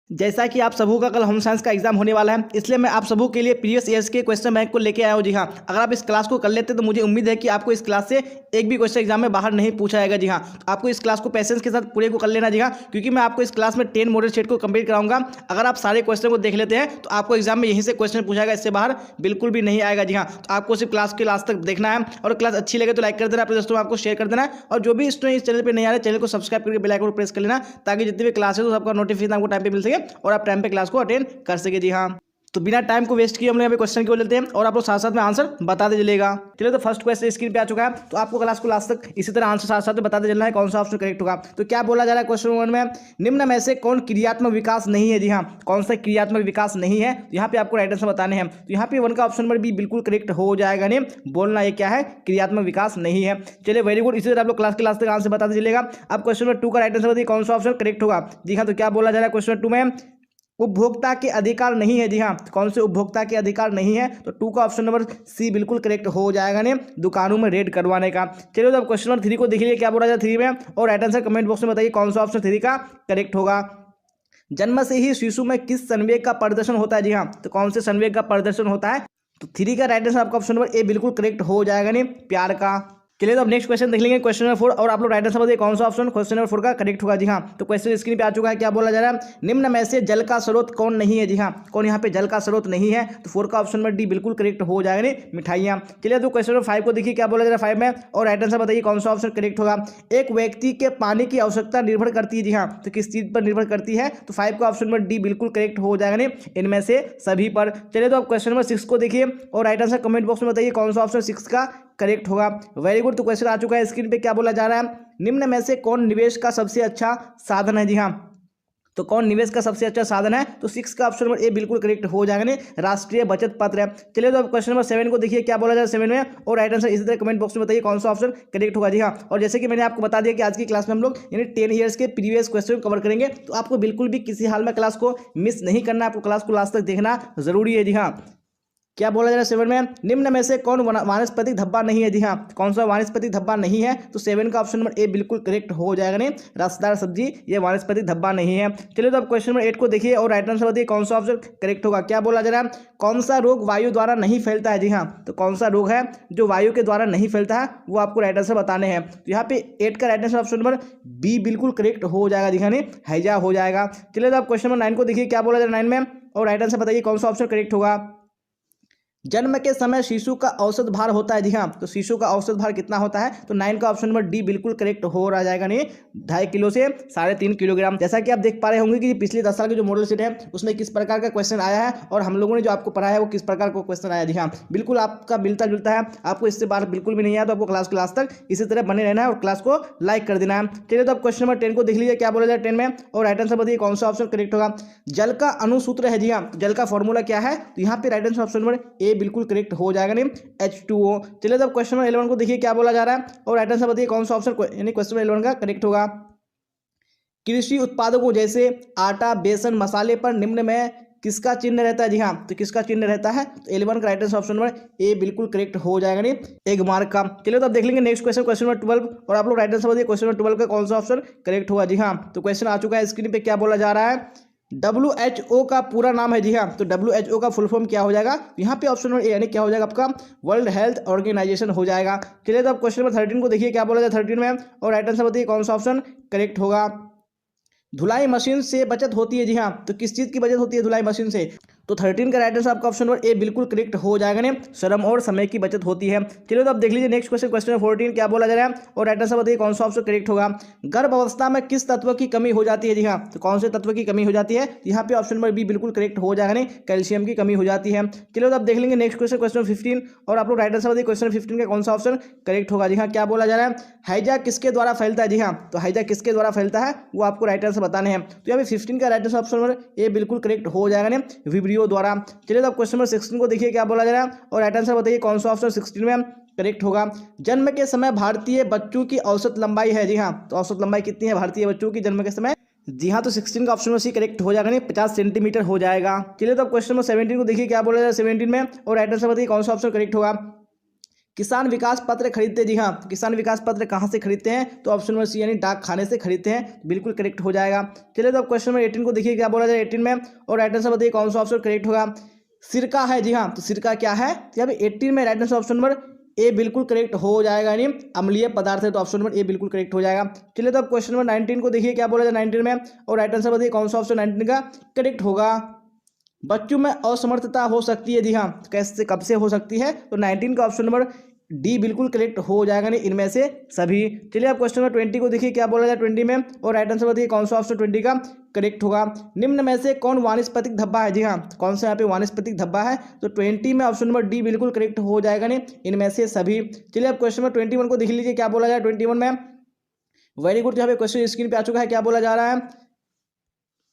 जैसा कि आप सबों का कल होम साइंस का एग्जाम होने वाला है, इसलिए मैं आप सबों के लिए प्रीवियस ईयर्स के क्वेश्चन बैंक को लेके आया हूँ। जी हाँ, अगर आप इस क्लास को कर लेते तो मुझे उम्मीद है कि आपको इस क्लास से एक भी क्वेश्चन एग्जाम में बाहर नहीं पूछा जाएगा। जी हाँ, तो आपको इस क्लास को पेशेंस के साथ पूरे को कर लेना। जी हाँ, क्योंकि मैं आपको इस क्लास में 10 मॉडल सेट को कंप्लीट कराऊंगा। अगर आप सारे क्वेश्चन को देख लेते हैं तो आपको एग्जाम में यहीं से क्वेश्चन पूछाएगा, इससे बाहर बिल्कुल भी नहीं आएगा। जी हाँ, तो आपको सिर्फ क्लास के लास्ट तक देखना है और क्लास अच्छी लगे तो लाइक कर देना, अपने दोस्तों में आपको शेयर कर देना। और जो भी स्टूडेंट इस चैनल पर नहीं आ रहे, चैनल को सब्सक्राइब करके बेल आइकन को प्रेस कर लेना, ताकि जितने भी क्लास है तो सबका नोटिफिकेशन आपको टाइम पे मिल सके और आप टाइम पे क्लास को अटेंड कर सके। जी हाँ, तो बिना टाइम को वेस्ट किए हम लोग यहाँ पे क्वेश्चन को लेते हैं और आप लोग साथ साथ में आंसर बताते चलेगा। चलिए, तो फर्स्ट क्वेश्चन स्क्रीन पे आ चुका है, तो आपको क्लास को लास्ट तक इसी तरह आंसर साथ साथ में बताते चलना है कौन सा ऑप्शन करेक्ट होगा। तो क्या बोला जा रहा है क्वेश्चन 1 में, निम्न में से कौन क्रियात्मक विकास नहीं है। जी हाँ, कौन सा क्रियात्मक विकास नहीं है, तो यहाँ पे आपको राइट आंसर बताने हैं। तो यहाँ पे 1 का ऑप्शन नंबर बी बिल्कुल करेक्ट हो जाएगा। नहीं बोलना ये क्या है, क्रियात्मक विकास नहीं है। चलिए, वेरी गुड, इसी तरह आप लोग क्लास के लास्ट तक आंसर बताते चलेगा। अब क्वेश्चन नंबर 2 का राइट आंसर बताइए कौन सा ऑप्शन करेक्ट होगा। जी हाँ, तो क्या बोला जा रहा है क्वेश्चन 2 में, उपभोक्ता के अधिकार नहीं है। जी हाँ, कौन से उपभोक्ता के अधिकार नहीं है, तो 2 का ऑप्शन नंबर सी बिल्कुल करेक्ट हो जाएगा। ने दुकानों में रेड करवाने का। चलिए, तो अब क्वेश्चन नंबर 3 को देखिए क्या बोला जाए 3 में, और राइट आंसर कमेंट बॉक्स में बताइए कौन सा ऑप्शन 3 का करेक्ट होगा। जन्म से ही शिशु में किस संवेग का प्रदर्शन होता है। जी हाँ, तो कौन से संवेग का प्रदर्शन होता है, तो 3 का राइट आंसर आपका ऑप्शन नंबर ए बिल्कुल करेक्ट हो जाएगा। नहीं प्यार का। चलिए, तो अब नेक्स्ट क्वेश्चन देख लेंगे क्वेश्चन नंबर 4, और आप लोग राइट आंसर बताइए कौन सा ऑप्शन क्वेश्चन नंबर 4 का करेक्ट होगा। जी हाँ, तो क्वेश्चन स्क्रीन पे आ चुका है, क्या बोला जा रहा है, निम्न में से जल का स्रोत कौन नहीं है। जी हाँ, कौन यहाँ पे जल का स्रोत नहीं है, तो 4 का ऑप्शन नंबर डी बिल्कुल करेक्ट हो जाएगा। नहीं मिठाइयाँ। चलिए, तो क्वेश्चन नंबर 5 को देखिए क्या बोला जा रहा है 5 में, और राइट आंसर बताइए कौन सा ऑप्शन करेक्ट होगा। एक व्यक्ति के पानी की आवश्यकता निर्भर करती है। जी हाँ, तो किस चीज पर निर्भर करती है, तो 5 का ऑप्शन नंबर डी बिल्कुल करेक्ट हो जाएगा। नहीं इनमें से सभी पर। चलिए, तो अब क्वेश्चन नंबर 6 को देखिए और राइट आंसर कमेंट बॉक्स में बताइए कौन सा ऑप्शन 6 का करेक्ट होगा। वेरी गुड, तो क्वेश्चन आ चुका है स्क्रीन पे, क्या बोला जा रहा है, निम्न में से कौन निवेश का सबसे अच्छा साधन है। जी हाँ, तो कौन निवेश का सबसे अच्छा साधन है, तो 6 का ऑप्शन नंबर ए बिल्कुल करेक्ट हो जाएगा। नहीं राष्ट्रीय बचत पत्र है। चलिए, तो अब क्वेश्चन नंबर 7 को देखिए क्या बोला जाए 7 में, और राइट आंसर इसी तरह कमेंट बॉक्स में बताइए कौन सा ऑप्शन करेक्ट होगा। जी हाँ, और जैसे कि मैंने आपको बता दिया कि आज की क्लास में हम लोग यानी 10 ईयर्स के प्रीवियस क्वेश्चन कवर करेंगे, तो आपको बिल्कुल भी किसी हाल में क्लास को मिस नहीं करना, आपको क्लास को लास्ट तक देखना जरूरी है। जी हाँ, क्या बोला जा रहा है 7 में, निम्न में से कौन वानस्पतिक धब्बा नहीं है। जी हाँ, कौन सा वानस्पतिक धब्बा नहीं है, तो 7 का ऑप्शन नंबर ए बिल्कुल करेक्ट हो जाएगा। नहीं रसदार सब्जी ये वानस्पतिक धब्बा नहीं है। चलिए, तो अब क्वेश्चन नंबर 8 को देखिए और राइट आंसर बताइए कौन सा ऑप्शन करेक्ट होगा। क्या बोला जा रहा है, कौन सा रोग वायु द्वारा नहीं फैलता है। जी हाँ, तो कौन सा रोग है जो वायु के द्वारा नहीं फैलता है, वो आपको राइट आंसर बताने हैं। तो यहाँ पे 8 का right answer option number B बिल्कुल करेक्ट हो जाएगा। जी हाँ, नहीं हैजा हो जाएगा। चलिए, तो अब क्वेश्चन नंबर 9 को देखिए क्या बोला जा रहा है 9 में, और राइट आंसर बताइए कौन सा ऑप्शन करेक्ट होगा। जन्म के समय शिशु का औसत भार होता है। जी हाँ, तो शिशु का औसत भार कितना होता है, तो 9 का ऑप्शन नंबर डी बिल्कुल करेक्ट हो रहा जाएगा। नहीं 2.5 किलो से 3.5 किलोग्राम। जैसा कि आप देख पा रहे होंगे कि पिछले 10 साल के जो मॉडल सेट है उसमें किस प्रकार का क्वेश्चन आया है, और हम लोगों ने जो आपको पढ़ाया है वो किस प्रकार का क्वेश्चन आया। जी हाँ, बिल्कुल आपका मिलता जुलता है, आपको इससे बाहर बिल्कुल भी नहीं आया, तो आपको क्लास तक इसी तरह बने रहना है और क्लास को लाइक कर देना है। चलिए, तो अब क्वेश्चन नंबर 10 को देख लीजिए क्या बोला जाए 10 में, और राइट आंसर बताइए कौन सा ऑप्शन करेक्ट होगा। जल का अणुसूत्र है। जी हाँ, जल का फॉर्मूला क्या है, तो यहाँ पे right answer option number A बिल्कुल करेक्ट हो जाएगा। नहीं H2O। चलिए, तो क्वेश्चन नंबर 11 को देखिए क्या बोला जा रहा है, और राइट आंसर बताइए कौन सा ऑप्शन यानी क्वेश्चन नंबर 11 का करेक्ट होगा। कृषि उत्पादकों जैसे आटा बेसन मसाले पर निम्न में किसका चिन्ह रहता है। जी हाँ, तो किसका चिन्ह रहता है, तो 11 का right answer option number A बिल्कुल करेक्ट हो जाएगा। नहीं एक मार्क का। चलिए, तो अब देख लेंगे नेक्स्ट क्वेश्चन क्वेश्चन नंबर 12, और आप लोग राइट आंसर बताइए क्वेश्चन नंबर 12 का कौन सा ऑप्शन करेक्ट होगा। जी हाँ, तो क्वेश्चन आ चुका है स्क्रीन पे, क्या बोला जा रहा है, WHO का पूरा नाम है। जी हाँ, तो WHO का फुल फॉर्म क्या हो जाएगा, यहाँ पे ऑप्शन नंबर ए यानी क्या हो जाएगा आपका वर्ल्ड हेल्थ ऑर्गेनाइजेशन हो जाएगा। चलिए, तो अब क्वेश्चन नंबर 13 को देखिए क्या बोला जाए 13 में, और राइट आंसर बताइए कौन सा ऑप्शन करेक्ट होगा। धुलाई मशीन से बचत होती है। जी हाँ, तो किस चीज़ की बचत होती है धुलाई मशीन से, तो 13 का राइट आंसर आपका ऑप्शन नंबर ए बिल्कुल करेक्ट हो जाएगा। ने श्रम और समय की बचत होती है। चलिए, तो अब देख लीजिए नेक्स्ट क्वेश्चन क्वेश्चन 14 क्या बोला जा रहा है, और राइट आंसर बताइए कौन सा ऑप्शन करेक्ट होगा। गर्भ अवस्था में किस तत्व की कमी हो जाती है। जी हाँ, तो कौन से तत्व की कमी हो जाती है, यहाँ पे ऑप्शन नंबर बी बिल्कुल करेक्ट हो जाएगा। नहीं कैल्शियम की कमी हो जाती है। चलिए, तो अब देख लेंगे नेक्स्ट क्वेश्चन क्वेश्चन 15, और आप लोग राइट आंसर बताइए क्वेश्चन 15 का कौन सा ऑप्शन करेक्ट होगा। जी हाँ, क्या बोला जा रहा है, हैजा किसके द्वारा फैलता है। जी हाँ, तो हैजा किसके द्वारा फैलता है वो आपको राइट आंसर बताने हैं। तो यहाँ पे 15 का right answer option number A बिल्कुल करेक्ट हो जाएगा। नहीं विब्रियो द्वारा। चलिए, तो क्वेश्चन नंबर 16 को देखिए क्या बोला जा रहा है, और राइट आंसर बताइए कौन सा ऑप्शन 16 में करेक्ट होगा। जन्म के समय भारतीय बच्चों की औसत लंबाई है। जी हाँ, तो औसत लंबाई कितनी है भारतीय बच्चों की जन्म के समय, जी हाँ, तो 16 का ऑप्शन में सी करेक्ट हो जाएगा। नहीं 50 सेंटीमीटर हो जाएगा। चलिए, तो अब क्वेश्चन नंबर 17 को देखिए क्या बोला जा रहा है 17 में, और राइट आंसर बताइए कौन सा ऑप्शन करेक्ट होगा। किसान विकास पत्र खरीदते, जी हाँ, तो किसान विकास पत्र कहाँ से खरीदते हैं? तो ऑप्शन नंबर सी यानी डाक खाने से खरीदते हैं, बिल्कुल करेक्ट हो जाएगा। चलिए तो अब क्वेश्चन नंबर 18 को देखिए क्या बोला जाए 18 में, और राइट आंसर बताइए कौन सा ऑप्शन करेक्ट होगा। सिरका है, जी हाँ, तो सिरका क्या है? तो यहाँ पे 18 में right answer option number A बिल्कुल करेक्ट हो जाएगा, यानी अम्लीय पदार्थ है, तो ऑप्शन नंबर ए बिल्कुल करेक्ट हो जाएगा। चलिए तो अब क्वेश्चन नंबर 19 को देखिए क्या बोला जाए 19 में, और राइट आंसर बताइए कौन सा ऑप्शन 19 का करेक्ट होगा। बच्चों में असमर्थता हो सकती है, जी हाँ, कैसे कब से हो सकती है? तो 19 का ऑप्शन नंबर डी बिल्कुल करेक्ट हो जाएगा, नहीं इनमें से सभी। चलिए अब क्वेश्चन नंबर 20 को देखिए क्या बोला जाए 20 में, और राइट आंसर बताइए कौन सा ऑप्शन 20 का करेक्ट होगा। निम्न में से कौन वानस्पतिक धब्बा है? जी हाँ, कौन सा यहाँ पे वानस्पतिक धब्बा है? तो 20 में ऑप्शन नंबर डी बिल्कुल करेक्ट हो जाएगा, नहीं इनमें से सभी। चलिए अब क्वेश्चन नंबर 21 को देख लीजिए क्या बोला जाए 21 में। वेरी गुड, यहाँ पे क्वेश्चन स्क्रीन पे आ चुका है, क्या बोला जा रहा है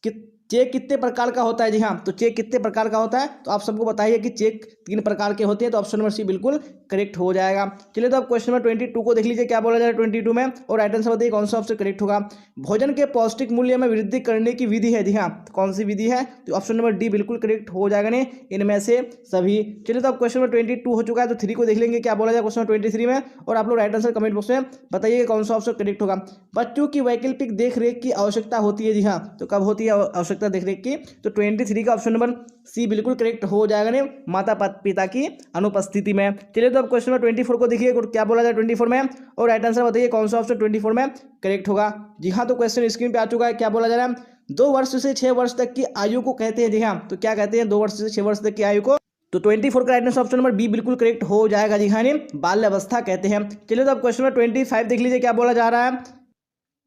कि चेक कितने प्रकार का होता है? जी हाँ, तो चेक कितने प्रकार का होता है? तो आप सबको बताइए कि चेक 3 प्रकार के होते हैं, तो ऑप्शन नंबर सी बिल्कुल करेक्ट हो जाएगा। चलिए तो अब क्वेश्चन नंबर 22 को देख लीजिए क्या बोला जाए 22 में, और राइट आंसर बताइए कौन सा ऑप्शन करेक्ट होगा। भोजन के पौष्टिक मूल्य में वृद्धि करने की विधि है, जी हाँ, तो कौन सी विधि है? तो ऑप्शन नंबर डी बिल्कुल करेक्ट हो जाएगा, नहीं इनमें से सभी। चलिए तो अब क्वेश्चन नंबर 22 हो चुका है, तो 3 को देख लेंगे क्या बोला जाए क्वेश्चन नंबर 23 में, और आप लोग राइट आंसर कमेंट बॉक्स में बताइए कौन सा ऑप्शन करेक्ट होगा। बच्चों की वैकल्पिक देखरेख की आवश्यकता होती है, जी हाँ, तो कब होती है आवश्यकता देखरेख की? तो 23 का ऑप्शन नंबर सी बिल्कुल करेक्ट हो जाएगा, नहीं माता पिता की अनुपस्थिति में। चलिए तो अब क्वेश्चन नंबर 24 को देखिए क्या बोला जाए 24 में, और राइट आंसर बताइए कौन सा ऑप्शन 24 में करेक्ट होगा। जी हाँ, तो क्वेश्चन स्क्रीन पे आ चुका है, क्या बोला जा रहा है 2 वर्ष से 6 वर्ष तक की आयु को कहते हैं, जी हाँ, तो क्या कहते हैं 2 वर्ष से 6 वर्ष तक की आयु को? तो 24 का right answer option number B बिल्कुल करेक्ट हो जाएगा, जी हाँ, नहीं बाल्यावस्था कहते हैं। चलिए तो अब क्वेश्चन नंबर 25 देख लीजिए क्या बोला जा रहा है।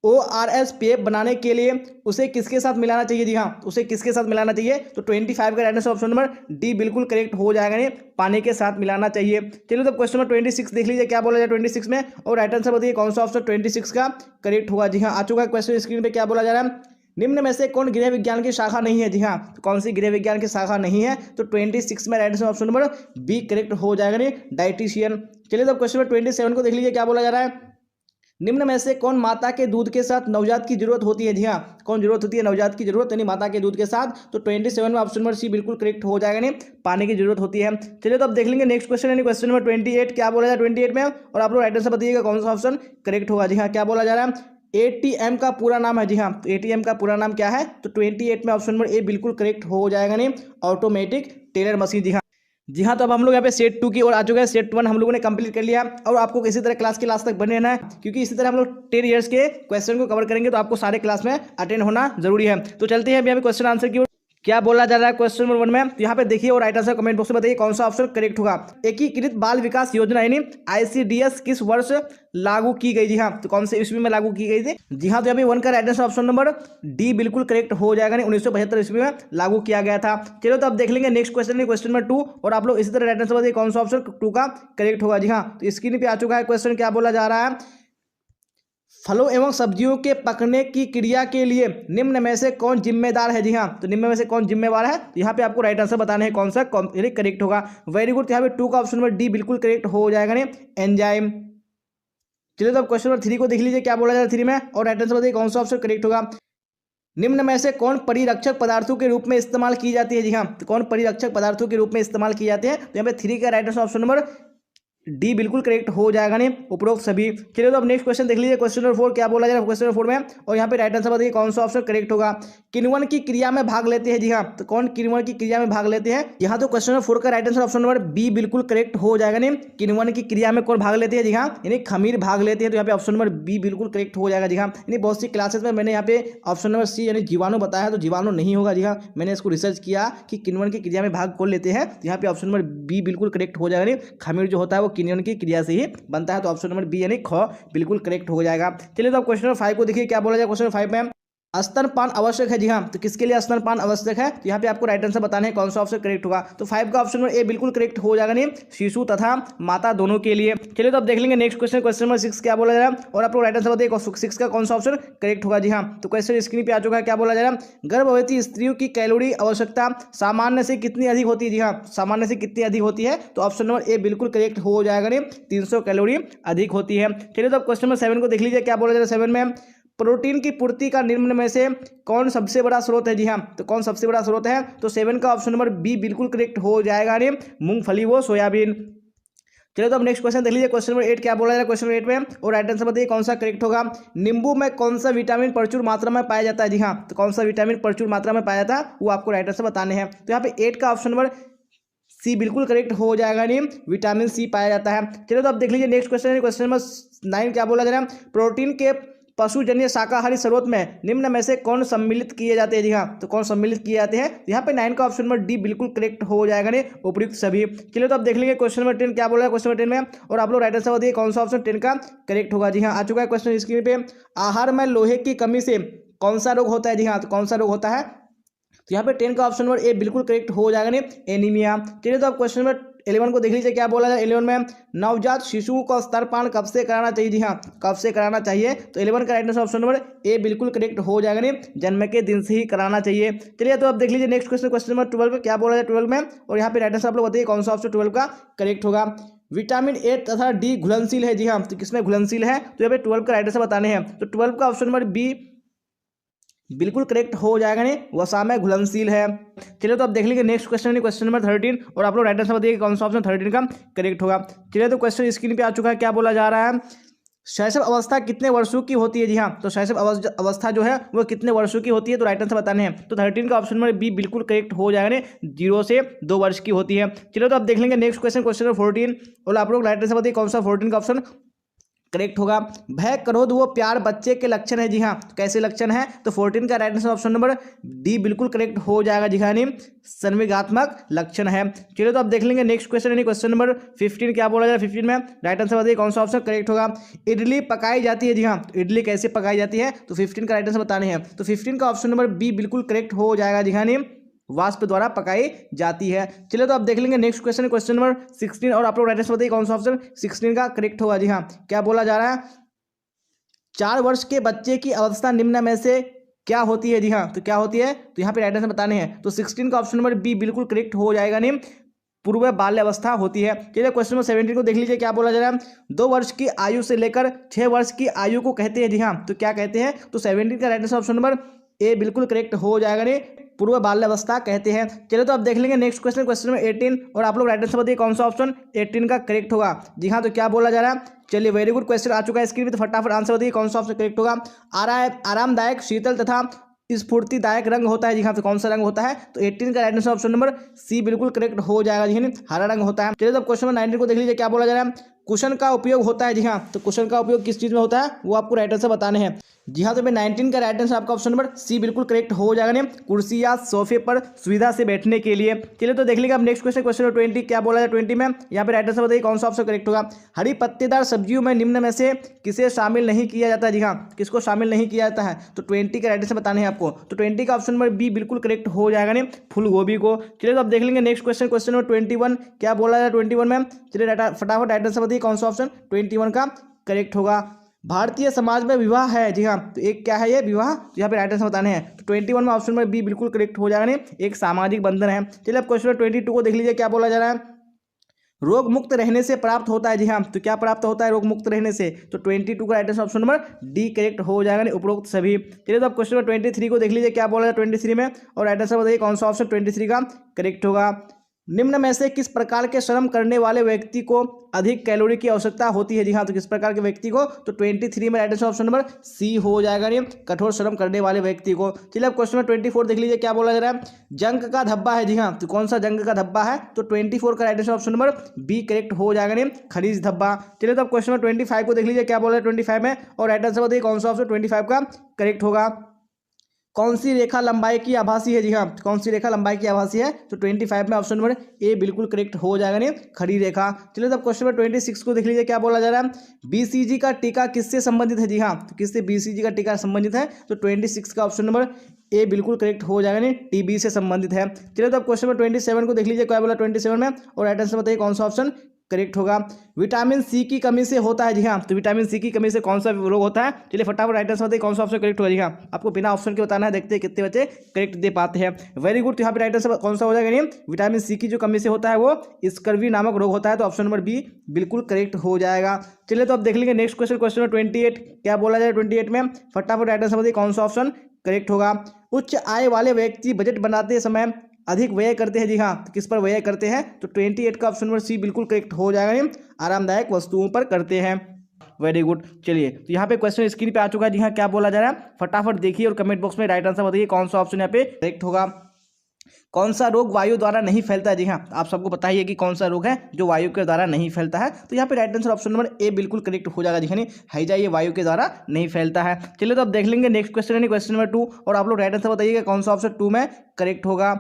ORS पेय बनाने के लिए उसे किसके साथ मिलाना चाहिए? जी हाँ, उसे किसके साथ मिलाना चाहिए? तो 25 का right answer option number D बिल्कुल करेक्ट हो जाएगा, नहीं पानी के साथ मिलाना चाहिए। चलिए तो क्वेश्चन नंबर 26 देख लीजिए क्या बोला जाए 26 में, और राइट आंसर बताइए कौन सा ऑप्शन 26 का करेक्ट होगा। जी हाँ, आ चुका है क्वेश्चन स्क्रीन पे, क्या बोला जा रहा है निम्न में से कौन गृह विज्ञान की शाखा नहीं है? जी हाँ, तो कौन सी गृह विज्ञान की शाखा नहीं है? तो 26 में right answer option number B correct हो जाएगा, नहीं डाइटिशियन। चलिए तो क्वेश्चन नंबर 27 को देख लीजिए क्या बोला जा रहा है। निम्न में से कौन माता के दूध के साथ नवजात की जरूरत होती है? जी हाँ, कौन जरूरत होती है? नवजात की जरूरत, यानी माता के दूध के साथ। तो 27 में ऑप्शन नंबर सी बिल्कुल करेक्ट हो जाएगा, नहीं पानी की जरूरत होती है। चलिए तो अब देख लेंगे नेक्स्ट क्वेश्चन, यानी क्वेश्चन नंबर 28 क्या बोला जाए 28 में, और आप लोग राइट आंसर बताइएगा कौन सा ऑप्शन करेक्ट होगा। जी हाँ, क्या बोला जा रहा है ATM का पूरा नाम है? जी हाँ, तो ATM का पूरा नाम क्या है? तो 28 में ऑप्शन नंबर ए बिल्कुल करेक्ट हो जाएगा, नहीं ऑटोमेटिक टेलर मशीन। जी हाँ, जी हाँ, तो अब हम लोग यहाँ पे सेट 2 की ओर आ चुके हैं। सेट 1 हम लोगों ने कंप्लीट कर लिया, और आपको इसी तरह क्लास के लास्ट तक बने रहना है, क्योंकि इसी तरह हम लोग 10 ईयर्स के क्वेश्चन को कवर करेंगे, तो आपको सारे क्लास में अटेंड होना जरूरी है। तो चलते हैं अभी यहाँ पे क्वेश्चन आंसर की ओर। क्या बोला जा रहा है क्वेश्चन नंबर 1 में, तो यहाँ पे देखिए और राइट आंसर कमेंट बॉक्स में बताइए कौन सा ऑप्शन करेक्ट होगा। एकीकृत बाल विकास योजना यानी ICDS किस वर्ष लागू की गई? जी हाँ, तो कौन से ईस्वी में लागू की गई थी? जी हाँ, तो यहाँ पे 1 का right answer option number D बिल्कुल करेक्ट हो जाएगा, नहीं 1975 ईस्वी में लागू किया गया था। चलो तो अब देख लेंगे नेक्स्ट क्वेश्चन, क्वेश्चन नंबर 2, और आप लोग इसी तरह राइट आंसर बताइए कौन सा ऑप्शन 2 का करेक्ट होगा। जी हाँ, तो स्क्रीन पे आ चुका है क्वेश्चन, क्या बोला जा रहा है फलों एवं सब्जियों के पकने की क्रिया के लिए निम्न में से कौन जिम्मेदार है? जी हाँ, तो निम्न में से कौन जिम्मेवार है? तो यहाँ पे आपको राइट आंसर बताना है कौन सा करेक्ट होगा। वेरी गुड, यहाँ पे 2 का ऑप्शन नंबर डी बिल्कुल करेक्ट हो जाएगा, नहीं एंजाइम। चलिए तो अब क्वेश्चन नंबर 3 को देख लीजिए क्या बोला जा रहा है 3 में, और राइट आंसर बताइए कौन सा ऑप्शन करेक्ट होगा। निम्न में से कौन परिरक्षक पदार्थों के रूप में इस्तेमाल की जाती है? जी हाँ, तो कौन परिरक्षक पदार्थों के रूप में इस्तेमाल की जाते हैं? तो यहाँ पे 3 का right answer option number D बिल्कुल करेक्ट हो जाएगा, नहीं उपरोक्त सभी। चलिए तो अब नेक्स्ट क्वेश्चन देख लीजिए क्वेश्चन नंबर 4 क्या बोला जा रहा है क्वेश्चन नंबर 4 में, और यहाँ पे राइट आंसर बताइए कौन सा ऑप्शन करेक्ट होगा। किण्वन की क्रिया में भाग लेते हैं? जी हाँ, तो कौन किण्वन की क्रिया में भाग लेते हैं? यहाँ तो क्वेश्चन नंबर 4 का right answer option number B बिल्कुल करेक्ट हो जाएगा, नहीं किण्वन की क्रिया में कौन भाग लेते हैं? जी हाँ, यानी खमीर भाग लेते हैं, तो यहाँ पे ऑप्शन नंबर बी बिल्कुल करेक्ट हो जाएगा। जी हाँ, यानी बहुत सी क्लासेस में मैंने यहाँ पे ऑप्शन नंबर सी यानी जीवाणु बताया, तो जीवाणु नहीं होगा। जी हाँ, मैंने इसको रिसर्च किया कि किण्वन की क्रिया में भाग कौन लेते हैं, यहाँ पे ऑप्शन नंबर बी बिल्कुल करेक्ट हो जाएगा, नहीं खमीर जो होता है वो किण्वन की क्रिया से ही बनता है, तो ऑप्शन नंबर बी यानी ख बिल्कुल करेक्ट हो जाएगा। चलिए तो अब क्वेश्चन नंबर 5 को देखिए क्या बोला जाए क्वेश्चन नंबर 5 में, स्तनपान आवश्यक है? जी हाँ, तो किसके लिए स्तनपान आवश्यक है? तो यहाँ पे आपको राइट आंसर बताना है कौन सा ऑप्शन करेक्ट होगा। तो 5 का ऑप्शन नंबर ए बिल्कुल करेक्ट हो जाएगा, नहीं शिशु तथा माता दोनों के लिए। चलिए तो अब देख लेंगे नेक्स्ट क्वेश्चन, क्वेश्चन नंबर 6 क्या बोला जा रहा है, और आप लोग राइट आंसर बताइए 6 का कौन सा ऑप्शन करेक्ट होगा। जी हाँ, तो क्वेश्चन स्क्रीन पे आ चुका है, क्या बोला जा रहा है गर्भवती स्त्रियों की कैलोरी आवश्यकता सामान्य से कितनी अधिक होती है? जी हाँ, सामान्य से कितनी अधिक होती है? तो ऑप्शन नंबर ए बिल्कुल करेक्ट हो जाएगा, नहीं 300 कैलोरी अधिक होती है। चलिए तो अब क्वेश्चन नंबर 7 को देख लीजिए क्या बोला जा रहा है 7 में, प्रोटीन की पूर्ति का निम्न में से कौन सबसे बड़ा स्रोत है? जी हाँ, तो कौन सबसे बड़ा स्रोत है? तो 7 का ऑप्शन नंबर बी बिल्कुल करेक्ट हो जाएगा, नहीं मूंगफली व सोयाबीन। चलिए तो अब नेक्स्ट क्वेश्चन देख लीजिए। क्वेश्चन नंबर 8 क्या बोला जा रहा है क्वेश्चन नंबर 8 में, और राइट आंसर बताइए कौन सा करेक्ट होगा। नींबू में कौन सा विटामिन प्रचुर मात्रा में पाया जाता है। जी हाँ, तो कौन सा विटामिन प्रचुर मात्रा में पाया जाता है वो आपको राइट आंसर बताने हैं। तो यहाँ पे 8 का ऑप्शन नंबर सी बिल्कुल करेक्ट हो जाएगा। नहीं, विटामिन सी पाया जाता है। चलिए तो अब देख लीजिए नेक्स्ट क्वेश्चन है। क्वेश्चन नंबर 9 क्या बोला जा रहा है, प्रोटीन के पशुजन्य शाकाहारी स्रोत में निम्न में से कौन सम्मिलित किए जाते हैं। जी हाँ, तो कौन सम्मिलित किए जाते हैं। यहाँ पे 9 का ऑप्शन नंबर डी बिल्कुल करेक्ट हो जाएगा। नहीं, उपयुक्त सभी। चलिए तो अब देख लेंगे क्वेश्चन नंबर 10 क्या बोला है क्वेश्चन नंबर 10 में, और आप लोग राइट आंसर बताइए कौन सा ऑप्शन 10 का करेक्ट होगा। जी हाँ, आ चुका है क्वेश्चन स्क्रीन पे। आहार में लोहे की कमी से कौन सा रोग होता है। जी हाँ, तो कौन सा रोग होता है। तो यहाँ पे 10 का ऑप्शन नंबर ए बिल्कुल करेक्ट हो जाएगा। नहीं, एनीमिया। चलिए तो अब क्वेश्चन नंबर 11 को देख लीजिए क्या बोला जाए। 11 में नवजात शिशुओं को स्तनपान कब से कराना चाहिए। जी हाँ, कब से कराना चाहिए। तो 11 का right answer option number A बिल्कुल करेक्ट हो जाएगा। नहीं, जन्म के दिन से ही कराना चाहिए। चलिए तो अब देख लीजिए नेक्स्ट क्वेश्चन, क्वेश्चन नंबर 12 क्या बोला जाए 12 में, और यहाँ पे राइट आंसर आप लोग बताइए कौन सा ऑप्शन 12 का करेक्ट होगा। विटामिन ए तथा डी घुलनशील है। जी हाँ, तो किसमें घुलनशील है। तो यहाँ पे 12 का राइट आंसर बताने हैं। तो 12 का ऑप्शन नंबर बी बिल्कुल करेक्ट हो जाएगा। नहीं, वसा में घुलनशील है। चलिए तो अब देख लीजिए नेक्स्ट क्वेश्चन है क्वेश्चन नंबर 13, और आप लोग राइट आंसर बताइए कौन सा ऑप्शन 13 का करेक्ट होगा। चलिए तो क्वेश्चन स्क्रीन पे आ चुका है। क्या बोला जा रहा है, शैशव अवस्था कितने वर्षों की होती है। जी हाँ, तो शैशव अवस्था जो है वो कितने वर्षों की होती है। तो राइट आंसर बताने हैं। तो 13 का ऑप्शन नंबर बी बिल्कुल करेक्ट हो जाएगा। 0 से 2 वर्ष की होती है। चलिए तो अब देख लेंगे नेक्स्ट क्वेश्चन, क्वेश्चन नंबर 14, और आप लोग राइट आंसर बताइए कौन सा 14 का ऑप्शन करेक्ट होगा। भय, क्रोध व प्यार बच्चे के लक्षण है। जी हाँ, तो कैसे लक्षण है। तो 14 का right answer option number D बिल्कुल करेक्ट हो जाएगा। जी हाँ, नहीं, संवेगात्मक लक्षण है। चलिए तो अब देख लेंगे नेक्स्ट क्वेश्चन है क्वेश्चन नंबर 15 क्या बोला जाए 15 में, राइट आंसर बताइए कौन सा ऑप्शन करेक्ट होगा। इडली पकाई जाती है। जी हाँ, तो इडली कैसे पकाई जाती है। तो 15 का राइट आंसर बताने हैं। तो 15 का ऑप्शन नंबर बी बिल्कुल करेक्ट हो जाएगा। जी हाँ, नहीं, वाष्प द्वारा पकाई जाती है। चलिए तो अब देख लेंगे नेक्स्ट क्वेश्चन क्वेश्चन नंबर 16, और आप लोग राइट आंसर बताइए कौन सा ऑप्शन 16 का करेक्ट होगा। जी हाँ, क्या बोला जा रहा है, 4 वर्ष के बच्चे की अवस्था निम्न में से क्या होती है। जी हाँ, तो क्या होती है। तो यहाँ पे राइट आंसर बताने हैं। तो 16 का ऑप्शन नंबर बी बिल्कुल करेक्ट हो जाएगा। नहीं, पूर्व बाल्यावस्था होती है। चलिए क्वेश्चन नंबर 17 को देख लीजिए क्या बोला जा रहा है, 2 वर्ष की आयु से लेकर 6 वर्ष की आयु को कहते हैं। जी हाँ, तो क्या कहते हैं। तो 17 का right answer option number A बिल्कुल करेक्ट हो जाएगा। नहीं, पूर्व बाल्यावस्था कहते हैं। चलिए तो अब देख लेंगे नेक्स्ट क्वेश्चन, क्वेश्चन नंबर 18, और आप लोग राइट आंसर बताइए कौन सा ऑप्शन 18 का करेक्ट होगा। जी हाँ, तो क्या बोला जा रहा है। चलिए वेरी गुड क्वेश्चन आ चुका है स्क्रीन पे, तो फटाफट आंसर बताइए कौन सा ऑप्शन करेक्ट होगा। आरामदायक, शीतल तथा स्फूर्तिदायक रंग होता है। जी हाँ, तो कौन सा रंग होता है। तो 18 का right answer option number C बिल्कुल करेक्ट हो जाएगा। जी हाँ, हरा रंग होता है। चलिए तो क्वेश्चन नंबर 19 को देख लीजिए क्या बोला जा रहा है, कुशन का उपयोग होता है। जी हाँ, तो कुशन का उपयोग किस चीज़ में होता है वो आपको राइट आंसर बताने हैं। जी हाँ, तो मैं 19 का राइट आंसर आपका ऑप्शन नंबर सी बिल्कुल करेक्ट हो जाएगा। ने कुर्सी या सोफे पर सुविधा से बैठने के लिए। चलिए तो देख लीजिए अब नेक्स्ट क्वेश्चन, क्वेश्चन नंबर 20 क्या बोला है 20 में, यहाँ पे राइट आंसर बताइए कौन सा ऑप्शन करेक्ट होगा। हरी पत्तेदार सब्जियों में निम्न में से किसे शामिल नहीं किया जाता है। जी हाँ, किसको शामिल नहीं किया जाता है। तो 20 का राइट आंसर बताने हैं आपको। तो 20 का ऑप्शन नंबर बी बिल्कुल करेक्ट हो जाएगा। ने फूल गोभी को। चलिए तो अब देख लेंगे नेक्स्ट क्वेश्चन, क्वेश्चन नंबर 21 क्या बोला है 21 में। चलिए फटाफट राइट आंसर बताइए कौन सा ऑप्शन 21 का करेक्ट होगा। भारतीय समाज में विवाह है। जी हाँ, तो एक क्या है ये विवाह, तो यहाँ पे राइट आंसर बताने हैं। तो 21 में ऑप्शन में बी बिल्कुल करेक्ट हो जाएगा। नहीं, एक सामाजिक बंधन है। चलिए अब क्वेश्चन 22 को देख लीजिए क्या बोला जा रहा है, रोग मुक्त रहने से प्राप्त होता है। जी हाँ, तो क्या प्राप्त होता है रोग मुक्त रहने से। तो 22 का right answer option number D correct हो जाएगा। उपरोक्त सभी। चलिए तो अब क्वेश्चन नंबर 23 को देख लीजिए क्या बोला है 23 में, और राइट आंसर बताइए कौन सा ऑप्शन 23 का करेक्ट होगा। निम्न में से किस प्रकार के श्रम करने वाले व्यक्ति को अधिक कैलोरी की आवश्यकता होती है। जी हाँ, तो किस प्रकार के व्यक्ति को। तो 23 में right answer option number C हो जाएगा। नहीं, कठोर श्रम करने वाले व्यक्ति को। चलिए अब क्वेश्चन नंबर 24 देख लीजिए क्या बोला जा रहा है, जंक का धब्बा है। जी हाँ, तो कौन सा जंक का धब्बा है। तो 24 का right answer option number B correct हो जाएगा। नहीं, खनिज धब्बा। चलिए तो अब क्वेश्चन नंबर 25 को देख लीजिए क्या बोला है 25 में, और राइट आंसर बताइए कौन सा ऑप्शन 25 का करेक्ट होगा। कौन सी रेखा लंबाई की आभासी है। जी हाँ, कौन सी रेखा लंबाई की आभासी है। तो 25 में ऑप्शन नंबर ए बिल्कुल करेक्ट हो जाएगा। नहीं, खड़ी रेखा। चलिए तब क्वेश्चन नंबर 26 को देख लीजिए क्या बोला जा रहा है, बीसीजी का टीका किससे संबंधित है। जी हाँ, तो किससे बीसीजी का टीका संबंधित है। तो 26 का ऑप्शन नंबर ए बिल्कुल करेक्ट हो जाएगा। नहीं, टीबी से संबंधित है। चलिए तो अब क्वेश्चन नंबर 27 को देख लीजिए क्या बोला 27 में, और राइट आंसर बताइए कौन सा ऑप्शन करेक्ट होगा। विटामिन सी की कमी से होता है। जी हाँ, तो विटामिन सी की कमी से कौन सा रोग होता है। चलिए फटाफट राइट आंसर बताइए कौन सा ऑप्शन करेक्ट होगा। जी हाँ, आपको बिना ऑप्शन के बताना है, देखते हैं कितने बच्चे करेक्ट दे पाते हैं। Very good. तो यहाँ पे राइट आंसर कौन सा हो जाएगा। नहीं, विटामिन सी की जो कमी से होता है वो स्कर्वी नामक रोग होता है। तो ऑप्शन नंबर बी बिल्कुल करेक्ट हो जाएगा। चलिए तो अब देख लेंगे नेक्स्ट क्वेश्चन, क्वेश्चन नंबर 28 क्या बोला जाए 28 में, फटाफट राइट आंसर बताइए कौन सा ऑप्शन करेक्ट होगा। उच्च आय वाले व्यक्ति बजट बनाते समय अधिक व्यय करते हैं। जी हाँ, तो किस पर व्यय करते हैं? तो 28 का ऑप्शन नंबर सी बिल्कुल करेक्ट हो जाएगा। आरामदायक वस्तुओं पर करते हैं। Very good. चलिए, तो यहाँ पे क्वेश्चन स्क्रीन पे आ चुका है। जी हाँ, क्या बोला जा रहा है फटाफट देखिए और कमेंट बॉक्स में राइट आंसर बताइए कौन सा ऑप्शन यहाँ पे करेक्ट होगा। कौन सा रोग वायु द्वारा नहीं फैलता है? जी हाँ, आप सबको पता ही है कि कौन सा रोग है जो वायु के द्वारा नहीं फैलता है। तो यहाँ पे right answer option number A बिल्कुल करेक्ट हो जाएगा। जी हैजा ये वायु के द्वारा नहीं फैलता है। चलिए, तो अब देख लेंगे नेक्स्ट क्वेश्चन है क्वेश्चन नंबर 2 और आप लोग राइट आंसर बताइएगा कौन सा ऑप्शन 2 में करेक्ट होगा।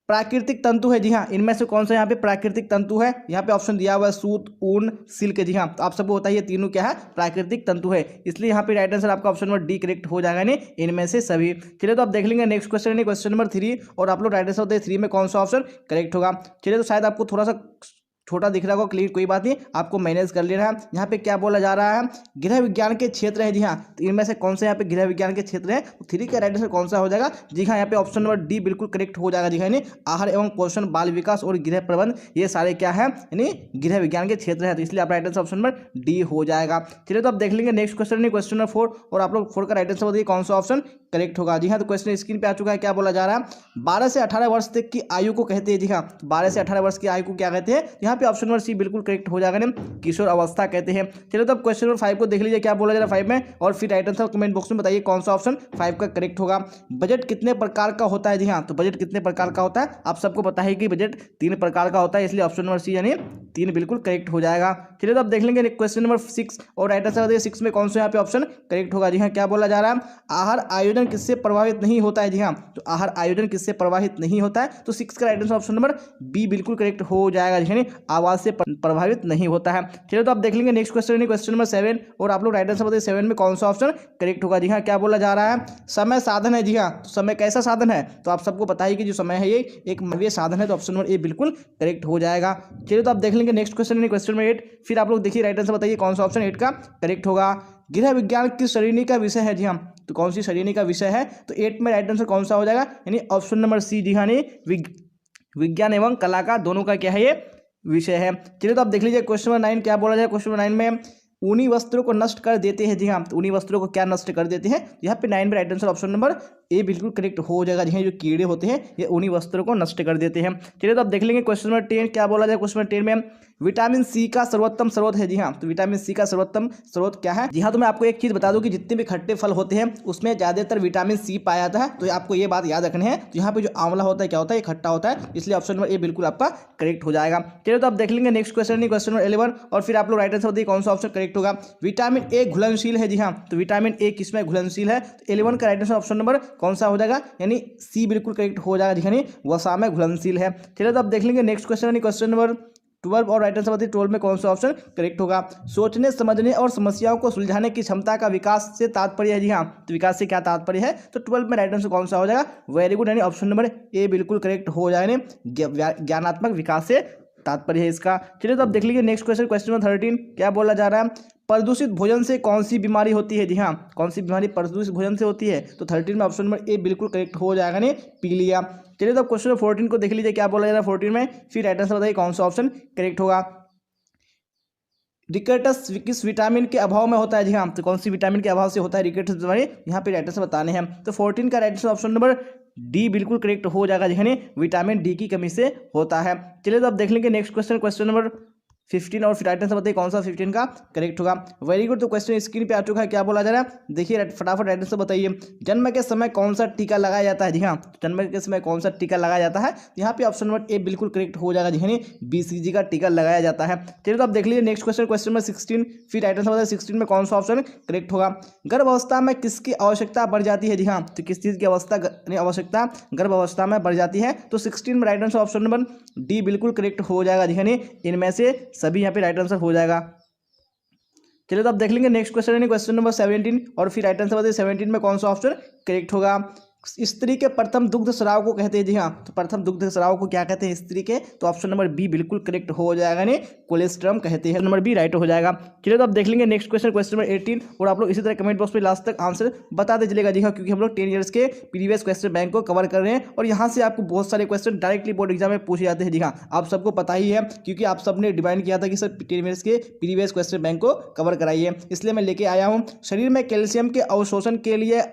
प्राकृतिक तंतु है। जी हाँ, इनमें से कौन सा यहाँ पे प्राकृतिक तंतु है? यहाँ पे ऑप्शन दिया हुआ है सूत, ऊन, सिल्क। जी हाँ, तो आप सबको बताइए तीनों क्या है? प्राकृतिक तंतु है। इसलिए यहाँ पे राइट आंसर आपका ऑप्शन नंबर डी करेक्ट हो जाएगा नहीं इनमें से सभी। चलिए, तो आप देख लेंगे नेक्स्ट क्वेश्चन है क्वेश्चन नंबर 3 और आप लोग राइट आंसर बताइए 3 में कौन सा ऑप्शन करेक्ट होगा। चलिए, तो शायद आपको थोड़ा सा छोटा दिख रहा होगा, क्लियर कोई बात नहीं, आपको मैनेज कर लेना है। यहाँ पे क्या बोला जा रहा है? गृह विज्ञान के क्षेत्र है। जी हाँ, तो इनमें से कौन से यहाँ पे गृह विज्ञान के क्षेत्र है? तो 3 का राइट आंसर कौन सा हो जाएगा? जी हाँ, यहाँ पे ऑप्शन नंबर डी बिल्कुल करेक्ट हो जाएगा। जी हाँ, आहार एवं पोषण, बाल विकास और गृह प्रबंध, ये सारे क्या है? यानी गृह विज्ञान के क्षेत्र है। तो इसलिए आप right answer option number D हो जाएगा। चलिए, तो आप देख लेंगे नेक्स्ट क्वेश्चन क्वेश्चन नंबर 4 और आप लोग 4 का राइट आंसर बताइए कौन सा ऑप्शन करेक्ट होगा। जी हाँ, तो क्वेश्चन स्क्रीन पे आ चुका है। क्या बोला जा रहा है? 12 से 18 वर्ष तक की आयु को कहते हैं। जी हाँ, 12 से 18 वर्ष की आयु को क्या कहते हैं? यहाँ पे ऑप्शन नंबर सी बिल्कुल करेक्ट हो जाएगा, किशोर अवस्था कहते हैं। चलिए, तो अब क्वेश्चन नंबर 5 को देख लीजिए क्या बोला जा रहा है 5 में और फिर राइट आंसर कमेंट बॉक्स में बताइए कौन सा ऑप्शन 5 का करेक्ट होगा। बजट कितने प्रकार का होता है? जी हाँ, तो बजट कितने प्रकार का होता है? आप सबको पता है कि बजट 3 प्रकार का होता है, इसलिए ऑप्शन नंबर सी यानी 3 बिल्कुल करेक्ट हो जाएगा। चलिए, तो अब देख लेंगे क्वेश्चन नंबर 6 और राइट आंसर बताइए 6 में कौन सा यहाँ पे ऑप्शन करेक्ट होगा। जी हाँ, क्या बोला जा रहा है? आहार आयोजन किससे प्रभावित नहीं होता है? जी हाँ, तो आहार आयोजन किससे प्रभावित नहीं होता है? तो 6 का right answer option number B बिल्कुल करेक्ट हो जाएगा। यानी आवाज से प्रभावित नहीं होता है। चलिए, तो आप देख लेंगे नेक्स्ट क्वेश्चन क्वेश्चन नंबर 7 और आप लोग राइट आंसर बताइए 7 में कौन सा ऑप्शन करेक्ट होगा। जी हाँ, क्या बोला जा रहा है? समय साधन है। जी हाँ, तो समय कैसा साधन है? तो आप सबको पता है कि जो समय है ये एक मानवीय साधन है, तो ऑप्शन नंबर ए बिल्कुल करेक्ट हो जाएगा। चलिए, तो आप देख लेंगे नेक्स्ट क्वेश्चन क्वेश्चन नंबर 8 फिर आप लोग देखिए राइट आंसर बताइए कौन सा ऑप्शन 8 का करेक्ट होगा। गृह विज्ञान किस श्रेणी का विषय है? जी हाँ, तो कौन सी श्रेणी का विषय है? तो 8 में राइट आंसर कौन सा हो जाएगा? यानी ऑप्शन नंबर सी। जी हाँ, विज्ञान एवं कला का दोनों का क्या है? ये विषय है। चलिए, तो आप देख लीजिए क्वेश्चन नंबर 9 क्या बोला जाए। क्वेश्चन नंबर 9 में ऊनी वस्त्रों को नष्ट कर देते हैं। जी हाँ, तो ऊनी वस्त्रों को क्या नष्ट कर देते हैं? यहाँ पे 9 में right answer option number A बिल्कुल करेक्ट हो जाएगा। जी हाँ, जो कीड़े होते हैं ये ऊनी वस्त्रों को नष्ट कर देते हैं। चलिए, तो आप देख लेंगे क्वेश्चन नंबर 10 क्या बोला जाए। क्वेश्चन नंबर 10 में विटामिन सी का सर्वोत्तम स्रोत है। जी हाँ, तो विटामिन सी का सर्वोत्तम स्रोत क्या है? जी हाँ, तो मैं आपको एक चीज बता दूं कि जितने भी खट्टे फल होते हैं उसमें ज्यादातर विटामिन सी पाया जाता है, तो आपको ये बात याद रखनी है। तो यहाँ पे जो आंवला होता है क्या होता है? ये खट्टा होता है, इसलिए ऑप्शन नंबर ए बिल्कुल आपका करेक्ट हो जाएगा। चलिए, तो आप देख लेंगे नेक्स्ट क्वेश्चन क्वेश्चन नंबर 11 और फिर आप लोग राइट आंसर बताइए कौन सा ऑप्शन करेक्ट होगा। विटामिन ए घुलनशील है। जी हाँ, तो विटामिन ए किसमें घुलनशील है? तो 11 का राइट आंसर ऑप्शन नंबर कौन सा हो जाएगा? यानी सी बिल्कुल करेक्ट हो जाएगा। यानी वसा में घुलनशील है। चलिए, तो आप देख लेंगे नेक्स्ट क्वेश्चन क्वेश्चन नंबर 12 और राइट आंसर बताइए 12 में कौन सा ऑप्शन करेक्ट होगा। सोचने, समझने और समस्याओं को सुलझाने की क्षमता का विकास से तात्पर्य है। जी हाँ, तो विकास से क्या तात्पर्य है? तो 12 में राइट आंसर कौन सा हो जाएगा? वेरी गुड, यानी ऑप्शन नंबर ए बिल्कुल करेक्ट हो जाएगा। ज्ञानात्मक विकास से तात्पर्य है इसका। चलिए, तो अब देख लीजिए नेक्स्ट क्वेश्चन क्वेश्चन नंबर 13 क्या बोला जा रहा है? प्रदूषित भोजन से कौन सी बीमारी होती है? जी हाँ, कौन सी बीमारी प्रदूषित भोजन से होती है? तो 13 में ऑप्शन नंबर ए बिल्कुल करेक्ट हो जाएगा, नहीं पीलिया। चलिए, तो अब क्वेश्चन 14 को देख लीजिए क्या बोला जा रहा है 14 में, फिर राइट आंसर बताइए कौन सा ऑप्शन करेक्ट होगा। रिकेटस किस विटामिन के अभाव में होता है? जी हाँ, तो कौन सी विटामिन के अभाव से होता है रिकेटस बीमारी? यहाँ पे राइट आंसर बताने हैं। तो 14 का right answer option number D बिल्कुल करेक्ट हो जाएगा, यानी विटामिन डी की कमी से होता है। चलिए, तो अब देख लेंगे नेक्स्ट क्वेश्चन क्वेश्चन नंबर 15 और फिर राइट आंसर बताइए कौन सा 15 का करेक्ट होगा। वेरी गुड, तो क्वेश्चन स्क्रीन पे आ चुका है। क्या बोला जा रहा है? देखिए फटाफट राइट आंसर बताइए। जन्म के समय कौन सा टीका लगाया जाता है? जी हाँ, जन्म के समय कौन सा टीका लगाया जाता है? यहाँ पे ऑप्शन नंबर ए बिल्कुल करेक्ट हो जाएगा, यानी बीसीजी का टीका लगाया जाता है। चलिए, तो आप देख लीजिए नेक्स्ट क्वेश्चन क्वेश्चन नंबर 16 फिर राइट आंसर बताइए 16 में कौन सा ऑप्शन करेक्ट होगा। गर्भ अवस्था में किसकी आवश्यकता बढ़ जाती है? जी हाँ, तो किस चीज़ की आवश्यकता गर्भ अवस्था में बढ़ जाती है? तो 16 में right answer option number D बिल्कुल करेक्ट हो जाएगा, यानी इनमें से सभी यहाँ पे राइट आंसर हो जाएगा। चलिए, तो आप देख लेंगे नेक्स्ट क्वेश्चन है क्वेश्चन नंबर 17 और फिर राइट आंसर बताइए 17 में कौन सा ऑप्शन करेक्ट होगा। स्त्री के प्रथम दुग्ध स्राव को कहते हैं। जी हाँ, तो प्रथम दुग्ध स्राव को क्या कहते हैं स्त्री के? तो ऑप्शन नंबर बी बिल्कुल करेक्ट हो जाएगा, नहीं कोलेस्ट्रम कहते हैं, नंबर बी राइट हो जाएगा। चलिए, तो आप देख लेंगे नेक्स्ट क्वेश्चन क्वेश्चन नंबर 18 और आप लोग इसी तरह कमेंट बॉक्स में लास्ट तक आंसर बताते चलेगा। जी हाँ, क्योंकि हम लोग 10 ईयर्स के प्रीवियस क्वेश्चन बैंक को कवर कर रहे हैं और यहाँ से आपको बहुत सारे क्वेश्चन डायरेक्टली बोर्ड एग्जाम में पूछे जाते हैं। जी हाँ, आप सबको पता ही है क्योंकि आप सबने डिमांड किया था कि सर 10 ईयर्स के प्रीवियस क्वेश्चन बैंक को कवर कराइए, इसलिए मैं लेके आया हूँ। शरीर में कैल्शियम के अवशोषण के लिए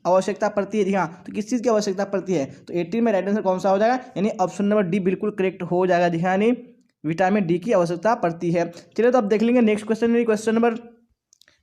आवश्यकता पड़ती है। जी हाँ, तो किस चीज़ की आवश्यकता पड़ती है, तो 18 में राइट आंसर कौन सा हो जाएगा, यानी ऑप्शन नंबर डी बिल्कुल करेक्ट हो जाएगा। जी हाँ, यानी विटामिन डी की आवश्यकता पड़ती है। चलिए तो अब देख लेंगे नेक्स्ट क्वेश्चन, क्वेश्चन नंबर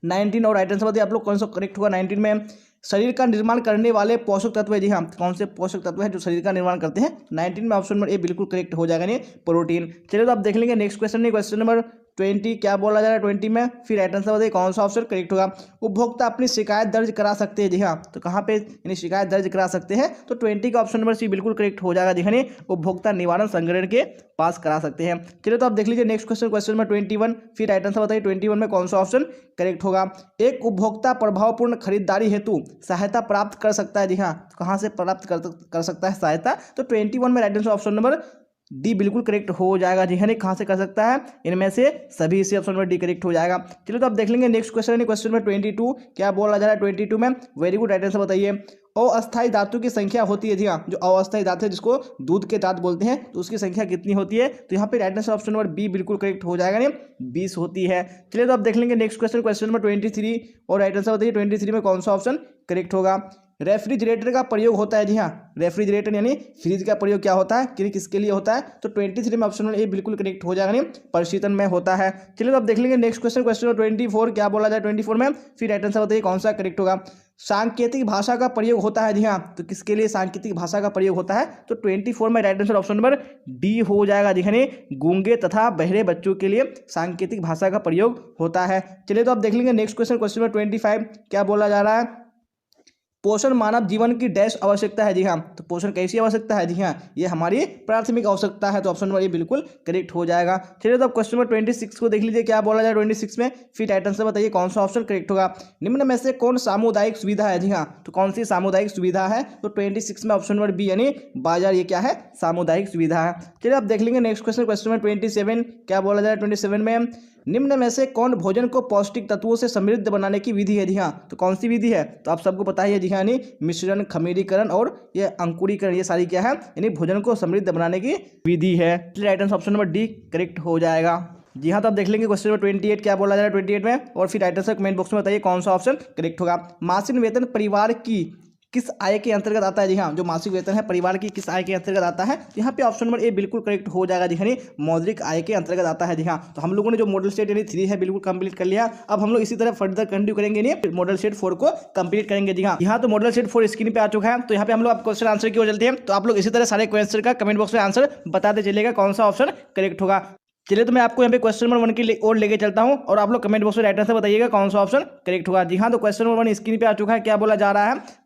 19 और राइट आंसर बताइए आप लोग कौन सा करेक्ट होगा। 19 में शरीर का निर्माण करने वाले पोषक तत्व है। जी हाँ, कौन से पोषक तत्व है जो शरीर का निर्माण करते हैं, 19 में ऑप्शन नंबर ए बिल्कुल करेक्ट हो जाएगा, नहीं प्रोटीन। चलिए तो आप देख लेंगे नेक्स्ट क्वेश्चन, क्वेश्चन नंबर 20 क्या बोला जा रहा है 20 में, फिर राइट आंसर बताइए कौन सा ऑप्शन करेक्ट होगा। उपभोक्ता अपनी शिकायत दर्ज करा सकते हैं। जी हाँ, तो कहाँ पे यानी शिकायत दर्ज करा सकते हैं, तो 20 का ऑप्शन नंबर सी बिल्कुल करेक्ट हो जाएगा। जी हाँ, उपभोक्ता निवारण संगठन के पास करा सकते हैं। चलिए तो आप देख लीजिए नेक्स्ट क्वेश्चन, क्वेश्चन नंबर 21, फिर राइट आंसर बताइए 21 में कौन सा ऑप्शन करेक्ट होगा। एक उपभोक्ता प्रभावपूर्ण खरीदारी हेतु सहायता प्राप्त कर सकता है। जी हाँ, कहाँ से प्राप्त कर सकता है सहायता, तो 21 में right answer option number D बिल्कुल करेक्ट हो जाएगा। जी हाँ, कहाँ से कर सकता है, इनमें से सभी से ऑप्शन नंबर डी करेक्ट हो जाएगा। चलिए तो आप देख लेंगे नेक्स्ट क्वेश्चन, क्वेश्चन नंबर 22 क्या बोला जा रहा है 22 में, वेरी गुड, राइट आंसर बताइए। अस्थायी धातु की संख्या होती है। जी हाँ, जो अस्थायी धातु है जिसको दूध के दांत बोलते हैं, तो उसकी संख्या कितनी होती है, तो यहाँ पे right answer option number B बिल्कुल करेक्ट हो जाएगा, 20 होती है। चलिए तो आप देख लेंगे नेक्स्ट क्वेश्चन, क्वेश्चन नंबर 23 और राइट आंसर बताइए 23 में कौन सा ऑप्शन करेक्ट होगा। रेफ्रिजरेटर का प्रयोग होता है। जी हाँ, रेफ्रिजरेटर यानी फ्रिज का प्रयोग क्या होता है, किसके लिए होता है, तो 23 में ऑप्शन ए बिल्कुल करेक्ट हो जाएगा, परिशीतन में होता है। चलिए तो आप देख लेंगे नेक्स्ट क्वेश्चन, क्वेश्चन 24 क्या बोला जाए 24 में, फिर राइट आंसर बताइए कौन सा करेक्ट होगा। सांकेतिक भाषा का प्रयोग होता है। जी हाँ, तो किसके लिए सांकेतिक भाषा का प्रयोग होता है, तो 24 में right answer option number D हो जाएगा। जी हाँ, गूंगे तथा बहरे बच्चों के लिए सांकेतिक भाषा का प्रयोग होता है। चलिए तो आप देख लेंगे नेक्स्ट क्वेश्चन, क्वेश्चन नंबर 25 क्या बोला जा रहा है, पोषण मानव जीवन की डैश आवश्यकता है। जी हाँ, तो पोषण कैसी आवश्यकता है, जी हाँ, ये हमारी प्राथमिक आवश्यकता है, तो ऑप्शन नंबर ये बिल्कुल करेक्ट हो जाएगा। चलिए तो अब क्वेश्चन नंबर 26 को देख लीजिए क्या बोला जाए 26 में, फिर राइट आंसर बताइए कौन सा ऑप्शन करेक्ट होगा। निम्न में से कौन सामुदायिक सुविधा है। जी हाँ, तो कौन सी सामुदायिक सुविधा है, तो 26 में ऑप्शन नंबर बी यानी बाजार, ये क्या है, सामुदायिक सुविधा है। चलिए आप देख लेंगे नेक्स्ट क्वेश्चन, क्वेश्चन नंबर 27 क्या बोला जाए 27 में, निम्न में से कौन भोजन को पौष्टिक तत्वों से समृद्ध बनाने की विधि है। जी हाँ, तो कौन सी विधि है, तो आप सबको पता है। जी हाँ, मिश्रण, खमीरीकरण और ये अंकुरीकरण, ये सारी क्या है, यानी भोजन को समृद्ध बनाने की विधि है। Right answer option number D correct हो जाएगा। जी हाँ, तो आप देख लेंगे क्वेश्चन नंबर 28 क्या बोला जा रहा है 28 में, और फिर राइट आंसर कमेंट बॉक्स में बताइए कौन सा ऑप्शन करेक्ट होगा। मासिक वेतन परिवार की किस आय के अंतर्गत आता है। जी हाँ, जो मासिक वेतन है परिवार की किस आय के अंतर्गत आता है, यहाँ पे ऑप्शन नंबर ए बिल्कुल करेक्ट हो जाएगा। जी हाँ, मौद्रिक आय के अंतर्गत आता है। जी हाँ, तो हम लोगों ने जो मॉडल स्टेट यानी 3 है बिल्कुल कंप्लीट कर लिया। अब हम लोग इसी तरह फर्दर कंटिन्यू करेंगे, नहीं मॉडल स्टेट 4 को कंप्लीट करेंगे। जी हाँ, यहाँ तो मॉडल स्टेट 4 स्क्रीन पे आ चुका है, तो यहाँ पे हम लोग क्वेश्चन आंसर की ओर चलते हैं। तो आप लोग इसी तरह सारे क्वेश्चन का कमेंट बॉक्स में आंसर बताते चलिएगा कौन सा ऑप्शन करेक्ट होगा। चलिए तो मैं आपको यहाँ पे क्वेश्चन नंबर 1 की ओर लेके चलता हूँ, और आप लोग कमेंट बॉक्स में राइट आंसर बताइएगा कौन सा ऑप्शन करेक्ट होगा। जी हाँ, तो क्वेश्चन नंबर 1 स्क्रीन पे आ चुका है, क्या बोला जा रहा है,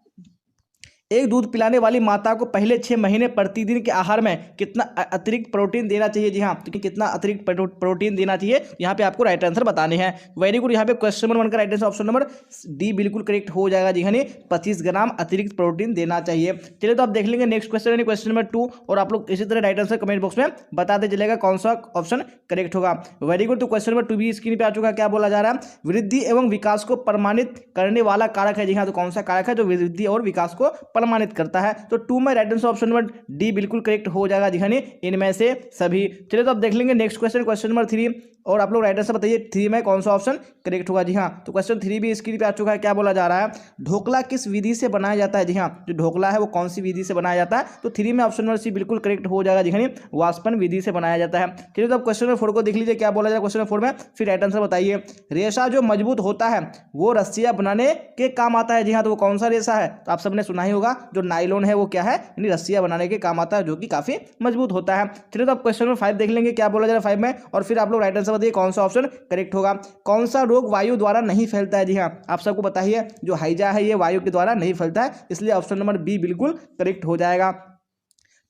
एक दूध पिलाने वाली माता को पहले 6 महीने प्रतिदिन के आहार में कितना अतिरिक्त प्रोटीन देना चाहिए। जी हाँ, तो कितना अतिरिक्त प्रोटीन देना चाहिए, यहाँ पे आपको राइट आंसर बताने हैं। वेरी गुड, यहाँ पे क्वेश्चन नंबर 1 का right answer option number D बिल्कुल करेक्ट हो जाएगा। जी हाँ, 25 ग्राम अतिरिक्त प्रोटीन देना चाहिए। चलिए तो आप देख लेंगे नेक्स्ट क्वेश्चन, क्वेश्चन नंबर 2, और आप लोग इसी तरह राइट आंसर कमेंट बॉक्स में बताते चलेगा कौन सा ऑप्शन करेक्ट होगा। वेरी गुड, तो क्वेश्चन नंबर 2 भी स्क्रीन पे आ चुका है, क्या बोला जा रहा है, वृद्धि एवं विकास को प्रमाणित करने वाला कारक है। जी हाँ, तो कौन सा कारक है जो वृद्धि और विकास को प्रमाणित करता है, तो 2 में right answer option number D बिल्कुल करेक्ट हो जाएगा। जी हाँ, इनमें से सभी। चलिए तो आप देख लेंगे नेक्स्ट क्वेश्चन, क्वेश्चन नंबर 3, और आप लोग राइट आंसर बताइए 3 में कौन सा ऑप्शन करेक्ट होगा। जी हाँ, तो क्वेश्चन 3 भी स्क्रीन पे आ चुका है, क्या बोला जा रहा है, ढोकला किस विधि से बनाया जाता है। जी हाँ, जो ढोकला है वो कौन सी विधि से बनाया जाता है, तो 3 में ऑप्शन नंबर सी बिल्कुल करेक्ट हो जाएगा। जी हाँ, वाष्पन विधि से बनाया जाता है। चलिए तो आप क्वेश्चन नंबर 4 को देख लीजिए, क्या बोला जाए क्वेश्चन नंबर 4 में, फिर राइट आंसर बताइए। रेशा जो मजबूत होता है वो रस्सियां बनाने के काम आता है। जी हाँ, तो वो कौन सा रेशा है, तो आप सबने सुना ही होगा, जो नाइलॉन है वो क्या है, यानी रस्सियां बनाने के काम आता है, जो कि काफी मजबूत होता है। चलिए तो आप क्वेश्चन नंबर 5 देख लेंगे, क्या बोला जा रहा है 5 में, और फिर आप लोग राइट आंसर बताइए कौन सा ऑप्शन करेक्ट होगा। कौन सा रोग वायु द्वारा नहीं फैलता है। जी हाँ, आप सबको पता ही है, जो हैजा है ये वायु के द्वारा नहीं फैलता है, इसलिए ऑप्शन नंबर बी बिल्कुल करेक्ट हो जाएगा।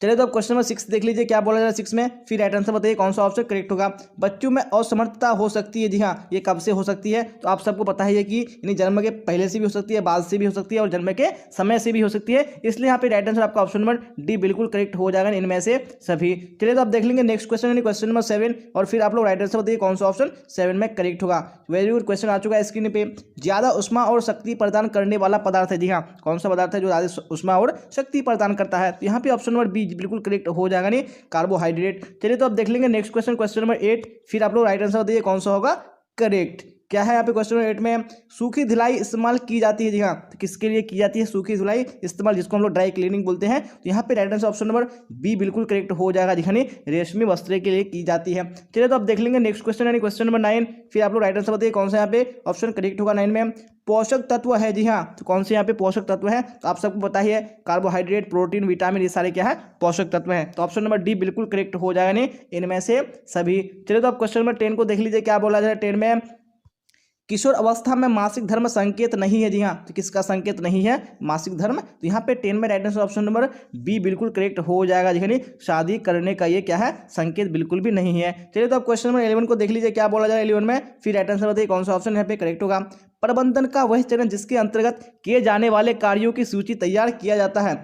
चलिए तो अब क्वेश्चन नंबर 6 देख लीजिए, क्या बोला जा रहा है 6 में, फिर राइट आंसर बताइए कौन सा ऑप्शन करेक्ट होगा। बच्चों में असमर्थता हो सकती है। जी हाँ, ये कब से हो सकती है, तो आप सबको पता है कि यानी जन्म के पहले से भी हो सकती है, बाद से भी हो सकती है, और जन्म के समय से भी हो सकती है, इसलिए यहाँ पे राइट आंसर आपका ऑप्शन नंबर डी बिल्कुल करेक्ट हो जाएगा इनमें से सभी। चलिए तो आप देख लेंगे नेक्स्ट क्वेश्चन, क्वेश्चन नंबर 7, और फिर आप लोग राइट आंसर बताइए कौन सा ऑप्शन 7 में करेक्ट होगा। वेरी गुड, क्वेश्चन आ चुका है स्क्रीन पे, ज्यादा उष्मा और शक्ति प्रदान करने वाला पदार्थ है। जी हाँ, कौन सा पदार्थ है जो ज्यादा उष्मा और शक्ति प्रदान करता है, तो यहाँ पे ऑप्शन नंबर बी बिल्कुल करेक्ट हो जाएगा, नहीं कार्बोहाइड्रेट। चलिए तो अब देख लेंगे नेक्स्ट क्वेश्चन, क्वेश्चन नंबर 8, फिर आप लोग राइट आंसर बताइए कौन सा होगा करेक्ट। क्या है यहाँ पे क्वेश्चन नंबर 8 में, सूखी धुलाई इस्तेमाल की जाती है। जी हाँ, तो किसके लिए की जाती है सूखी धुलाई इस्तेमाल, जिसको हम लोग ड्राई क्लीनिंग बोलते हैं। तो यहाँ पे right answer option number B बिल्कुल करेक्ट हो जाएगा। जी हाँ, रेशमी वस्त्र के लिए की जाती है। चलिए तो अब देख लेंगे नेक्स्ट क्वेश्चन यानी क्वेश्चन नंबर 9। फिर आप लोग राइट आंसर बताइए कौन सा यहाँ पे ऑप्शन करेक्ट होगा 9 में। पोषक तत्व है। जी हाँ, तो कौन से यहाँ पे पोषक तत्व है, तो आप सबको पता ही है कार्बोहाइड्रेट, प्रोटीन, विटामिन, ये सारे क्या है पोषक तत्व हैं। तो ऑप्शन नंबर डी बिल्कुल करेक्ट हो जाएगा नहीं इनमें से सभी। चलिए तो अब क्वेश्चन नंबर 10 को देख लीजिए क्या बोला जाए 10 में, किशोर अवस्था में मासिक धर्म संकेत नहीं है। जी हाँ, तो किसका संकेत नहीं है मासिक धर्म, तो यहाँ पे 10 में right answer option number B बिल्कुल करेक्ट हो जाएगा। जी शादी करने का ये क्या है संकेत बिल्कुल भी नहीं है। चलिए तो अब क्वेश्चन नंबर 11 को देख लीजिए क्या बोला जाए 11 में, फिर राइट आंसर बताइए कौन सा ऑप्शन यहाँ पे करेक्ट होगा। प्रबंधन का वह चरण जिसके अंतर्गत किए जाने वाले कार्यों की सूची तैयार किया जाता है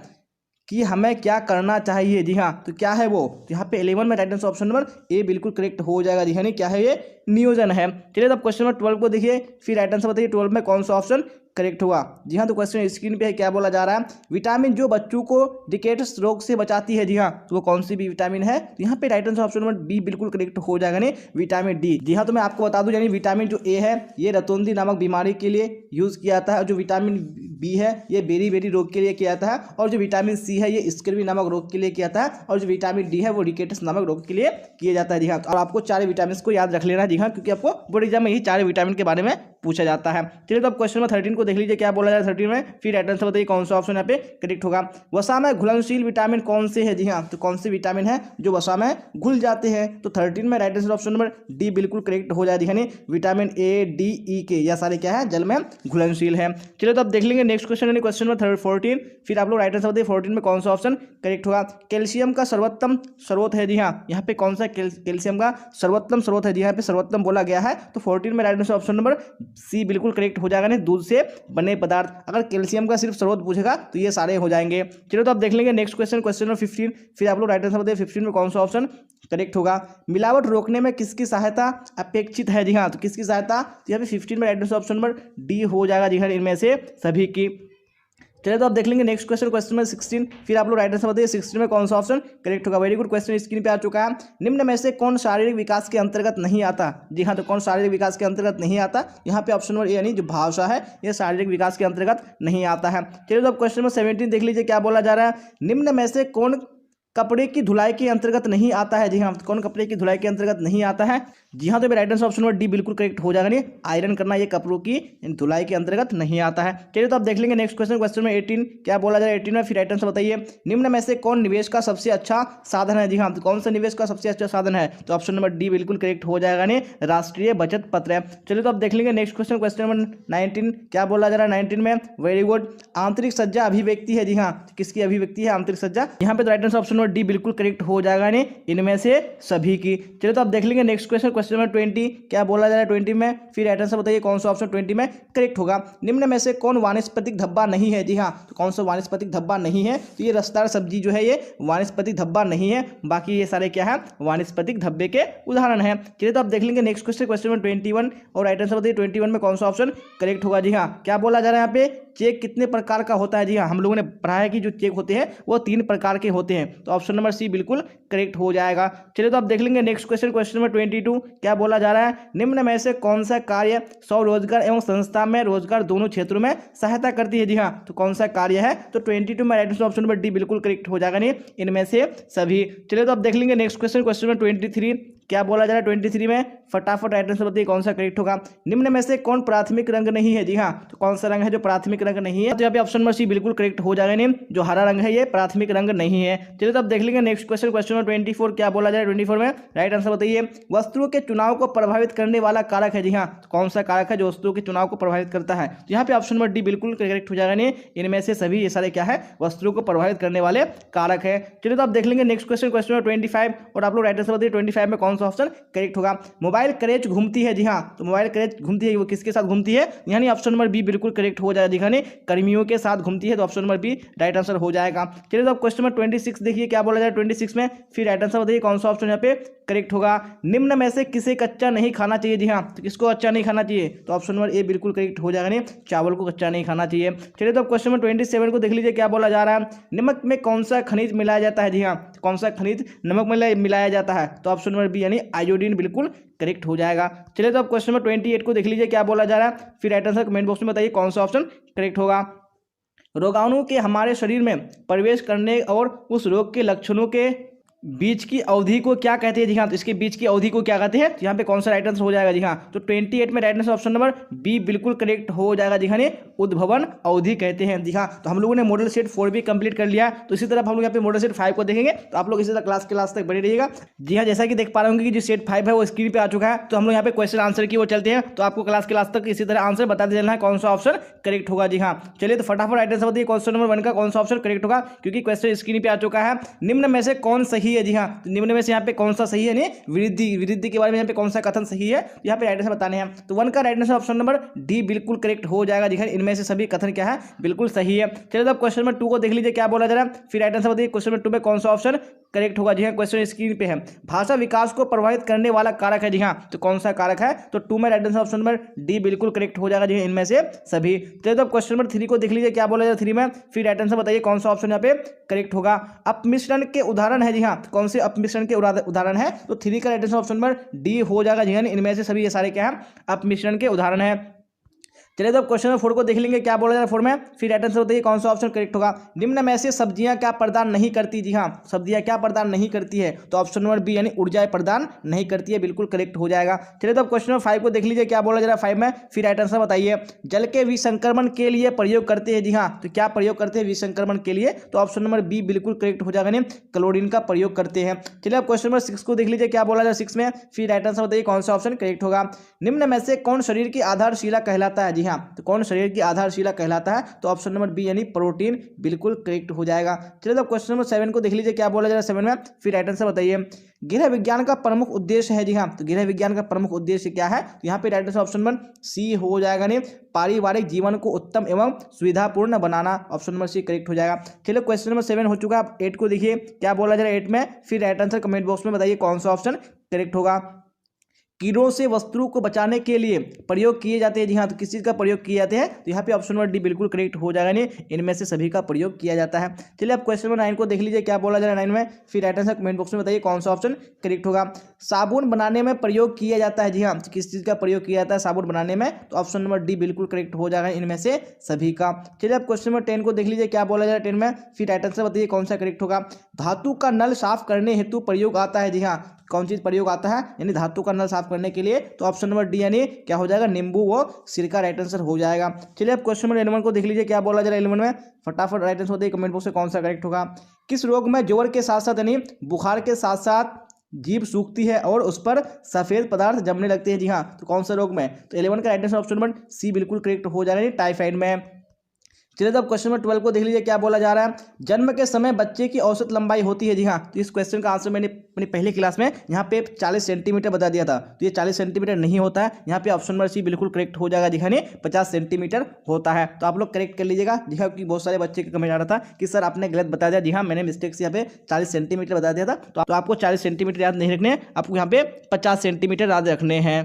कि हमें क्या करना चाहिए। जी हाँ, तो क्या है वो, तो यहाँ पे 11 में right answer option number A बिल्कुल करेक्ट हो जाएगा। जी हाँ, क्या है ये नियोजन है। चलिए तो अब क्वेश्चन नंबर 12 को देखिए, फिर राइट आंसर बताइए 12 में कौन सा ऑप्शन करेक्ट हुआ। जी हाँ, तो क्वेश्चन स्क्रीन पे है क्या बोला जा रहा है, विटामिन जो बच्चों को रिकेट्स रोग से बचाती है। जी हाँ, तो वो कौन सी भी विटामिन है, तो यहाँ पे right answer option number B बिल्कुल करेक्ट हो जाएगा नहीं विटामिन डी। जी हाँ, तो मैं आपको बता दूं यानी विटामिन जो ए है ये रतौंधी नामक बीमारी के लिए यूज किया जाता है, और जो विटामिन बी है ये बेरी बेरी रोग के लिए किया जाता है, और जो विटामिन सी है ये स्कर्वी नामक रोग के लिए किया जाता है, और जो विटामिन डी है वो रिकेट्स नामक रोग के लिए किया जाता है। जी हाँ, और आपको 4 विटामिन को याद रख लेना है। जी हाँ, क्योंकि आपको बोर्ड एग्जाम में यही 4 विटामिन के बारे में पूछा जाता है। चलिए तो अब क्वेश्चन नंबर 13 को देख लीजिए क्या बोला जाए 13 में, फिर राइट आंसर बताइए कौन सा ऑप्शन यहाँ पे करेक्ट होगा। वसा में घुलनशील विटामिन कौन से है। जी हाँ, तो कौन से विटामिन है जो वसा में घुल जाते हैं, तो 13 में right answer option number D बिल्कुल करेक्ट हो जाए। यानी विटामिन ए, डी, ई के यह सारे क्या है जल में घुलनशील है। चलिए तो अब देख लेंगे नेक्स्ट क्वेश्चन यानी क्वेश्चन नंबर 14, फिर आप लोग राइट आंसर बताइए 14 में कौन सा ऑप्शन करेक्ट होगा। कैल्शियम का सर्वोत्तम स्रोत है। जी हाँ, यहाँ पे कौन सा कैल्शियम का सर्वोत्तम स्रोत है, जी यहाँ पे सर्वोत्तम बोला गया है, तो 14 में right answer option number C बिल्कुल करेक्ट हो जाएगा। नहीं दूध से बने पदार्थ, अगर कैल्शियम का सिर्फ स्रोत पूछेगा तो ये सारे हो जाएंगे। चलिए तो आप देख लेंगे नेक्स्ट क्वेश्चन क्वेश्चन नंबर 15, फिर आप लोग राइट आंसर बताइए 15 में कौन सा ऑप्शन करेक्ट होगा। मिलावट रोकने में किसकी सहायता अपेक्षित है। जी हाँ, तो किसकी सहायता, तो यहाँ पे 15 में right answer option number D हो जाएगा। जी हाँ, इनमें से सभी की। चलिए तो आप देख लेंगे नेक्स्ट क्वेश्चन क्वेश्चन नंबर 16, फिर आप लोग राइट आंसर बताइए 16 में कौन सा ऑप्शन करेक्ट होगा। वेरी गुड, क्वेश्चन स्क्रीन पे आ चुका है। निम्न में से कौन शारीरिक विकास के अंतर्गत नहीं आता। जी हाँ, तो कौन शारीरिक विकास के अंतर्गत नहीं आता, यहाँ पे ऑप्शन नंबर ए यानी जो भाषा है ये शारीरिक विकास के अंतर्गत नहीं आता है। चलिए तो अब क्वेश्चन नंबर 17 देख लीजिए क्या बोला जा रहा है, निम्न में से कौन कपड़े की धुलाई के अंतर्गत नहीं आता है। जी हाँ, कौन कपड़े की धुलाई के अंतर्गत नहीं आता है। जी हाँ, तो right answer option number D बिल्कुल करेक्ट हो जाएगा। नहीं आयरन करना ये कपड़ों की धुलाई के अंतर्गत नहीं आता है। चलिए तो आप देख लेंगे नेक्स्ट क्वेश्चन क्वेश्चन में 18 क्या बोला जा रहा है 18 में, फिर राइट आंसर बताइए निम्न में से कौन निवेश का सबसे अच्छा साधन है। जी हाँ, तो कौन सा निवेश का सबसे अच्छा साधन है, तो ऑप्शन नंबर डी बिल्कुल करेक्ट हो जाएगा। नहीं राष्ट्रीय बचत पत्र है। चलिए तो आप देख लेंगे नेक्स्ट क्वेश्चन क्वेश्चन नंबर 19 क्या बोला जा रहा है 19 में, वेरी गुड, आंतरिक सज्जा अभिव्यक्ति है। जी हाँ, किसकी अभिव्यक्ति है आंतरिक सज्जा, यहाँ पे तो right answer option number D बिल्कुल करेक्ट हो जाएगा नहीं इनमें से सभी की। चलिए तो आप देख लेंगे नेक्स्ट क्वेश्चन क्वेश्चन नंबर 20 क्या बोला जा रहा है 20 में, फिर राइट आंसर बताइए कौन सा ऑप्शन 20 में करेक्ट होगा। निम्न में से कौन वानस्पतिक धब्बा नहीं है। जी हाँ, तो कौन सा वानस्पतिक धब्बा नहीं है, तो ये रसदार सब्जी जो है ये वानस्पतिक धब्बा नहीं है, बाकी ये सारे क्या है वानस्पतिक धब्बे के उदाहरण है। चलिए तो आप देख लेंगे नेक्स्ट क्वेश्चन क्वेश्चन नंबर 21 और राइट आंसर बताइए 21 में कौन सा ऑप्शन करेक्ट होगा। जी हाँ, क्या बोला जा रहा है यहाँ पे, चेक कितने प्रकार का होता है। जी हाँ, हम लोगों ने पढ़ा है कि जो चेक होते हैं वो 3 प्रकार के होते हैं, तो ऑप्शन नंबर सी बिल्कुल करेक्ट हो जाएगा। चलिए तो आप देख लेंगे नेक्स्ट क्वेश्चन क्वेश्चन नंबर 22 क्या बोला जा रहा है, निम्न में से कौन सा कार्य स्वरोजगार एवं संस्था में रोजगार दोनों क्षेत्रों में सहायता करती है। जी हाँ, तो कौन सा कार्य है, तो 22 में right answer option number D बिल्कुल करेक्ट हो जाएगा नहीं इनमें से सभी। चलिए तो आप देख लेंगे नेक्स्ट क्वेश्चन क्वेश्चन नंबर 23 क्या बोला जा रहा है 23 में, फटाफट राइट आंसर बताइए कौन सा करेक्ट होगा। निम्न में से कौन प्राथमिक रंग नहीं है। जी हाँ, तो कौन सा रंग है जो प्राथमिक रंग नहीं है, तो यहाँ पे ऑप्शन नंबर सी बिल्कुल करेक्ट हो जाएगा। नहीं जो हरा रंग है ये प्राथमिक रंग नहीं है। चलिए तो आप देख लेंगे नेक्स्ट क्वेश्चन क्वेश्चन नंबर 24 क्या बोला जा रहा है 24 में, राइट आंसर बताइए वस्तुओं के चुनाव को प्रभावित करने वाला कारक है। जी हाँ, तो कौन सा कारक है जो वस्तुओं के चुनाव को प्रभावित करता है, तो यहाँ पे ऑप्शन नंबर डी बिल्कुल करेक्ट हो जाएगा। नहीं इनमें से सभी ये सारे क्या है वस्तुओं को प्रभावित करने वाले कारक है। चलिए तो आप देख लेंगे नेक्स्ट क्वेश्चन क्वेश्चन नंबर 25 और आप लोग राइट आंसर बताइए 25 में कौन सा ऑप्शन करेक्ट होगा। मोबाइल करेज घूमती है। जी हाँ, तो मोबाइल करेज घूमती है वो किसके साथ घूमती है, यानी ऑप्शन नंबर बी बिल्कुल करेक्ट हो जाएगा। दिखाने कर्मियों के साथ घूमती है, तो option number B right answer हो जाएगा। चलिए तो अब क्वेश्चन नंबर 26 देखिए क्या बोला जाए 26 में, फिर राइट आंसर बताइए कौन सा ऑप्शन यहाँ पे करेक्ट होगा। निम्न में से किसे कच्चा नहीं खाना चाहिए? जी हाँ, तो किसको कच्चा नहीं खाना चाहिए? तो ऑप्शन नंबर ए बिल्कुल करेक्ट हो जाएगा, नहीं चावल को कच्चा नहीं खाना चाहिए। चलिए तो अब क्वेश्चन नंबर 27 को देख लीजिए, क्या बोला जा रहा है? नमक में कौन सा खनिज मिलाया जाता है? जी हाँ, कौन सा खनिज नमक में मिलाया जाता है? तो ऑप्शन नंबर बी यानी आयोडीन बिल्कुल करेक्ट हो जाएगा। चलिए तो अब क्वेश्चन नंबर 28 को देख लीजिए, क्या बोला जा रहा है? फिर राइट आंसर कमेंट बॉक्स में बताइए कौन सा ऑप्शन करेक्ट होगा। रोगाणु के हमारे शरीर में प्रवेश करने और उस रोग के लक्षणों के बीच की अवधि को क्या कहते हैं? जी हाँ, तो इसके बीच की अवधि को क्या कहते हैं? यहाँ पे कौन सा राइट आंसर हो जाएगा? जी हाँ, तो 28 में right answer option number B बिल्कुल करेक्ट हो जाएगा। जी हाँ, उद्भवन अवधि कहते हैं। जी हाँ, तो हम लोगों ने मॉडल सेट 4 भी कंप्लीट कर लिया, तो इसी तरह हम लोग यहाँ पे मॉडल सेट 5 को देखेंगे। तो आप लोग इसी तरह क्लास तक बने रहिएगा। जी हाँ, जैसा कि देख पा रहे होंगे कि जो सेट 5 है वो स्क्रीन पे आ चुका है। तो हम लोग यहाँ पे क्वेश्चन आंसर की वो चलते हैं, तो आपको क्लास तक इसी तरह आंसर बताते चलना है कौन सा ऑप्शन करेक्ट होगा। जी हाँ, चलिए तो फटाफट राइट आंसर बताइए क्वेश्चन नंबर 1 का कौन सा ऑप्शन करेक्ट होगा, क्योंकि क्वेश्चन स्क्रीन पे आ चुका है। निम्न में से कौन सही है? जी हाँ, तो निम्न में से यहाँ पे कौन सा सही है? नहीं वृद्धि के बारे में यहाँ पे कौन सा कथन सही है, यहाँ पे राइट आंसर बताने हैं। तो 1 का right answer option number D बिल्कुल करेक्ट हो जाएगा। जी हाँ, इनमें से सभी कथन क्या है? बिल्कुल सही है। चलिए तो अब क्वेश्चन नंबर 2 को देख लीजिए, क्या बोला जा रहा है? फिर राइट आंसर बताइए क्वेश्चन नंबर 2 में कौन सा ऑप्शन करेक्ट होगा। जी हाँ, क्वेश्चन स्क्रीन पे है। भाषा विकास को प्रभावित करने वाला कारक है। जी हाँ, तो कौन सा कारक है? तो 2 में right answer option number D बिल्कुल करेक्ट हो जाएगा। जी हाँ, इनमें से सभी। चलिए तो अब क्वेश्चन नंबर 3 को देख लीजिए, क्या बोला जा रहा है 3 में? फिर राइट आंसर बताइए कौन सा ऑप्शन यहाँ पे करेक्ट होगा। अपमिश्रण के उदाहरण है। जी हाँ, कौन से अपमिश्रण के उदाहरण है? तो 3 का right answer option number D हो जाएगा। जी हाँ, इनमें से सभी ये सारे क्या है? अपमिश्रण के उदाहरण है। चलिए तो अब क्वेश्चन नंबर 4 को देख लेंगे, क्या बोला जा रहा है 4 में? फिर राइट आंसर बताइए कौन सा ऑप्शन करेक्ट होगा। निम्न में से सब्जियां क्या प्रदान नहीं करती? जी हाँ, सब्जियां क्या प्रदान नहीं करती है? तो ऑप्शन नंबर बी यानी ऊर्जा प्रदान नहीं करती है, बिल्कुल करेक्ट हो जाएगा। चलिए तो अब क्वेश्चन नंबर 5 को देख लीजिए, क्या बोला जा रहा है 5 में? फिर राइट आंसर बताइए। जल के विसंक्रमण के लिए प्रयोग करते हैं। जी हाँ, तो क्या प्रयोग करते हैं विसंक्रमण के लिए? तो ऑप्शन नंबर बी बिल्कुल करेक्ट हो जाएगा, नहीं क्लोरीन का प्रयोग करते हैं। चलिए अब क्वेश्चन नंबर 6 को देख लीजिए, क्या बोला जा रहा है 6 में? फिर राइट आंसर बताइए कौन सा ऑप्शन करेक्ट होगा। निम्न में से कौन शरीर की आधारशिला कहलाता है? जी हाँ, तो कौन शरीर की आधारशिला कहलाता है? तो ऑप्शन नंबर बी यानी प्रोटीन बिल्कुल करेक्ट हो जाएगा। चलिए तो क्वेश्चन नंबर 7 को देख लीजिए, क्या बोला जा रहा है 7 में? फिर राइट आंसर बताइए। गृह विज्ञान का प्रमुख उद्देश्य है। जी हाँ, तो गृह विज्ञान का प्रमुख उद्देश्य क्या है? तो यहाँ पे right answer option number C हो जाएगा, नहीं पारिवारिक जीवन को उत्तम एवं सुविधापूर्ण बनाना। ऑप्शन नंबर सी करेक्ट हो जाएगा। चलिए क्वेश्चन नंबर 7 हो चुका है। 8 को देखिए, क्या बोला जा रहा है 8 में? फिर राइट आंसर कमेंट बॉक्स में बताइए कौन सा ऑप्शन करेक्ट होगा। कीड़ों से वस्तुओं को बचाने के लिए प्रयोग किए जाते हैं। जी हाँ, तो किस चीज़ का प्रयोग किए जाते हैं? तो यहाँ पे ऑप्शन नंबर डी बिल्कुल करेक्ट हो जाएगा, नहीं इनमें से सभी का प्रयोग किया जाता है। चलिए अब क्वेश्चन नंबर 9 को देख लीजिए, क्या बोला जा रहा है 9 में? फिर राइट आंसर कमेंट बॉक्स में बताइए कौन सा ऑप्शन करेक्ट होगा। साबुन बनाने में प्रयोग किया जाता है। जी हाँ, तो किस चीज़ का प्रयोग किया जाता है साबुन बनाने में? तो ऑप्शन नंबर डी बिल्कुल करेक्ट हो जाएगा, इनमें से सभी का। चलिए अब क्वेश्चन नंबर 10 को देख लीजिए, क्या बोला जा रहा है 10 में? फिर राइट आंसर बताइए कौन सा करेक्ट होगा। धातु का नल साफ करने हेतु प्रयोग आता है। जी हाँ, कौन चीज प्रयोग आता है? यानी धातु का नल साफ करने के लिए। तो ऑप्शन नंबर डी यानी क्या हो जाएगा? नींबू व सिरका राइट आंसर हो जाएगा। चलिए अब क्वेश्चन नंबर 11 को देख लीजिए, क्या बोला जा रहा है 11 में? फटाफट राइट आंसर बताइए कमेंट बॉक्स में कौन सा करेक्ट होगा। किस रोग में ज्वर के साथ साथ यानी बुखार के साथ साथ जीभ सूखती है और उस पर सफेद पदार्थ जमने लगते हैं? जी हाँ, तो कौन सा रोग में? तो 11 का right answer option number C बिल्कुल करेक्ट हो जाएगा, टाइफाइड में। चलिए तो अब क्वेश्चन नंबर 12 को देख लीजिए, क्या बोला जा रहा है। जन्म के समय बच्चे की औसत लंबाई होती है। जी हाँ, तो इस क्वेश्चन का आंसर मैंने अपनी पहली क्लास में यहाँ पे 40 सेंटीमीटर बता दिया था, तो ये 40 सेंटीमीटर नहीं होता है। यहाँ पे ऑप्शन नंबर सी बिल्कुल करेक्ट हो जाएगा। जी हाँ, 50 सेंटीमीटर होता है। तो आप लोग करेक्ट कर लीजिएगा। जी हाँ, क्योंकि बहुत सारे बच्चे का कमेंट आ रहा था कि सर आपने गलत बता दिया। जी हाँ, मैंने मिस्टेक से यहाँ पे 40 सेंटीमीटर बता दिया था। तो आपको 40 सेंटीमीटर याद नहीं रखने, आपको यहाँ पे 50 सेंटीमीटर याद रखने हैं।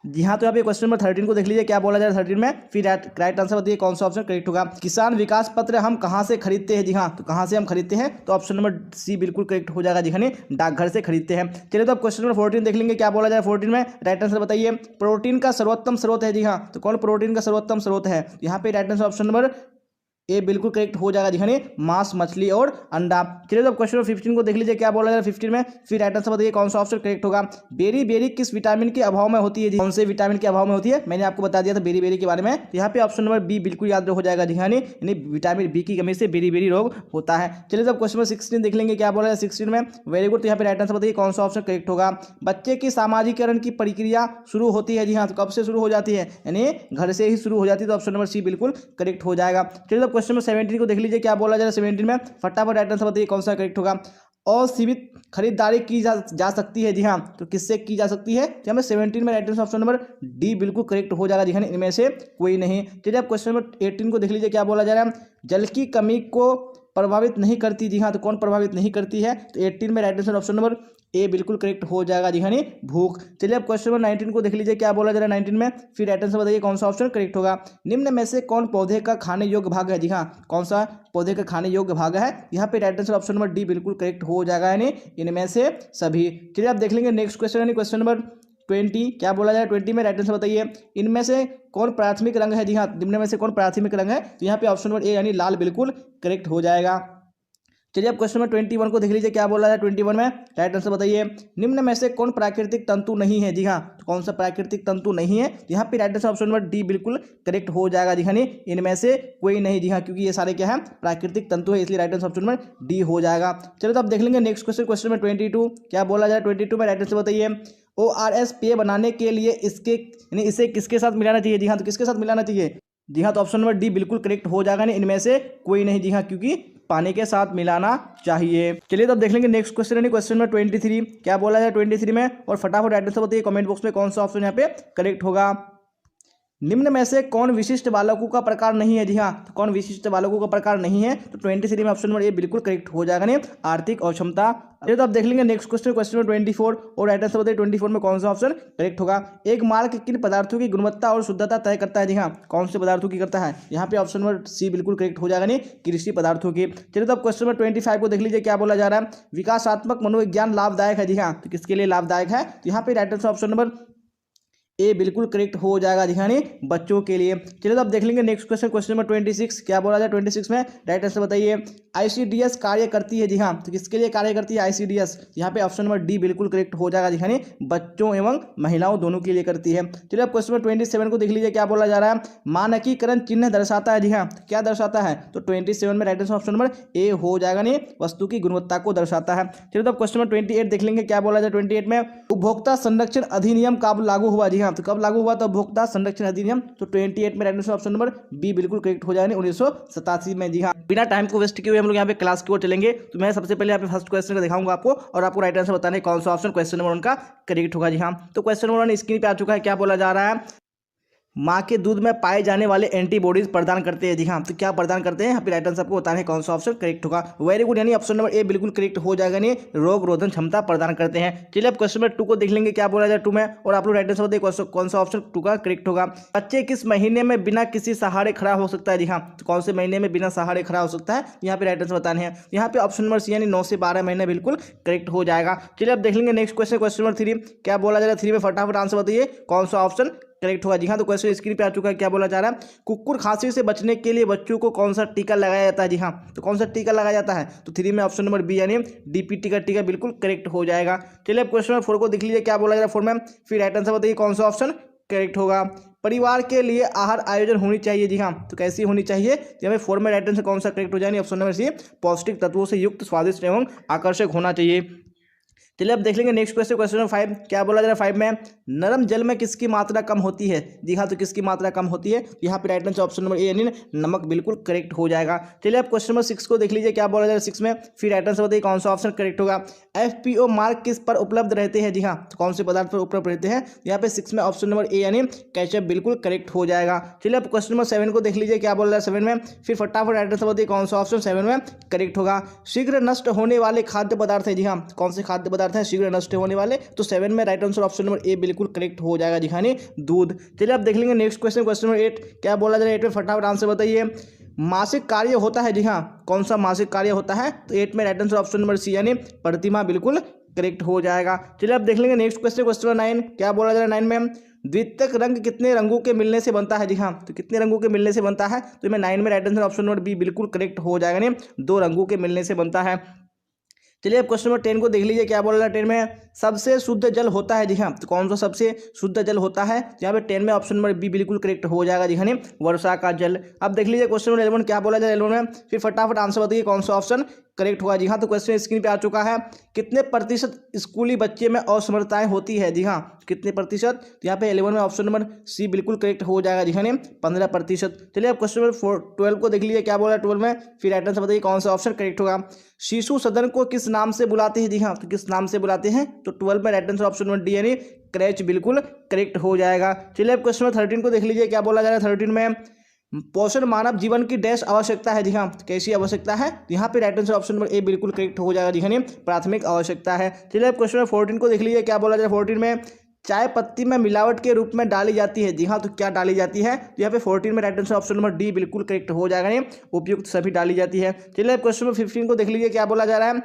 जी हाँ, तो यहाँ पे क्वेश्चन नंबर 13 को देख लीजिए, क्या बोला जा रहा है 13 में? फिर राइट आंसर बताइए कौन सा ऑप्शन करेक्ट होगा। किसान विकास पत्र हम कहाँ से खरीदते हैं? जी हाँ, तो कहाँ से हम खरीदते हैं? तो ऑप्शन नंबर सी बिल्कुल करेक्ट हो जाएगा। जी हाँ, डाकघर से खरीदते हैं। चलिए तो अब क्वेश्चन नंबर 14 देख लेंगे, क्या बोला जा रहा है 14 में? राइट आंसर बताइए। प्रोटीन का सर्वोत्तम स्रोत है। जी हाँ, तो कौन प्रोटीन का सर्वोत्तम स्रोत है? यहाँ पे right answer option number A बिल्कुल करेक्ट हो जाएगा। जी मांस, मछली और अंडा। चलिए तो क्वेश्चन नंबर 15 को देख लीजिए, क्या बोला जा रहा है 15 में? फिर राइट आंसर बताइए कौन सा ऑप्शन करेक्ट होगा। बेरी बेरी किस विटामिन के अभाव में होती है? जी कौन से विटामिन के अभाव में होती है? मैंने आपको बता दिया था बेरी बेरी के बारे में। यहाँ पे ऑप्शन नंबर बी बिल्कुल याद हो जाएगा। जी हाँ, यानी विटामिन बी की कमी से बेरी बेरी रोग होता है। चलिए तो क्वेश्चन नंबर 16 देख लेंगे, क्या बोला है 16 में? Very good. तो यहाँ पे राइट आंसर बताइए कौन सा ऑप्शन करेक्ट होगा। बच्चे की सामाजिकरण की प्रक्रिया शुरू होती है। जी हाँ, तो कब से शुरू हो जाती है? यानी घर से ही शुरू हो जाती है। तो ऑप्शन नंबर सी बिल्कुल करेक्ट हो जाएगा। चलिए तो क्वेश्चन नंबर 17 को देख लीजिए, क्या बोला जा रहा है 17 में? फटाफट राइट आंसर बताइए कौन सा करेक्ट होगा। असीमित खरीदारी की जा सकती है। जी हाँ, तो किससे की जा सकती है? तो हमें 17 में right answer option number D बिल्कुल करेक्ट हो जाएगा। जी हाँ, इनमें से कोई नहीं। चलिए अब क्वेश्चन नंबर 18 को देख लीजिए, क्या बोला जा रहा है। जल की कमी को प्रभावित नहीं करती। जी हाँ, तो कौन प्रभावित नहीं करती है? तो 18 में right answer option number A बिल्कुल करेक्ट हो जाएगा। जी हाँ, नहीं भूख। चलिए अब क्वेश्चन नंबर 19 को देख लीजिए, क्या बोला जा रहा है 19 में, फिर राइट आंसर बताइए कौन सा ऑप्शन करेक्ट होगा। निम्न में से कौन पौधे का खाने योग्य भाग है? जी हाँ, कौन सा पौधे का खाने योग्य भाग है? यहाँ पे right answer option number D बिल्कुल करेक्ट हो जाएगा, यानी इनमें से सभी। चलिए आप देख लेंगे नेक्स्ट क्वेश्चन, यानी क्वेश्चन नंबर 20, क्या बोला जाए 20 में, राइट आंसर बताइए इनमें से कौन प्राथमिक रंग है? जी हाँ, निम्न में से कौन प्राथमिक रंग है? तो यहाँ पे ऑप्शन नंबर ए यानी लाल बिल्कुल करेक्ट हो जाएगा। चलिए अब क्वेश्चन नंबर 21 को देख लीजिए, क्या बोला है 21 में, राइट आंसर बताइए निम्न में से कौन प्राकृतिक तंतु नहीं है? जी हाँ, तो कौन सा प्राकृतिक तंतु नहीं है? यहाँ पे right answer option number D बिल्कुल करेक्ट हो जाएगा। जी हाँ, नहीं इनमें से कोई नहीं। जी हाँ, क्योंकि ये सारे क्या है, प्राकृतिक तंतु है, इसलिए right answer option number D हो जाएगा। चलो तो अब देख लेंगे नेक्स्ट क्वेश्चन, क्वेश्चन नंबर 22, क्या बोला जाए 22 में, राइट आंसर बताइए ORS पेय बनाने के लिए इसके यानी इसे किसके साथ मिलाना चाहिए? जी हाँ, तो किसके साथ मिलाना चाहिए? जी हाँ, तो ऑप्शन नंबर डी बिल्कुल करेक्ट हो जाएगा, नहीं इनमें से कोई नहीं। जी हाँ, क्योंकि पानी के साथ मिलाना चाहिए। चलिए तो अब देख लेंगे नेक्स्ट क्वेश्चन, यानी क्वेश्चन नंबर 23, क्या बोला जाए 23 में, और फटाफट राइट आंसर बताइए कमेंट बॉक्स में कौन सा ऑप्शन यहाँ पे करेक्ट होगा। निम्न में से कौन विशिष्ट बालकों का प्रकार नहीं है? जी हाँ, तो कौन विशिष्ट बालकों का प्रकार नहीं है? तो 23 में ऑप्शन नंबर ए बिल्कुल करेक्ट हो जाएगा, नहीं आर्थिक अक्षमता। तो आप देख लेंगे नेक्स्ट क्वेश्चन, क्वेश्चन नंबर 24, और राइट आंसर बताइए 24 में कौन सा ऑप्शन करेक्ट होगा। एक मार्क किन पदार्थों की गुणवत्ता और शुद्धता तय करता है? जी हाँ, कौन से पदार्थों की करता है? यहाँ पे ऑप्शन नंबर सी बिल्कुल करेक्ट हो जाएगा, नहीं कृषि पदार्थों की। चलिए तो अब क्वेश्चन नंबर 25 को देख लीजिए, क्या बोला जा रहा है, विकासात्मक मनोविज्ञान लाभदायक है? जी हाँ, तो किसके लिए लाभदायक है? तो यहाँ पे right answer option number A बिल्कुल करेक्ट हो जाएगा। दिखाने बच्चों के लिए। चलिए तो अब देख लेंगे नेक्स्ट क्वेश्चन, क्वेश्चन नंबर 26, क्या बोला जाए 26 में, राइट आंसर बताइए। ICDS कार्य करती है? जी हाँ, तो किसके लिए कार्य करती है ICDS? यहाँ पे ऑप्शन नंबर डी बिल्कुल करेक्ट हो जाएगा। दिखाने बच्चों एवं महिलाओं दोनों के लिए करती है। चलिए अब क्वेश्चन नंबर 27 को देख लीजिए, क्या बोला जा रहा है, मानकीकरण चिन्ह दर्शाता है? जी हाँ, तो क्या दर्शाता है? तो 27 में right answer option number A हो जाएगा, नहीं वस्तु की गुणवत्ता को दर्शाता है। चलिए तो अब क्वेश्चन नंबर 28 देख लेंगे, क्या बोला जाए 28 में, उपभोक्ता संरक्षण अधिनियम कब लागू हुआ? जी हाँ, तो कब लागू हुआ था उपभोक्ता संरक्षण अधिनियम? तो 28 में right answer option number B बिल्कुल करेक्ट हो जाएगा, 1987 में। जी हाँ, बिना टाइम को वेस्ट किए हुए हम लोग यहाँ पे क्लास की ओर चलेंगे। तो मैं सबसे पहले यहाँ पे फर्स्ट क्वेश्चन का दिखाऊंगा आपको, और आपको राइट आंसर बताने कौन सा ऑप्शन क्वेश्चन नंबर 1 का करेक्ट होगा। जी हाँ, तो क्वेश्चन नंबर 1 स्क्रीन पे आ चुका है। क्या बोला जा रहा है, माँ के दूध में पाए जाने वाले एंटीबॉडीज प्रदान करते हैं? जी हाँ, तो क्या प्रदान करते हैं? यहाँ पे राइट आंसर आपको बताना है कौन सा ऑप्शन करेक्ट होगा। वेरी गुड, यानी ऑप्शन नंबर ए बिल्कुल करेक्ट हो जाएगा, नहीं रोग रोधन क्षमता प्रदान करते हैं। चलिए अब क्वेश्चन नंबर 2 को देख लेंगे, क्या बोला जाए 2 में, और आप लोग राइट आंसर बताइए कौन सा ऑप्शन 2 का करेक्ट होगा। बच्चे किस महीने में बिना किसी सहारे खड़ा हो सकता है? जी हाँ, तो कौन से महीने में बिना सहारे खड़ा हो सकता है? यहाँ पे राइट आंसर बताने हैं। यहाँ पे ऑप्शन नंबर सी यानी 9 से 12 महीने बिल्कुल करेक्ट हो जाएगा। चलिए अब देख लेंगे नेक्स्ट क्वेश्चन, क्वेश्चन नंबर 3, क्या बोला जा रहा है 3 में, फटाफट आंसर बताइए कौन सा ऑप्शन करेक्ट होगा। जी हाँ, तो क्वेश्चन स्क्रीन पे आ चुका है। क्या बोला जा रहा है, कुकुर खांसी से बचने के लिए बच्चों को कौन सा टीका लगाया जाता है? जी हाँ, तो कौन सा टीका लगाया जाता है? तो 3 में ऑप्शन नंबर बी यानी DPT का टीका बिल्कुल करेक्ट हो जाएगा। चलिए अब क्वेश्चन नंबर 4 को देख लीजिए, क्या बोला जा रहा है 4 में, फिर राइट आंसर बताइए कौन सा ऑप्शन करेक्ट होगा। परिवार के लिए आहार आयोजन होनी चाहिए? जी हाँ, तो कैसी होनी चाहिए? तो हमें 4 में राइट आंसर कौन सा करेक्ट हो जाएगा? ऑप्शन नंबर सी, पौष्टिक तत्वों से युक्त, स्वादिष्ट एवं आकर्षक होना चाहिए। चलिए अब देख लेंगे नेक्स्ट क्वेश्चन, क्वेश्चन नंबर 5, क्या बोला जा रहा है 5 में, नरम जल में किसकी मात्रा कम होती है? जी हाँ, तो किसकी मात्रा कम होती है? यहाँ पे right answer option number A यानी नमक बिल्कुल करेक्ट हो जाएगा। चलिए अब क्वेश्चन नंबर 6 को देख लीजिए, क्या बोला जा रहा है 6 में, फिर राइट आंसर बताइए कौन सा ऑप्शन करेक्ट होगा। FPO मार्क किस पर उपलब्ध रहते हैं? जी हाँ, तो कौन से पदार्थ पर उपलब्ध रहते हैं? यहाँ पे 6 में ऑप्शन नंबर ए यानी केचप बिल्कुल करेक्ट हो जाएगा। चलिए अब क्वेश्चन नंबर 7 को देख लीजिए, क्या बोल रहा है 7 में, फिर फटाफट राइट आंसर बताइए कौन सा ऑप्शन 7 में करेक्ट होगा। शीघ्र नष्ट होने वाले खाद्य पदार्थ है? जी हाँ, कौन से खाद्य पदार्थ हैं शीघ्र नष्ट होने वाले? तो 7 में right answer option number A बिल्कुल करेक्ट हो जाएगा। दिखाने दूध। चलिए अब देख लेंगे नेक्स्ट क्वेश्चन, क्वेश्चन नंबर 8, क्या बोला जा रहा है 8 में, फटाफट आंसर बताइए। मासिक कार्य होता है? जी हाँ, कौन सा मासिक कार्य होता है? तो 8 में right answer option number C यानी प्रतिमा बिल्कुल करेक्ट हो जाएगा। चलिए अब देख लेंगे नेक्स्ट क्वेश्चन, क्वेश्चन नंबर 9, क्या बोला जा रहा है 9 में, द्वितीयक रंग कितने रंगों के मिलने से बनता है? जी हाँ, तो कितने रंगों के मिलने से बनता है? तो मैं 9 में right answer option number B बिल्कुल करेक्ट हो जाएगा, नहीं 2 रंगों के मिलने से बनता है। चलिए अब क्वेश्चन नंबर 10 को देख लीजिए, क्या बोल रहा है 10 में, सबसे शुद्ध जल होता है? जी हाँ, तो कौन सा सबसे शुद्ध जल होता है? यहाँ पे 10 में ऑप्शन नंबर बी बिल्कुल करेक्ट हो जाएगा। जी हाँ, वर्षा का जल। अब देख लीजिए क्वेश्चन नंबर 11, क्या बोला जाए 11 में, फिर फटाफट आंसर बताइए कौन सा ऑप्शन करेक्ट होगा। जी हाँ, तो क्वेश्चन स्क्रीन पे आ चुका है, कितने प्रतिशत स्कूली बच्चे में असमर्थताएं होती है? जी हाँ, कितने प्रतिशत? तो यहाँ पे 11 में ऑप्शन नंबर सी बिल्कुल करेक्ट हो जाएगा। जी हाँ, 15%। चलिए अब क्वेश्चन नंबर 12 को देख लीजिए, क्या बोला 12 में, फिर राइट आंसर बताइए कौन सा ऑप्शन करेक्ट होगा। शिशु सदन को किस नाम से बुलाते हैं? जी हाँ, तो किस नाम से बुलाते हैं? तो 12 में right answer option number D यानी क्रैच बिल्कुल करेक्ट हो जाएगा। चलिए अब क्वेश्चन नंबर 13 को देख लीजिए, क्या बोला जा रहा है 13 में, पोषण मानव जीवन की डैश आवश्यकता है। जी हाँ, कैसी आवश्यकता है? यहाँ पे right answer option number A बिल्कुल करेक्ट हो जाएगा। जी हाँ, प्राथमिक आवश्यकता है। चलिए अब क्वेश्चन नंबर 14 को देख लीजिए, क्या बोला जाए 14 में, चाय पत्ती में मिलावट के रूप में डाली जाती है। जी हाँ, तो क्या डाली जाती है? तो यहाँ पे 14 में right answer option number D बिल्कुल करेक्ट हो जाएगा। नहीं, उपयुक्त सभी डाली जाती है। चलिए अब क्वेश्चन नंबर 15 को देख लीजिए, क्या बोला जा रहा है,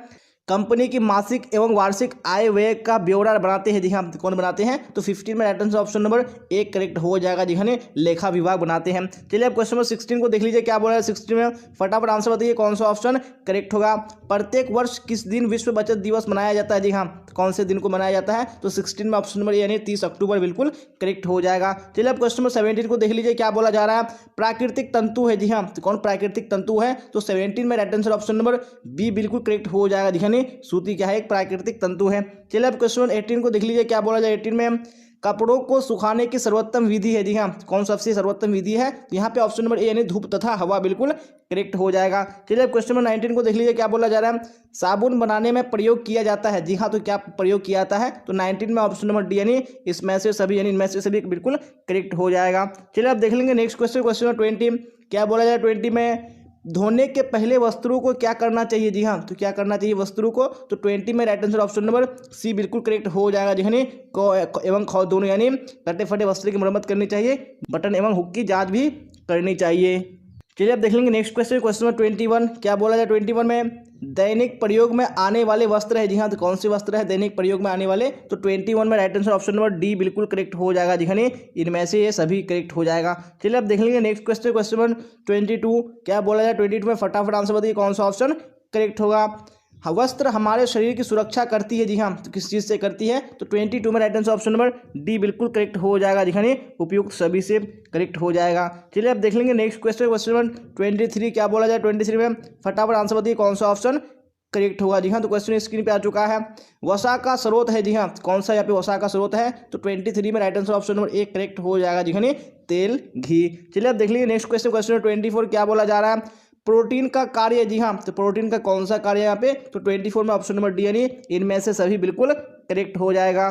कंपनी की मासिक एवं वार्षिक आय व्यय का ब्यौरा बनाते हैं। जी हाँ, कौन बनाते हैं? तो 15 में राइट आंसर ऑप्शन नंबर एक करेक्ट हो जाएगा। जी हाँ, लेखा विभाग बनाते हैं। चलिए अब क्वेश्चन नंबर 16 को देख लीजिए, क्या बोला है 16 में, फटाफट आंसर बताइए कौन सा ऑप्शन करेक्ट होगा। प्रत्येक वर्ष किस दिन विश्व बचत दिवस मनाया जाता है? जी हाँ, कौन से दिन को मनाया जाता है? तो 16 में ऑप्शन नंबर यानी 30 अक्टूबर बिल्कुल करेक्ट हो जाएगा। चलिए अब क्वेश्चन नंबर 17 को देख लीजिए, क्या बोला जा रहा है, प्राकृतिक तंतु है। जी हाँ, तो कौन प्राकृतिक तंतु है? तो 17 में right answer option number B बिल्कुल करेक्ट हो जाएगा। जी हाँ, सूती क्या है? एक प्राकृतिक तंतु है। चलिए अब क्वेश्चन 18 को देख लीजिए, क्या बोला जाए 18 में, कपड़ों को सुखाने की सर्वोत्तम विधि है। जी हाँ, कौन सबसे सर्वोत्तम विधि है? तो यहाँ पे ऑप्शन नंबर ए यानी धूप तथा हवा बिल्कुल करेक्ट हो जाएगा। चलिए अब क्वेश्चन नंबर 19 को देख लीजिए, क्या बोला जा रहा है, साबुन बनाने में प्रयोग किया जाता है। जी हाँ, तो क्या प्रयोग किया जाता है? तो 19 में ऑप्शन नंबर डी यानी इसमें से सभी यानी इनमें से सभी बिल्कुल करेक्ट हो जाएगा। चलिए अब देख लेंगे नेक्स्ट क्वेश्चन, क्वेश्चन नंबर 20, क्या बोला जाए 20 में, धोने के पहले वस्त्रों को क्या करना चाहिए? जी हाँ, तो क्या करना चाहिए वस्त्रों को? तो 20 में right answer option number C बिल्कुल करेक्ट हो जाएगा। जी हाँ, को एवं खौ दोनों यानी कटे फटे वस्त्र की मरम्मत करनी चाहिए, बटन एवं हुक की जांच भी करनी चाहिए। चलिए अब देख लेंगे नेक्स्ट क्वेश्चन, क्वेश्चन नंबर 21, क्या बोला जाए 21 में, दैनिक प्रयोग में आने वाले वस्त्र है। जी हाँ, तो कौन से वस्त्र है दैनिक प्रयोग में आने वाले? तो 21 में right answer option number D बिल्कुल करेक्ट हो जाएगा। जी हाँ, इनमें से ये सभी करेक्ट हो जाएगा। चलिए अब देख लेंगे नेक्स्ट क्वेश्चन, क्वेश्चन नंबर 22, क्या बोला जाए 22 में, फटाफट आंसर बताइए कौन सा ऑप्शन करेक्ट होगा। वस्त्र हमारे शरीर की सुरक्षा करती है। जी हाँ, तो किस चीज़ से करती है? तो 22 में right answer option number D बिल्कुल करेक्ट हो जाएगा। जी हाँ, उपयुक्त सभी से करेक्ट हो जाएगा। चलिए अब देख लेंगे नेक्स्ट क्वेश्चन, क्वेश्चन नंबर 23, क्या बोला जाए 23 में, फटाफट आंसर बताइए कौन सा ऑप्शन करेक्ट होगा। जी हाँ, तो क्वेश्चन स्क्रीन पे आ चुका है, वसा का स्रोत है। जी हाँ, कौन सा यहाँ पे वसा का स्रोत है? तो 23 में राइट आंसर ऑप्शन नंबर एक करेक्ट हो जाएगा। जी हाँ, तेल, घी। चलिए अब देख लीजिए नेक्स्ट क्वेश्चन, क्वेश्चन नंबर 24, क्या बोला जा रहा है, प्रोटीन का कार्य। जी हाँ, तो प्रोटीन का कौन सा कार्य है यहाँ पे? तो 24 में ऑप्शन नंबर डी यानी इनमें से सभी बिल्कुल करेक्ट हो जाएगा।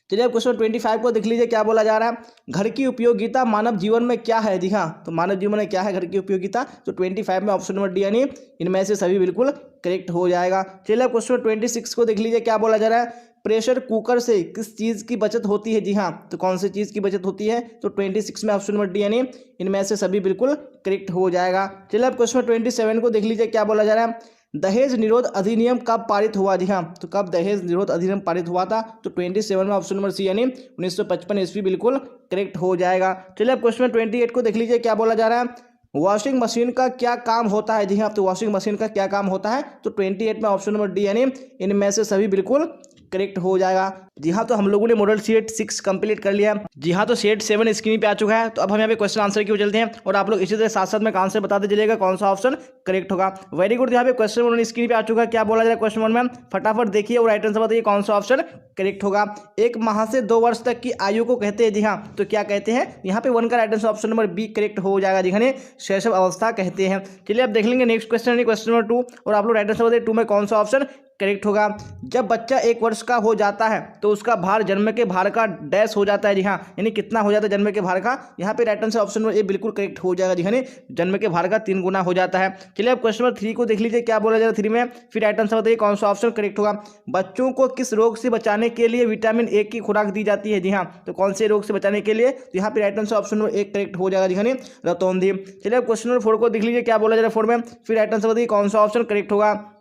चलिए अब क्वेश्चन 25 को देख लीजिए, क्या बोला जा रहा है, घर की उपयोगिता मानव जीवन में क्या है? जी हाँ, तो मानव जीवन में क्या है घर की उपयोगिता? तो 25 में ऑप्शन नंबर डी यानी इनमें से सभी बिल्कुल करेक्ट हो जाएगा। चलिए अब क्वेश्चन 26 को देख लीजिए, क्या बोला जा रहा है, प्रेशर कुकर से किस चीज़ की बचत होती है? जी हाँ, तो कौन सी चीज़ की बचत होती है? तो 26 में ऑप्शन नंबर डी यानी इनमें से सभी बिल्कुल करेक्ट हो जाएगा। चलिए अब क्वेश्चन 27 को देख लीजिए, क्या बोला जा रहा है, दहेज निरोध अधिनियम कब पारित हुआ? जी हाँ, तो कब दहेज निरोध अधिनियम पारित हुआ था? तो 27 में ऑप्शन नंबर सी यानी 1955 ईस्वी बिल्कुल करेक्ट हो जाएगा। चलिए अब क्वेश्चन 28 को देख लीजिए, क्या बोला जा रहा है, वॉशिंग मशीन का क्या काम होता है? जी हाँ, तो वॉशिंग मशीन का क्या काम होता है? तो 28 में ऑप्शन नंबर डी यानी इनमें से सभी बिल्कुल करेक्ट हो जाएगा। जी हाँ, तो हम लोगों ने मॉडल सेट 6 कंप्लीट कर लिया। जी हाँ, तो सेट 7 स्क्रीन पे आ चुका है। तो अब हम यहाँ पे क्वेश्चन आंसर की ओर चलते हैं और आप लोग इसी तरह साथ साथ में आंसर बताते चलिएगा कौन सा ऑप्शन करेक्ट होगा। वेरी गुड, यहाँ पे क्वेश्चन 1 स्क्रीन पे आ चुका है। क्या बोला जाए क्वेश्चन 1 में, फटाफट देखिए और राइट आंसर बताइए कौन सा ऑप्शन करेक्ट होगा। 1 माह से 2 वर्ष तक की आयु को कहते हैं। जी हाँ, तो क्या कहते हैं? यहाँ पे 1 का right answer option number B correct हो जाएगा। जी हाँ, शैशव अवस्था कहते हैं। चलिए अब देख लेंगे नेक्स्ट क्वेश्चन, क्वेश्चन नंबर 2 और आप लोग राइट आंसर बताइए 2 में कौन सा ऑप्शन करेक्ट होगा। जब बच्चा 1 वर्ष का हो जाता है तो उसका भार जन्म के भार का डैश हो जाता है। जी हाँ, यानी कितना हो जाता है जन्म के भार का? यहाँ पे right answer option number A बिल्कुल करेक्ट हो जाएगा। जी हाँ, जन्म के भार का 3 गुना हो जाता है। चलिए अब क्वेश्चन नंबर 3 को देख लीजिए, क्या बोला जाएगा 3 में, फिर राइट आंसर बताइए कौन सा ऑप्शन करेक्ट होगा। बच्चों को किस रोग से बचाने के लिए विटामिन ए की खुराक दी जाती है? जी हाँ, तो कौन से रोग से बचाने के लिए? तो यहाँ पे right answer option number 1 correct हो जाएगा। जी हाँ, रतौंधी। चलिए अब क्वेश्चन नंबर 4 को देख लीजिए, क्या बोला जाएगा 4 में, फिर राइट आंसर बताइए कौन सा ऑप्शन करेक्ट होगा।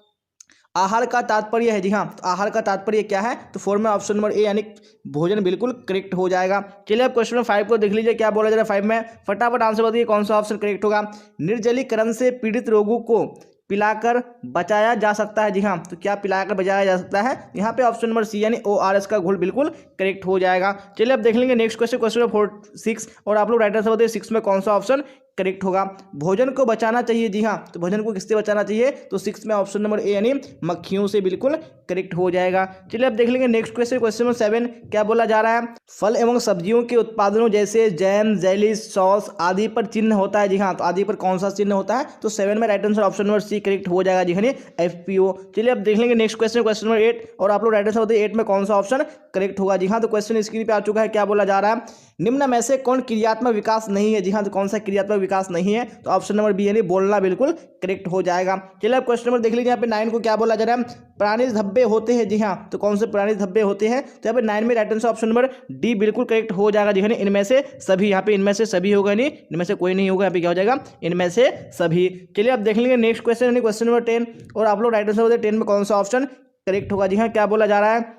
आहार का तात्पर्य है। जी हाँ, तो आहार का तात्पर्य क्या है? तो 4 में ऑप्शन नंबर ए यानी भोजन बिल्कुल करेक्ट हो जाएगा। चलिए अब क्वेश्चन नंबर 5 को देख लीजिए, क्या बोला जा रहा है 5 में, फटाफट आंसर बताइए कौन सा ऑप्शन करेक्ट होगा। निर्जलीकरण से पीड़ित रोगों को पिलाकर बचाया जा सकता है। जी हाँ, तो क्या पिलाकर बचाया जा सकता है? यहाँ पे ऑप्शन नंबर सी यानी ORS का घोल बिल्कुल करेक्ट हो जाएगा। चलिए अब देख लेंगे नेक्स्ट क्वेश्चन, क्वेश्चन नंबर 6 और आप लोग राइट आंसर बताइए 6 में कौन सा ऑप्शन करेक्ट होगा। भोजन को बचाना चाहिए। जी हाँ, तो भोजन को किससे बचाना चाहिए? तो 6 में ऑप्शन नंबर ए यानी मक्खियों से बिल्कुल करेक्ट हो जाएगा। चलिए अब देख लेंगे नेक्स्ट क्वेश्चन, क्वेश्चन नंबर 7 क्या बोला जा रहा है, फल एवं सब्जियों के उत्पादनों जैसे जैम, जेली, सॉस आदि पर चिन्ह होता है। जी हाँ, तो आदि पर कौन सा चिन्ह होता है? तो 7 में right answer option number C correct हो जाएगा। जी हाँ, FPO। चलिए अब देख लेंगे नेक्स्ट क्वेश्चन, क्वेश्चन नंबर 8 और आप लोग राइट आंसर बताइए 8 में कौन सा ऑप्शन करेक्ट होगा। जी हाँ, तो क्वेश्चन स्क्रीन पे आ चुका है। क्या बोला जा रहा है, निम्न में से कौन क्रियात्मक विकास नहीं है? जी हाँ, तो कौन सा क्रियात्मक विकास नहीं है, तो ऑप्शन नंबर बी यानी बोलना बिल्कुल करेक्ट हो जाएगा। चलिए अब क्वेश्चन नंबर देख लीजिए, यहाँ पे 9 को क्या बोला जा रहा है, प्राणिज धब्बे होते हैं। जी हाँ, तो कौन से प्राणिज धब्बे होते हैं, तो यहाँ पे 9 में right answer option number D बिल्कुल करेक्ट हो जाएगा। जी हाँ, इनमें से सभी, यहाँ पे इनमें से सभी होगा नहीं, इनमें से कोई नहीं होगा, यहाँ पे क्या हो जाएगा, इनमें से सभी। चलिए अब देख लेंगे नेक्स्ट क्वेश्चन यानी क्वेश्चन नंबर 10, और आप लोग राइट आंसर बताइए 10 में कौन सा ऑप्शन करेक्ट होगा। जी हाँ, क्या बोला जा रहा है,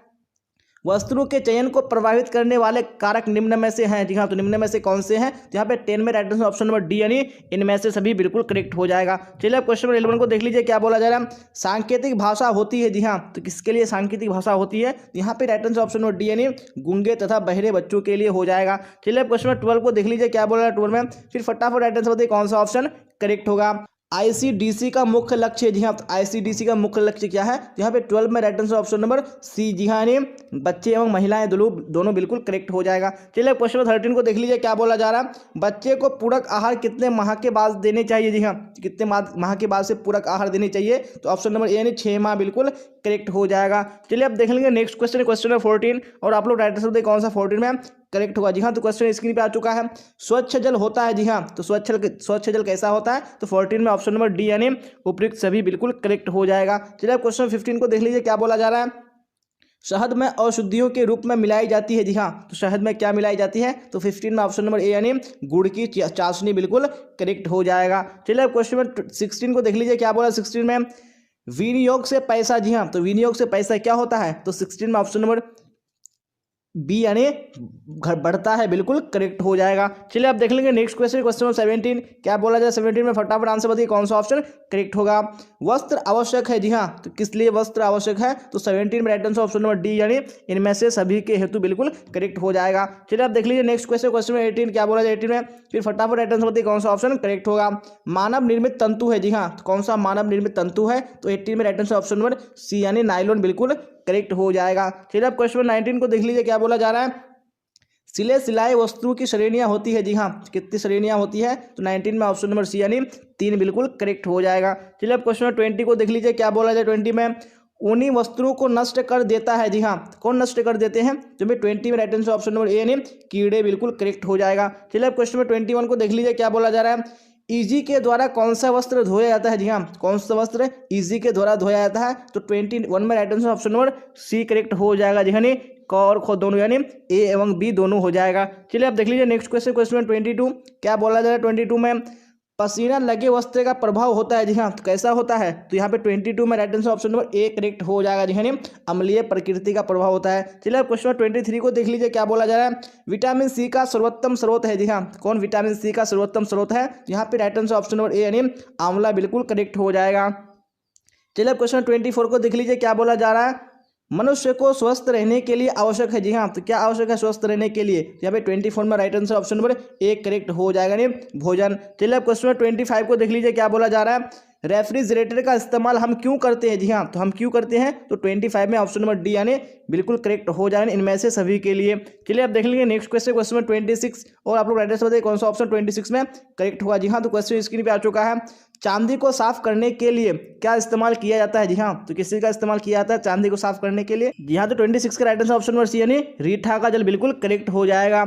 वस्तुओं के चयन को प्रभावित करने वाले कारक निम्न में से हैं। जी हाँ, तो निम्न में से कौन से हैं, तो यहाँ पे 10 में right answer option number D यानी इनमें से सभी बिल्कुल करेक्ट हो जाएगा। चलिए अब क्वेश्चन नंबर 11 को देख लीजिए, क्या बोला जा रहा है, सांकेतिक भाषा होती है। जी हाँ, तो किसके लिए सांकेतिक भाषा होती है, यहाँ पे right answer option number D यानी गूंगे तथा बहरे बच्चों के लिए हो जाएगा। चलिए अब क्वेश्चन नंबर 12 को देख लीजिए, क्या बोला है 12 में, फिर फटाफट राइट आंसर बताइए कौन सा ऑप्शन करेक्ट होगा। आईसीडीसी का मुख्य लक्ष्य, जी हाँ, तो आईसीडीसी का मुख्य लक्ष्य क्या है, यहाँ पे 12 में right answer option number C, जी हाँ, यानी बच्चे एवं महिलाएं दोनों बिल्कुल करेक्ट हो जाएगा। चलिए क्वेश्चन नंबर 13 को देख लीजिए, क्या बोला जा रहा है, बच्चे को पूरक आहार कितने माह के बाद देने चाहिए। जी हाँ, कितने माह के बाद से पूरक आहार देने चाहिए, तो ऑप्शन नंबर ए यानी 6 माह बिल्कुल करेक्ट हो जाएगा। चलिए अब देख लेंगे नेक्स्ट क्वेश्चन, क्वेश्चन नंबर 14, और आप लोग राइट आंसर बताइए कौन सा 14 में करेक्ट होगा। जी हाँ, तो क्वेश्चन स्क्रीन पे आ चुका है, स्वच्छ जल होता है। जी हाँ, तो स्वच्छ जल कैसा होता है, तो 14 में ऑप्शन नंबर डी यानी उपयुक्त सभी बिल्कुल करेक्ट हो जाएगा। चलिए अब क्वेश्चन 15 को देख लीजिए, क्या बोला जा रहा है, शहद में औषधियों के रूप में मिलाई जाती है। जी हाँ, तो शहद में क्या मिलाई जाती है, तो 15 में ऑप्शन नंबर ए यानी गुड़ की चाशनी बिल्कुल करेक्ट हो जाएगा। चलिए अब क्वेश्चन नंबर 16 को देख लीजिए, क्या बोला 16 में, विनियोग से पैसा। जी हाँ, तो विनियोग से पैसा क्या होता है, तो 16 में ऑप्शन नंबर बी यानी घर बढ़ता है बिल्कुल करेक्ट हो जाएगा। चलिए आप देख लेंगे नेक्स्ट क्वेश्चन, क्वेश्चन नंबर 17, क्या बोला जाए 17 में, फटाफट आंसर बताइए कौन सा ऑप्शन करेक्ट होगा। वस्त्र आवश्यक है। जी हाँ, तो किस लिए वस्त्र आवश्यक है, तो 17 में right answer option number D यानी इनमें से सभी के हेतु बिल्कुल करेक्ट हो जाएगा। चलिए आप देख लीजिए नेक्स्ट क्वेश्चन, क्वेश्चन नंबर 18, क्या बोला जाए 18 में, फिर फटाफट राइट आंसर बताइए कौन सा ऑप्शन करेक्ट होगा। मानव निर्मित तंतु है। जी हाँ, तो कौन सा मानव निर्मित तंतु है, तो 18 में right answer option number C यानी नायलॉन बिल्कुल करेक्ट हो जाएगा। चलिए आप क्वेश्चन नंबर 19 को देख लीजिए, क्या बोला जा रहा है, सिलाई वस्तुओं की श्रेणियां होती है। जी हाँ, कितनी श्रेणियां होती है, तो 19 में ऑप्शन नंबर सी यानी 3 बिल्कुल करेक्ट हो जाएगा। चलिए अब क्वेश्चन नंबर 20 को देख लीजिए, क्या बोला जाए 20 में, उन्हीं वस्तुओं को नष्ट कर देता है। जी हाँ, कौन नष्ट कर देते हैं, तो मैं 20 में right answer option number A यानी कीड़े बिल्कुल करेक्ट हो जाएगा। चलिए अब क्वेश्चन नंबर 21 को देख लीजिए, क्या बोला जा रहा है, ईजी के द्वारा कौन सा वस्त्र धोया जाता है। जी हाँ, कौन सा वस्त्र ईजी के द्वारा धोया जाता है, तो 21 में right answer option number C correct हो जाएगा। जी हाँ, क और ख दोनों यानी ए एवं बी दोनों हो जाएगा। चलिए आप देख लीजिए नेक्स्ट क्वेश्चन, क्वेश्चन नंबर 22, क्या बोला जा रहा है 22 में, पसीना लगे वस्त्र का प्रभाव होता है। जी हाँ, तो कैसा होता है, तो यहाँ पे 22 में right answer option number A correct हो जाएगा। जी हाँ, अम्लीय प्रकृति का प्रभाव होता है। चलिए क्वेश्चन नंबर 23 को देख लीजिए, क्या बोला जा रहा है, विटामिन सी का सर्वोत्तम स्रोत है। जी हाँ, कौन विटामिन सी का सर्वोत्तम स्रोत है, यहाँ पे right answer option number A यानी आंवला बिल्कुल करेक्ट हो जाएगा। चलिए क्वेश्चन 24 को देख लीजिए, क्या बोला जा रहा है, मनुष्य को स्वस्थ रहने के लिए आवश्यक है। जी हाँ, तो क्या आवश्यक है स्वस्थ रहने के लिए, यहाँ पे 24 में right answer option number A correct हो जाएगा, नहीं भोजन। चलिए अब क्वेश्चन 25 को देख लीजिए, क्या बोला जा रहा है, रेफ्रिजरेटर का इस्तेमाल हम क्यों करते हैं। जी हाँ, तो हम क्यों करते हैं, तो 25 में ऑप्शन नंबर डी यानी बिल्कुल करेक्ट हो जाएगा इनमें से सभी के लिए। चलिए अब देख लीजिए नेक्स्ट क्वेश्चन, क्वेश्चन नंबर 26, और आप लोग राइट आंसर बताइए कौन सा ऑप्शन 26 में करेक्ट होगा। जी हाँ, तो क्वेश्चन स्क्रीन पे आ चुका है, चांदी को साफ करने के लिए क्या इस्तेमाल किया जाता है। जी हाँ, तो किसी का इस्तेमाल किया जाता है चांदी को साफ करने के लिए, जी हाँ, तो 26 का right answer option number C यानी रीठा का जल बिल्कुल करेक्ट हो जाएगा।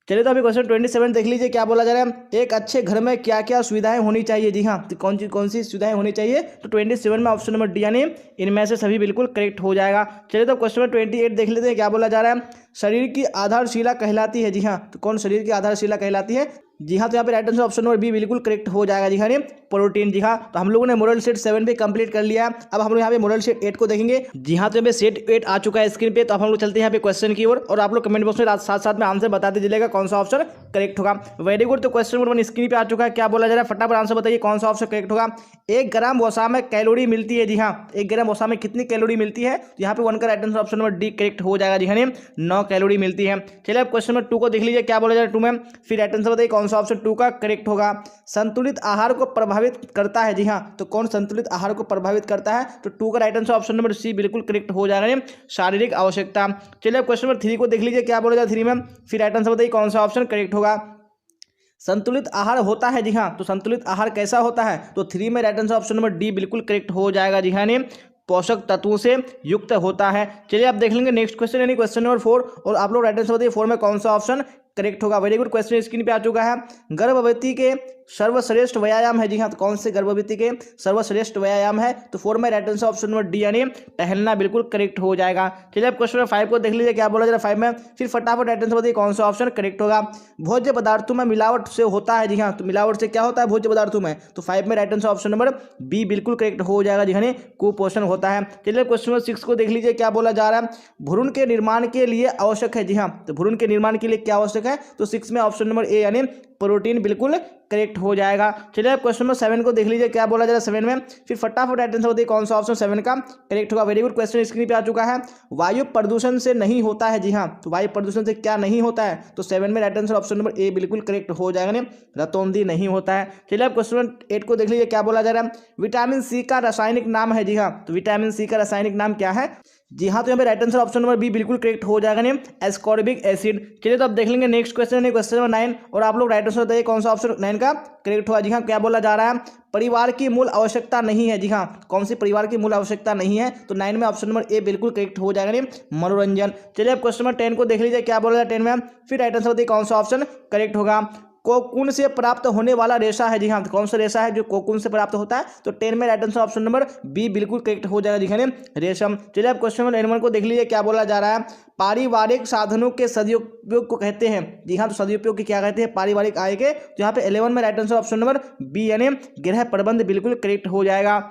चलिए तो अभी क्वेश्चन 27 देख लीजिए, क्या बोला जा रहा है, एक अच्छे घर में क्या क्या सुविधाएं होनी चाहिए। जी हाँ, तो कौन सी सुविधाएं होनी चाहिए, तो 27 में ऑप्शन नंबर डी यानी इनमें से सभी बिल्कुल करेक्ट हो जाएगा। चलिए तो क्वेश्चन 28 देख लेते हैं, क्या बोला जा रहा है, शरीर की आधारशिला कहलाती है। जी हाँ, तो कौन शरीर की आधारशिला कहलाती है, जी हाँ, तो यहाँ पे right answer option number B बिल्कुल करेक्ट हो जाएगा। जी हाँ, प्रोटीन। जी हाँ, तो हम लोगों ने मोरल सेट 7 भी कंप्लीट कर लिया। अब हम लोग यहाँ पे मोरल सेट 8 को देखेंगे। जी हाँ, तो यहाँ पे सेट 8 आ चुका है स्क्रीन पे, तो हम लोग चलते हैं यहाँ पे क्वेश्चन की ओर, और आप लोग कमेंट बॉक्स में साथ साथ में आंसर बता दीजिएगा कौन सा ऑप्शन करेक्ट होगा। वेरी गुड, तो क्वेश्चन नंबर 1 स्क्रीन पे आ चुका है, क्या बोला जा रहा है, फटाफट आंसर बताइए कौन सा ऑप्शन करेक्ट होगा। 1 ग्राम वसा में कैलोरी मिलती है। जी हाँ, 1 ग्राम वसा में कितनी कैलोरी मिलती है, तो यहाँ पे 1 का right answer option number D correct हो जाएगा। जी हाँ, 9 कैलोरी मिलती है। चलिए अब क्वेश्चन नंबर 2 को देख लीजिए, क्या बोला जा रहा है 2 में, फिर राइट आंसर बताइए कौन सा ऑप्शन 2 का करेक्ट होगा। संतुलित आहार को प्रभावित करता है। जी हाँ, तो कौन संतुलित आहार को प्रभावित करता है, तो 2 का right answer option number C बिल्कुल करेक्ट हो जाएगा, शारीरिक आवश्यकता। चलिए अब क्वेश्चन नंबर 3 को देख लीजिए, क्या बोला जाए 3 में, फिर राइट आंसर बताइए कौन सा ऑप्शन करेक्ट होगा। संतुलित आहार होता है। जी हाँ, तो संतुलित आहार कैसा होता है, तो 3 में right answer option number D बिल्कुल करेक्ट हो जाएगा। जी हाँ, पोषक तत्वों से युक्त होता है। चलिए आप देख लेंगे नेक्स्ट क्वेश्चन यानी क्वेश्चन नंबर 4, और आप लोग राइट आंसर बताइए 4 में कौन सा ऑप्शन करेक्ट होगा। वेरी गुड, क्वेश्चन स्क्रीन पे आ चुका है। गर्भवती के सर्वश्रेष्ठ व्यायाम है, जी हाँ, तो कौन से गर्भवती के सर्वश्रेष्ठ व्यायाम है? तो 4 में right answer option number D यानी टहलना बिल्कुल करेक्ट हो जाएगा। चलिए अब क्वेश्चन नंबर 5 को देख लीजिए क्या बोला जा रहा है 5 में, फिर फटाफट राइट आंसर बताइए कौन सा ऑप्शन करेक्ट होगा। भोज्य पदार्थों में मिलावट से होता है, जी हाँ, तो मिलावट से क्या होता है भोज्य पदार्थों में? तो 5 में right answer option number B बिल्कुल करेक्ट हो जाएगा, जी हाँ, कुपोषण होता है। चलिए क्वेश्चन नंबर 6 को देख लीजिए क्या बोला जा रहा है। भ्रूण के निर्माण के लिए आवश्यक है, जी हाँ, तो भ्रूण के निर्माण के लिए क्या आवश्यक है? तो 6 में ऑप्शन नंबर ए यानी प्रोटीन बिल्कुल करेक्ट हो जाएगा। चलिए अब क्वेश्चन नंबर 7 को देख लीजिए क्या बोला जा रहा है 7 में, फिर फटाफट राइट आंसर बताइए कौन सा ऑप्शन 7 का करेक्ट होगा। वेरी गुड, क्वेश्चन स्क्रीन पे आ चुका है। वायु प्रदूषण से नहीं होता है, जी हाँ, तो वायु प्रदूषण से क्या नहीं होता है? तो 7 में right answer option number A बिल्कुल करेक्ट हो जाएगा, नहीं रतौंधी नहीं होता है। चलिए अब क्वेश्चन नंबर 8 को देख लीजिए क्या बोला जा रहा है। विटामिन सी का रासायनिक नाम है, जी हाँ, तो विटामिन सी का रासायनिक नाम क्या है? जी हाँ, तो यहाँ पे right answer option number B बिल्कुल करेक्ट हो जाएगा, नहीं एस्कॉर्बिक एसिड। चलिए तो अब देख लेंगे नेक्स्ट क्वेश्चन है क्वेश्चन नंबर 9, और आप लोग राइट आंसर बताइए कौन सा ऑप्शन 9 का करेक्ट होगा। जी हाँ, क्या बोला जा रहा है? परिवार की मूल आवश्यकता नहीं है, जी हाँ, कौन सी परिवार की मूल आवश्यकता नहीं है? तो 9 में ऑप्शन नंबर ए बिल्कुल करेक्ट हो जाएगा, नहीं मनोरंजन। चलिए अब क्वेश्चन नंबर 10 को देख लीजिए क्या बोला जाए 10 में, फिर राइट आंसर बताइए कौन सा ऑप्शन करेक्ट होगा। कोकून से प्राप्त होने वाला रेशा है, जी हाँ, तो कौन सा रेशा है जो कोकून से प्राप्त होता है? तो 10 में right answer option number B बिल्कुल करेक्ट हो जाएगा, जी हाँ, रेशम। चलिए अब क्वेश्चन नंबर 11 को देख लीजिए क्या बोला जा रहा है। पारिवारिक साधनों के सदुपयोग को कहते हैं, जी हाँ, तो सदुपयोग के क्या कहते हैं? पारिवारिक आय के। तो यहाँ पे 11 में right answer option number B यानी गृह प्रबंध बिल्कुल करेक्ट हो जाएगा।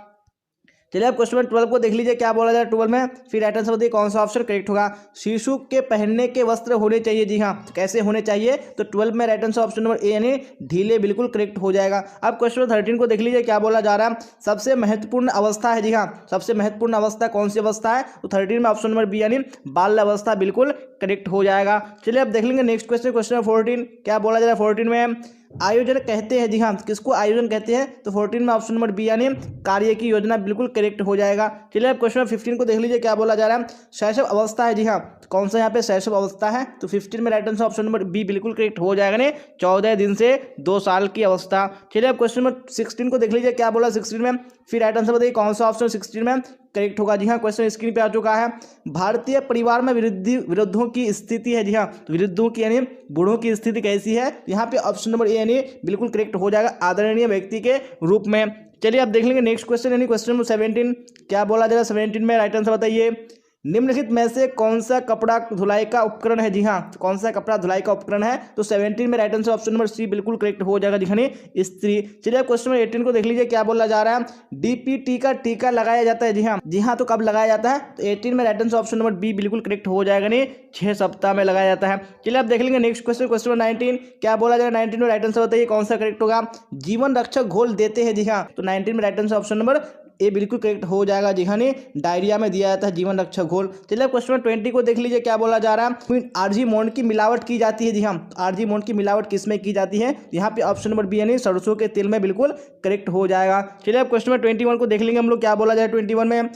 चलिए अब क्वेश्चन नंबर 12 को देख लीजिए क्या बोला जाए 12 में, फिर राइट आंसर बताइए कौन सा ऑप्शन करेक्ट होगा। शिशु के पहनने के वस्त्र होने चाहिए, जी हाँ, तो कैसे होने चाहिए? तो 12 में right answer option number A यानी ढीले बिल्कुल करेक्ट हो जाएगा। अब क्वेश्चन नंबर 13 को देख लीजिए क्या बोला जा रहा है। सबसे महत्वपूर्ण अवस्था है, जी हाँ, सबसे महत्वपूर्ण अवस्था कौन सी अवस्था है? तो 13 में ऑप्शन नंबर बी यानी बाल्य अवस्था बिल्कुल करेक्ट हो जाएगा। चलिए अब देख लेंगे नेक्स्ट क्वेश्चन, क्वेश्चन नंबर 14 क्या बोला जा रहा है 14 में, आयोजन कहते हैं, जी हाँ, किसको आयोजन कहते हैं? तो 14 में ऑप्शन नंबर बी यानी कार्य की योजना बिल्कुल करेक्ट हो जाएगा। चलिए अब क्वेश्चन नंबर 15 को देख लीजिए क्या बोला जा रहा है। शैशव अवस्था है, जी हाँ, तो कौन सा यहाँ पे शैशव अवस्था है? तो 15 में right answer option number B बिल्कुल करेक्ट हो जाएगा, नहीं 14 दिन से 2 साल की अवस्था। चलिए अब क्वेश्चन नंबर 16 को देख लीजिए क्या बोला 16 में, फिर राइट आंसर बताइए कौन सा ऑप्शन 16 में करेक्ट होगा। जी हाँ, क्वेश्चन स्क्रीन पे आ चुका है। भारतीय परिवार में विरुद्धों की स्थिति है, जी हाँ, तो विरुद्धों की यानी बूढ़ों की स्थिति कैसी है? यहाँ पे ऑप्शन नंबर ए यानी बिल्कुल करेक्ट हो जाएगा, आदरणीय व्यक्ति के रूप में। चलिए अब देख लेंगे नेक्स्ट क्वेश्चन यानी क्वेश्चन नंबर 17 क्या बोला जा रहा है 17 में, राइट आंसर बताइए। निम्नलिखित में से कौन सा कपड़ा धुलाई का उपकरण है? जी हाँ, तो कौन सा कपड़ा धुलाई का उपकरण है? तो 17 में right answer option number C बिल्कुल करेक्ट हो जाएगा, जी हाँ, स्त्री। चलिए क्वेश्चन नंबर 18 को देख लीजिए क्या बोला जा रहा है। डीपीटी का टीका लगाया जाता है, जी हाँ, जी हाँ, तो कब लगाया जाता है? तो 18 में right answer option number B बिल्कुल करेक्ट हो जाएगा, नहीं 6 सप्ताह में लगाया जाता है। चलिए अब देख लेंगे नेक्स्ट क्वेश्चन, क्वेश्चन नंबर 19 क्या बोला जाएगा 19 में, राइट आंसर बताइए कौन सा करेक्ट होगा। जीवन रक्षक घोल देते हैं, जी हाँ, तो 19 में right answer option number A बिल्कुल करेक्ट हो जाएगा, जी हाँ, डायरिया में दिया जाता है जीवन रक्षक घोल। चलिए क्वेश्चन नंबर 20 को देख लीजिए क्या बोला जा रहा है। आरजी मोंड की मिलावट की जाती है, जी हाँ, आरजी मोंड की मिलावट किसमें की जाती है? यहाँ पे ऑप्शन नंबर बी यानी सरसों के तेल में बिल्कुल करेक्ट हो जाएगा। चलिए अब क्वेश्चन नंबर 21 को देख लेंगे हम लोग क्या बोला जाए 21 में,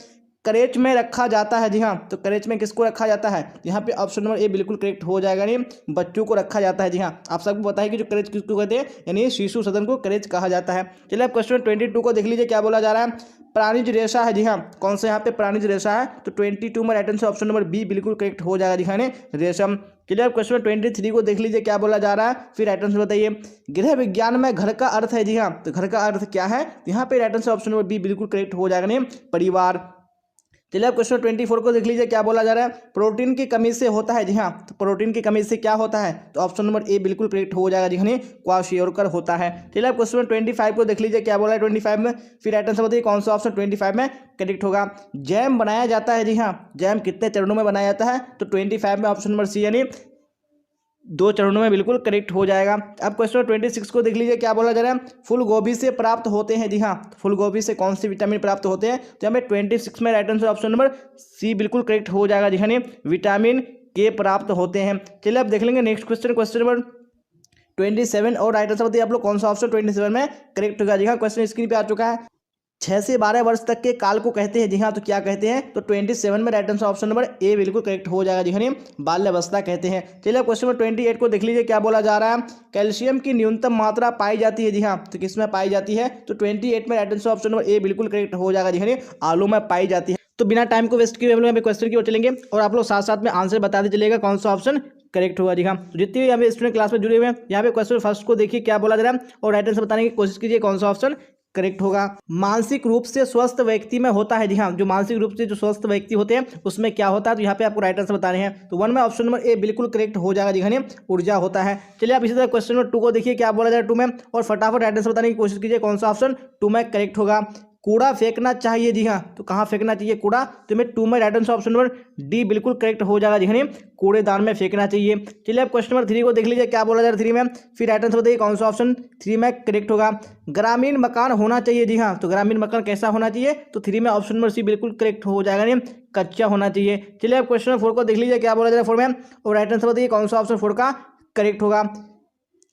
करेच में रखा जाता है, जी हाँ, तो करेच में किसको रखा जाता है? यहाँ पे ऑप्शन नंबर ए बिल्कुल करेक्ट हो जाएगा, नहीं बच्चों को रखा जाता है, जी हाँ, आप सबको पता है कि जो करेच किसको कहते हैं, यानी शिशु सदन को करेच कहा जाता है। चलिए अब क्वेश्चन 22 को देख लीजिए क्या बोला जा रहा है। प्राणिज रेशा है, जी हाँ, कौन सा यहाँ पे प्राणिज रेशा है? तो 22 में right answer option number B बिल्कुल करेक्ट हो जाएगा, जी हाँ, रेशम। चलिए अब क्वेश्चन 23 को देख लीजिए क्या बोला जा रहा है, फिर राइट आंसर बताइए। गृह विज्ञान में घर का अर्थ है, जी हाँ, तो घर का अर्थ क्या है? यहाँ पे right answer option number B बिल्कुल करेक्ट हो जाएगा, नहीं परिवार। चलिए अब क्वेश्चन 24 को देख लीजिए क्या बोला जा रहा है। प्रोटीन की कमी से होता है, जी हाँ, तो प्रोटीन की कमी से क्या होता है? तो ऑप्शन नंबर ए बिल्कुल करेक्ट हो जाएगा, जी हाँ, क्वाशियोरकर होता है। चलिए अब क्वेश्चन 25 को देख लीजिए क्या बोला है 25 में, फिर राइट आंसर बताइए कौन सा ऑप्शन 25 में करेक्ट होगा। जैम बनाया जाता है, जी हाँ, जैम कितने चरणों में बनाया जाता है? तो 25 में ऑप्शन नंबर सी यानी 2 चरणों में बिल्कुल करेक्ट हो जाएगा। अब क्वेश्चन 26 को देख लीजिए क्या बोला जा रहा है। फूल गोभी से प्राप्त होते हैं, जी हाँ, फूल गोभी से कौन से विटामिन प्राप्त होते हैं? तो हमें 26 में right answer option number C बिल्कुल करेक्ट हो जाएगा, जी हाँ, विटामिन के प्राप्त होते हैं। चलिए अब देख लेंगे नेक्स्ट क्वेश्चन, क्वेश्चन नंबर 27 और राइट आंसर बताइए आप लोग कौन सा ऑप्शन 27 में करेक्ट होगा। जी हाँ, क्वेश्चन स्क्रीन पे आ चुका है। 6 से 12 वर्ष तक के काल को कहते हैं, जी हाँ, तो क्या कहते हैं? तो 27 में right answer option number A बिल्कुल करेक्ट हो जाएगा, जी हाँ, बाल्यावस्था कहते हैं। चलिए क्वेश्चन नंबर 28 को देख लीजिए क्या बोला जा रहा है। कैल्शियम की न्यूनतम मात्रा पाई जाती है, जी हाँ, तो किसमें पाई जाती है? तो 28 में right answer option number A बिल्कुल करेक्ट हो जाएगा, जी हाँ, आलू में पाई जाती है। तो बिना टाइम को वेस्ट किए हम लोग क्वेश्चन की ओर चलेंगे और आप लोग साथ साथ में आंसर बताते चलिएगा कौन सा ऑप्शन करेक्ट होगा। जी हाँ, तो जितने भी यहाँ पे स्टूडेंट क्लास में जुड़े हुए हैं, यहाँ पे क्वेश्चन फर्स्ट को देखिए क्या बोला जा रहा है और राइट आंसर बताने की कोशिश कीजिए कौन सा ऑप्शन करेक्ट होगा। मानसिक रूप से स्वस्थ व्यक्ति में होता है। जी हाँ, जो मानसिक रूप से जो स्वस्थ व्यक्ति होते हैं उसमें क्या होता है, तो यहाँ पे आपको राइट आंसर बताने हैं। तो 1 में ऑप्शन नंबर ए बिल्कुल करेक्ट हो जाएगा। जी हाँ, ऊर्जा होता है। चलिए आप इसी तरह क्वेश्चन नंबर 2 को देखिए क्या बोला जा रहा है 2 में, और फटाफट राइट आंसर बताने की कोशिश कीजिए कौन सा ऑप्शन 2 में करेक्ट होगा। कूड़ा फेंकना चाहिए। जी हाँ, तो कहाँ फेंकना चाहिए कूड़ा, तो मैं 2 में right answer option number D बिल्कुल करेक्ट हो जाएगा। जी हाँ, कूड़ेदान में फेंकना चाहिए। चलिए आप क्वेश्चन नंबर 3 को देख लीजिए क्या बोला जा रहा है 3 में, फिर राइट आंसर बताइए कौन सा ऑप्शन 3 में करेक्ट होगा। ग्रामीण मकान होना चाहिए। जी हाँ, तो ग्रामीण मकान कैसा होना चाहिए, तो 3 में ऑप्शन नंबर सी बिल्कुल करेक्ट हो जाएगा, नहीं कच्चा होना चाहिए। चलिए आप क्वेश्चन नंबर 4 को देख लीजिए क्या बोला जा रहा है 4 में, और राइट आंसर बताइए कौन सा ऑप्शन 4 का करेक्ट होगा।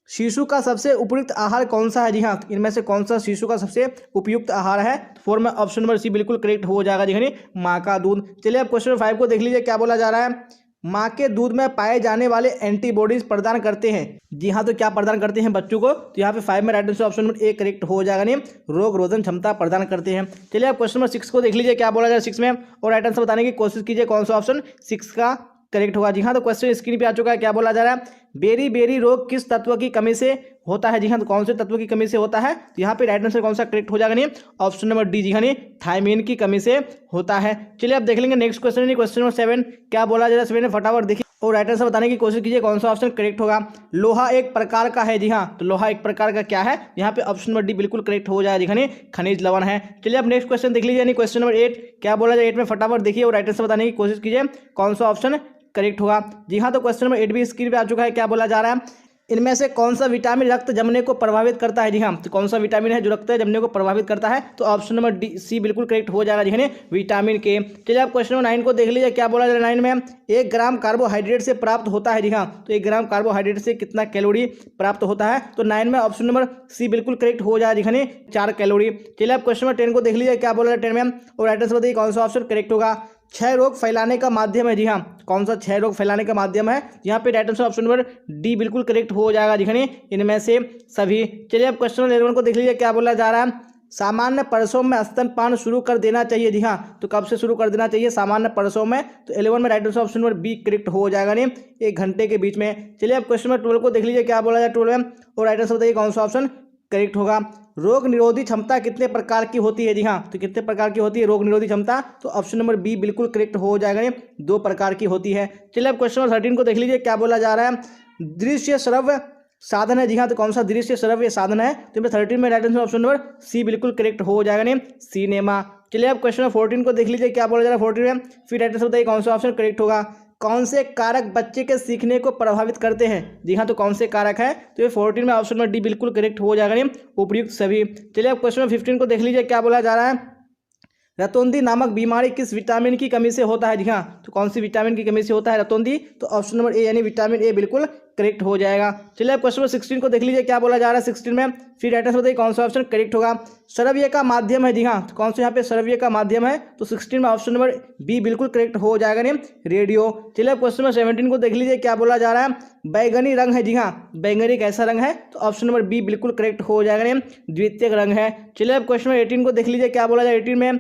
शिशु का सबसे उपयुक्त आहार कौन सा है। जी हाँ, इनमें से कौन सा शिशु का सबसे उपयुक्त आहार है, 4 में ऑप्शन नंबर सी बिल्कुल करेक्ट हो जाएगा। जी हाँ, माँ का दूध। चलिए अब क्वेश्चन 5 को देख लीजिए क्या बोला जा रहा है, माँ के दूध में पाए जाने वाले एंटीबॉडीज प्रदान करते हैं। जी हाँ, तो क्या प्रदान करते हैं बच्चों को, तो यहाँ पे 5 में right answer option number A correct हो जाएगा, नहीं रोग रोधन क्षमता प्रदान करते हैं। चलिए अब क्वेश्चन नंबर 6 को देख लीजिए क्या बोला जा रहा है 6 में, और राइट आंसर बताने की कोशिश कीजिए कौन सा ऑप्शन 6 का करेक्ट होगा। जी हाँ, तो क्वेश्चन स्क्रीन पे आ चुका है क्या बोला जा रहा है, बेरी बेरी रोग किस तत्व की कमी से होता है। जी हाँ, तो कौन से तत्व की कमी से होता है, तो यहाँ पे राइट आंसर कौन सा करेक्ट हो जाएगा, नहीं ऑप्शन नंबर डी। जी हाँ, थायमीन की कमी से होता है। चलिए अब देख लेंगे नेक्स्ट क्वेश्चन, क्वेश्चन नंबर 7 क्या बोला जा रहा है 7 में, फटाफट देखिए और राइट आंसर बताने की कोशिश कीजिए कौन सा ऑप्शन करेक्ट होगा। लोहा एक प्रकार का है। जी हाँ, तो लोहा एक प्रकार का क्या है, यहाँ पे ऑप्शन नंबर डी बिल्कुल करेक्ट हो जाएगा। जी हाँ, खनिज लवण है। चलिए अब नेक्स्ट क्वेश्चन देख लीजिए, यानी क्वेश्चन नंबर 8 क्या बोला जाए 8 में, फटाफट देखिए और राइट आंसर बताने की कोशिश कीजिए कौन सा ऑप्शन करेक्ट होगा। जी हाँ, तो क्वेश्चन नंबर 8 भी स्क्रीन पे आ चुका है क्या बोला जा रहा है, इनमें से कौन सा विटामिन रक्त जमने को प्रभावित करता है। जी हाँ, तो कौन सा विटामिन है जो रक्त जमने को प्रभावित करता है, तो ऑप्शन नंबर डी सी बिल्कुल करेक्ट हो जाएगा। जी हाँ, विटामिन के। चलिए आप क्वेश्चन नंबर 9 को देख लीजिए क्या बोला जा रहा है 9 में, 1 ग्राम कार्बोहाइड्रेट से प्राप्त होता है। जी हाँ, तो 1 ग्राम कार्बोहाइड्रेट से कितना कैलोरी प्राप्त होता है, तो 9 में ऑप्शन नंबर सी बिल्कुल करेक्ट हो जाएगा। जी हाँ, 4 कैलोरी। चलिए आप क्वेश्चन नंबर 10 को देख लीजिए क्या बोला जा रहा है 10 में, और राइट आंसर बताइए कौन सा ऑप्शन करेक्ट होगा। क्षय रोग फैलाने का माध्यम है। जी हाँ, कौन सा क्षय रोग फैलाने का माध्यम है, यहाँ पे right answer option number D बिल्कुल करेक्ट हो जाएगा। जी हाँ, इनमें से सभी। चलिए अब क्वेश्चन नंबर 11 को देख लीजिए क्या बोला जा रहा है, सामान्य परसों में स्तनपान शुरू कर देना चाहिए। जी हाँ, तो कब से शुरू कर देना चाहिए, सामान्य परसों में, तो 11 में right answer option number B correct हो जाएगा, नहीं 1 घंटे के बीच में। चलिए अब क्वेश्चन नंबर 12 को देख लीजिए क्या बोला जाए 12 में, और राइट आंसर बताइए कौन सा ऑप्शन करेक्ट होगा। रोग निरोधी क्षमता कितने प्रकार की होती है। जी हाँ, तो कितने प्रकार की होती है रोग निरोधी क्षमता, तो ऑप्शन नंबर बी बिल्कुल करेक्ट हो जाएगा, 2 प्रकार की होती है। चलिए अब क्वेश्चन नंबर 13 को देख लीजिए क्या बोला जा रहा है, दृश्य श्रव्य साधन है। जी हाँ, तो कौन सा दृश्य श्रव्य साधन है, तो 13 में right answer option number C बिल्कुल करेक्ट हो जाएगा, नहीं सिनेमा। चलिए अब क्वेश्चन नंबर 14 को देख लीजिए क्या बोला जा रहा है 14 में, फिर राइट आंसर बताइए कौन सा ऑप्शन करेक्ट होगा। कौन से कारक बच्चे के सीखने को प्रभावित करते हैं। जी हाँ, तो कौन से कारक है, तो ये 14 में ऑप्शन नंबर डी बिल्कुल करेक्ट हो जाएगा, नहीं उपयुक्त सभी। चलिए अब क्वेश्चन नंबर 15 को देख लीजिए क्या बोला जा रहा है, रतौंधी नामक बीमारी किस विटामिन की कमी से होता है। जी हाँ, तो कौन सी विटामिन की कमी से होता है रतौंधी, तो ऑप्शन नंबर ए यानी विटामिन ए बिल्कुल करेक्ट हो जाएगा। चलिए अब क्वेश्चन नंबर 16 को देख लीजिए क्या बोला जा रहा है 16 में, फिर राइट आंसर बताइए कौन सा ऑप्शन करेक्ट होगा। श्रव्य का माध्यम है। जी हाँ, तो कौन सा यहाँ पे श्रव्य का माध्यम है, तो 16 में ऑप्शन नंबर बी बिल्कुल करेक्ट हो जाएगा, नहीं रेडियो। चलिए अब क्वेश्चन नंबर 17 को देख लीजिए क्या बोला जा रहा है, बैगनी रंग है। जी हाँ, बैगनी कैसा रंग है, तो ऑप्शन नंबर बी बिल्कुल करेक्ट हो जाएगा, नहीं द्वितीयक रंग है। चलिए अब क्वेश्चन नंबर 18 को देख लीजिए क्या बोला जाए 18 में,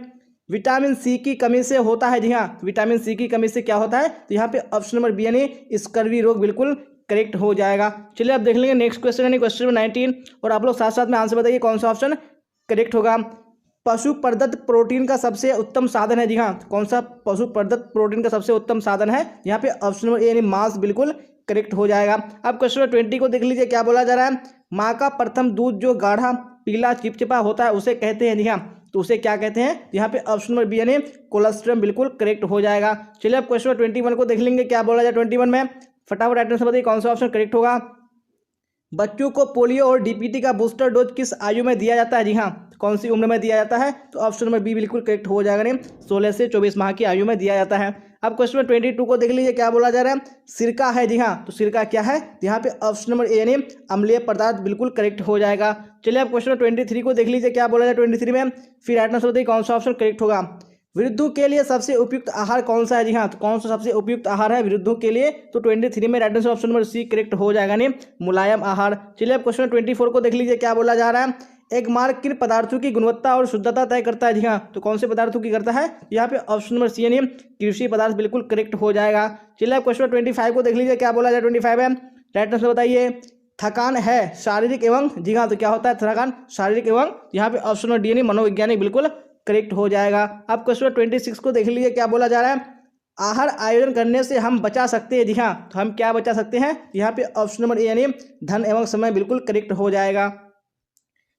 विटामिन सी की कमी से होता है। जी हाँ, विटामिन सी की कमी से क्या होता है, तो यहाँ पे ऑप्शन नंबर बी यानी स्कर्वी रोग बिल्कुल करेक्ट हो जाएगा। चलिए अब देख लेंगे नेक्स्ट क्वेश्चन यानी क्वेश्चन नंबर 19, और आप लोग साथ साथ में आंसर बताइए कौन सा ऑप्शन करेक्ट होगा। पशु प्रदत्त प्रोटीन का सबसे उत्तम साधन है। जी हाँ, कौन सा पशु प्रदत्त प्रोटीन का सबसे उत्तम साधन है, यहाँ पे ऑप्शन नंबर ए यानी मांस बिल्कुल करेक्ट हो जाएगा। अब क्वेश्चन नंबर 20 को देख लीजिए क्या बोला जा रहा है, माँ का प्रथम दूध जो गाढ़ा पीला चिपचिपा होता है उसे कहते हैं। जी हाँ, तो उसे क्या कहते हैं, यहाँ पे ऑप्शन नंबर बी यानी कोलेस्ट्रम बिल्कुल करेक्ट हो जाएगा। चलिए अब क्वेश्चन नंबर 21 को देख लेंगे क्या बोला जाए 21 में, फटाफट राइट आंसर बताइए कौन सा ऑप्शन करेक्ट होगा। बच्चों को पोलियो और डीपीटी का बूस्टर डोज किस आयु में दिया जाता है। जी हाँ, कौन सी उम्र में दिया जाता है, तो ऑप्शन नंबर बी बिल्कुल करेक्ट हो जाएगा, नहीं 16 से 24 माह की आयु में दिया जाता है। अब क्वेश्चन नंबर 22 को देख लीजिए क्या बोला जा रहा है, सिरका है। जी हाँ, तो सिरका क्या है, यहाँ पे ऑप्शन नंबर ए यानी अम्लीय पदार्थ बिल्कुल करेक्ट हो जाएगा। चलिए अब क्वेश्चन नंबर 23 को देख लीजिए क्या बोला जाए 23 में, फिर राइट आंसर बताइए कौन सा ऑप्शन करेक्ट होगा। वृद्धों के लिए सबसे उपयुक्त आहार कौन सा है। जी हाँ, तो कौन सा सबसे उपयुक्त आहार है वृद्धों के लिए, तो 23 में right answer option number C correct हो जाएगा, नहीं मुलायम आहार। चलिए अब क्वेश्चन 24 को देख लीजिए क्या बोला जा रहा है, एक मार्क किन पदार्थों की गुणवत्ता और शुद्धता तय करता है? जी हाँ, तो कौन से पदार्थों की करता है? यहाँ पे ऑप्शन नंबर सी यानी कृषि पदार्थ बिल्कुल करेक्ट हो जाएगा। चलिए आप क्वेश्चन 25 को देख लीजिए, क्या बोला जाए 25 है, राइट आंसर बताइए। थकान है शारीरिक एवं, जी हाँ, तो क्या होता है थकान? शारीरिक एवं, यहाँ पे ऑप्शन नंबर डी यानी मनोवैज्ञानिक बिल्कुल करेक्ट हो जाएगा। अब क्वेश्चन 26 को देख लीजिए, क्या बोला जा रहा है? आहार आयोजन करने से हम बचा सकते हैं। जी हाँ, तो हम क्या बचा सकते हैं? यहाँ पे ऑप्शन नंबर ए यानी धन एवं समय बिल्कुल करेक्ट हो जाएगा।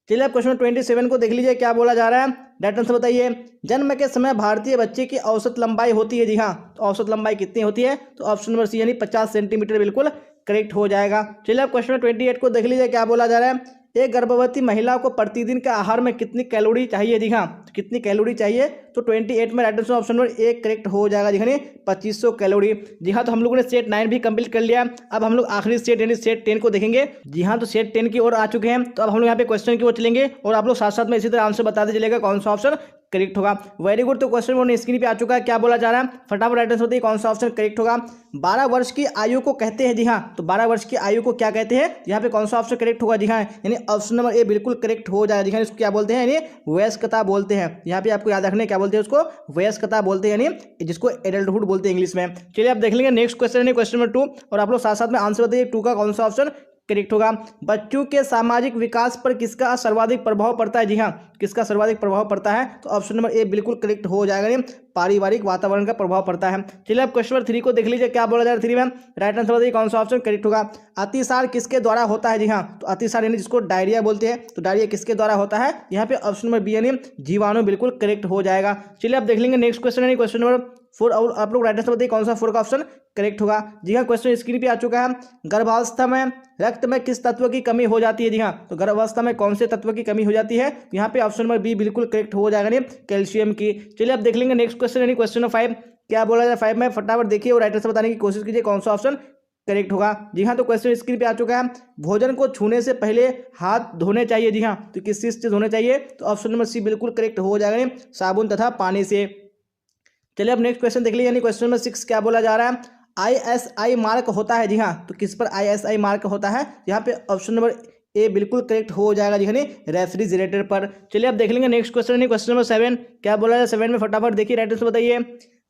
चलिए आप क्वेश्चन 27 को देख लीजिए, क्या बोला जा रहा है? डायरेक्ट आंसर बताइए। जन्म के समय भारतीय बच्चे की औसत लंबाई होती है। जी हाँ, तो औसत लंबाई कितनी होती है? तो ऑप्शन नंबर सी यानी 50 सेंटीमीटर बिल्कुल करेक्ट हो जाएगा। चलिए आप क्वेश्चन 28 को देख लीजिए, क्या बोला जा रहा है? एक गर्भवती महिला को प्रतिदिन के आहार में कितनी कैलोरी चाहिए? जी हाँ, तो कितनी कैलोरी चाहिए? तो 28 में right answer option number A correct हो जाएगा। जी हाँ, 2500 कैलोरी। जी हाँ, तो हम लोगों ने सेट 9 भी कंप्लीट कर लिया। अब हम लोग आखिरी सेट यानी सेट 10 को देखेंगे। जी हाँ, तो सेट 10 की ओर आ चुके हैं। तो अब हम लोग यहाँ पे क्वेश्चन की ओर चलेंगे और आप लोग साथ साथ में इसी तरह आंसर बताते चलेगा कौन सा ऑप्शन करेक्ट होगा। Very good. तो क्वेश्चन वन स्क्रीन पे आ चुका है, क्या बोला जा रहा है? फटाफट राइट आंसर बताइए कौन सा ऑप्शन करेक्ट होगा। 12 वर्ष की आयु को कहते हैं। जी हाँ, तो 12 वर्ष की आयु को क्या कहते हैं? यहाँ पे कौन सा ऑप्शन करेक्ट होगा? जी हाँ, यानी ऑप्शन नंबर ए बिल्कुल करेक्ट हो जाएगा। जी हाँ, इसको क्या बोलते हैं? यानी वयस्कता बोलते हैं। यहाँ पे आपको याद रखने क्या बोलते हैं? उसको वयस्कता बोलते हैं, यानी जिसको एडल्टहुड बोलते हैं इंग्लिश में। चलिए आप देख लेंगे नेक्स्ट क्वेश्चन है क्वेश्चन नंबर 2 और आप लोग साथ साथ में आंसर बताइए 2 का कौन सा ऑप्शन करेक्ट होगा। बच्चों के सामाजिक विकास पर किसका सर्वाधिक प्रभाव पड़ता है? जी हाँ, किसका सर्वाधिक प्रभाव पड़ता है? तो ऑप्शन नंबर ए बिल्कुल करेक्ट हो जाएगा, यानी पारिवारिक वातावरण का प्रभाव पड़ता है। चलिए अब क्वेश्चन नंबर 3 को देख लीजिए, क्या बोला जा रहा है 3 में? राइट आंसर बताइए कौन सा ऑप्शन करेक्ट होगा। अतिसार किसके द्वारा होता है? जी हाँ, तो अतिसार यानी जिसको डायरिया बोलते हैं, तो डायरिया किसके द्वारा होता है? यहाँ पे ऑप्शन नंबर बी यानी जीवाणु बिल्कुल करेक्ट हो जाएगा। चलिए अब देख लेंगे नेक्स्ट क्वेश्चन यानी क्वेश्चन नंबर 4 और आप लोग राइट आंसर बताइए कौन सा 4 का ऑप्शन करेक्ट होगा। जी हाँ, क्वेश्चन स्क्रीन पे आ चुका है। गर्भावस्था में रक्त में किस तत्व की कमी हो जाती है? जी हाँ, तो गर्भावस्था में कौन से तत्व की कमी हो जाती है? यहाँ पे ऑप्शन नंबर बी बिल्कुल करेक्ट हो जाएगा, यानी कैल्शियम की। चलिए अब देख लेंगे नेक्स्ट क्वेश्चन यानी क्वेश्चन नंबर 5, क्या बोला जाए 5 में? फटाफट देखिए और राइट आंसर बताने की कोशिश कीजिए कौन सा ऑप्शन करेक्ट होगा। जी हाँ, तो क्वेश्चन स्क्रीन पे आ चुका है। भोजन को छूने से पहले हाथ धोने चाहिए। जी हाँ, तो किस चीज से धोने चाहिए? तो ऑप्शन नंबर सी बिल्कुल करेक्ट हो जाएगा, यानी साबुन तथा पानी से। चलिए अब नेक्स्ट क्वेश्चन देख लीजिए, यानी क्वेश्चन नंबर 6, क्या बोला जा रहा है? ISI मार्क होता है। जी हाँ, तो किस पर ISI मार्क होता है? यहाँ पे ऑप्शन नंबर ए बिल्कुल करेक्ट हो जाएगा, जी हाँ, रेफ्रिजरेटर पर। चलिए अब देख लेंगे नेक्स्ट क्वेश्चन है क्वेश्चन नंबर 7, क्या बोला जाए 7 में? फटाफट देखिए राइट आंसर बताइए।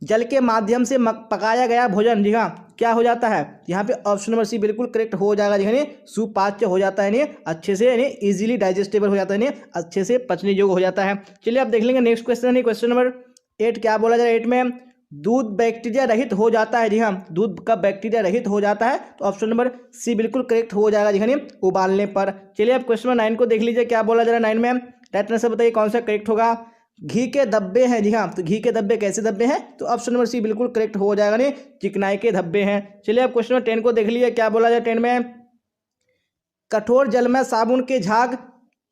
जल के माध्यम से पकाया गया भोजन, जी हाँ, क्या हो जाता है? यहाँ पे ऑप्शन नंबर सी बिल्कुल करेक्ट हो जाएगा, जी हाँ, सुपाच्य हो जाता है, यानी अच्छे से, यानी इजीली डाइजेस्टेबल हो जाता है, यानी अच्छे से पचने योग्य हो जाता है। चलिए अब देख लेंगे नेक्स्ट क्वेश्चन है क्वेश्चन नंबर 8, क्या बोला जाए 8 में? दूध बैक्टीरिया रहित हो जाता है। जी हाँ, दूध कब बैक्टीरिया रहित हो जाता है? तो ऑप्शन नंबर सी बिल्कुल करेक्ट हो जाएगा, जी हाँ, उबालने पर। चलिए अब क्वेश्चन नंबर 9 को देख लीजिए, क्या बोला जा रहा है 9 में? राइट आंसर बताइए कौन सा करेक्ट होगा। घी के धब्बे हैं। जी हाँ, तो घी के धब्बे कैसे धब्बे हैं? तो ऑप्शन नंबर सी बिल्कुल करेक्ट हो जाएगा, नहीं चिकनाई के धब्बे हैं। चलिए अब क्वेश्चन नंबर 10 को देख लीजिए, क्या बोला जाए 10 में? कठोर जल में साबुन के झाग,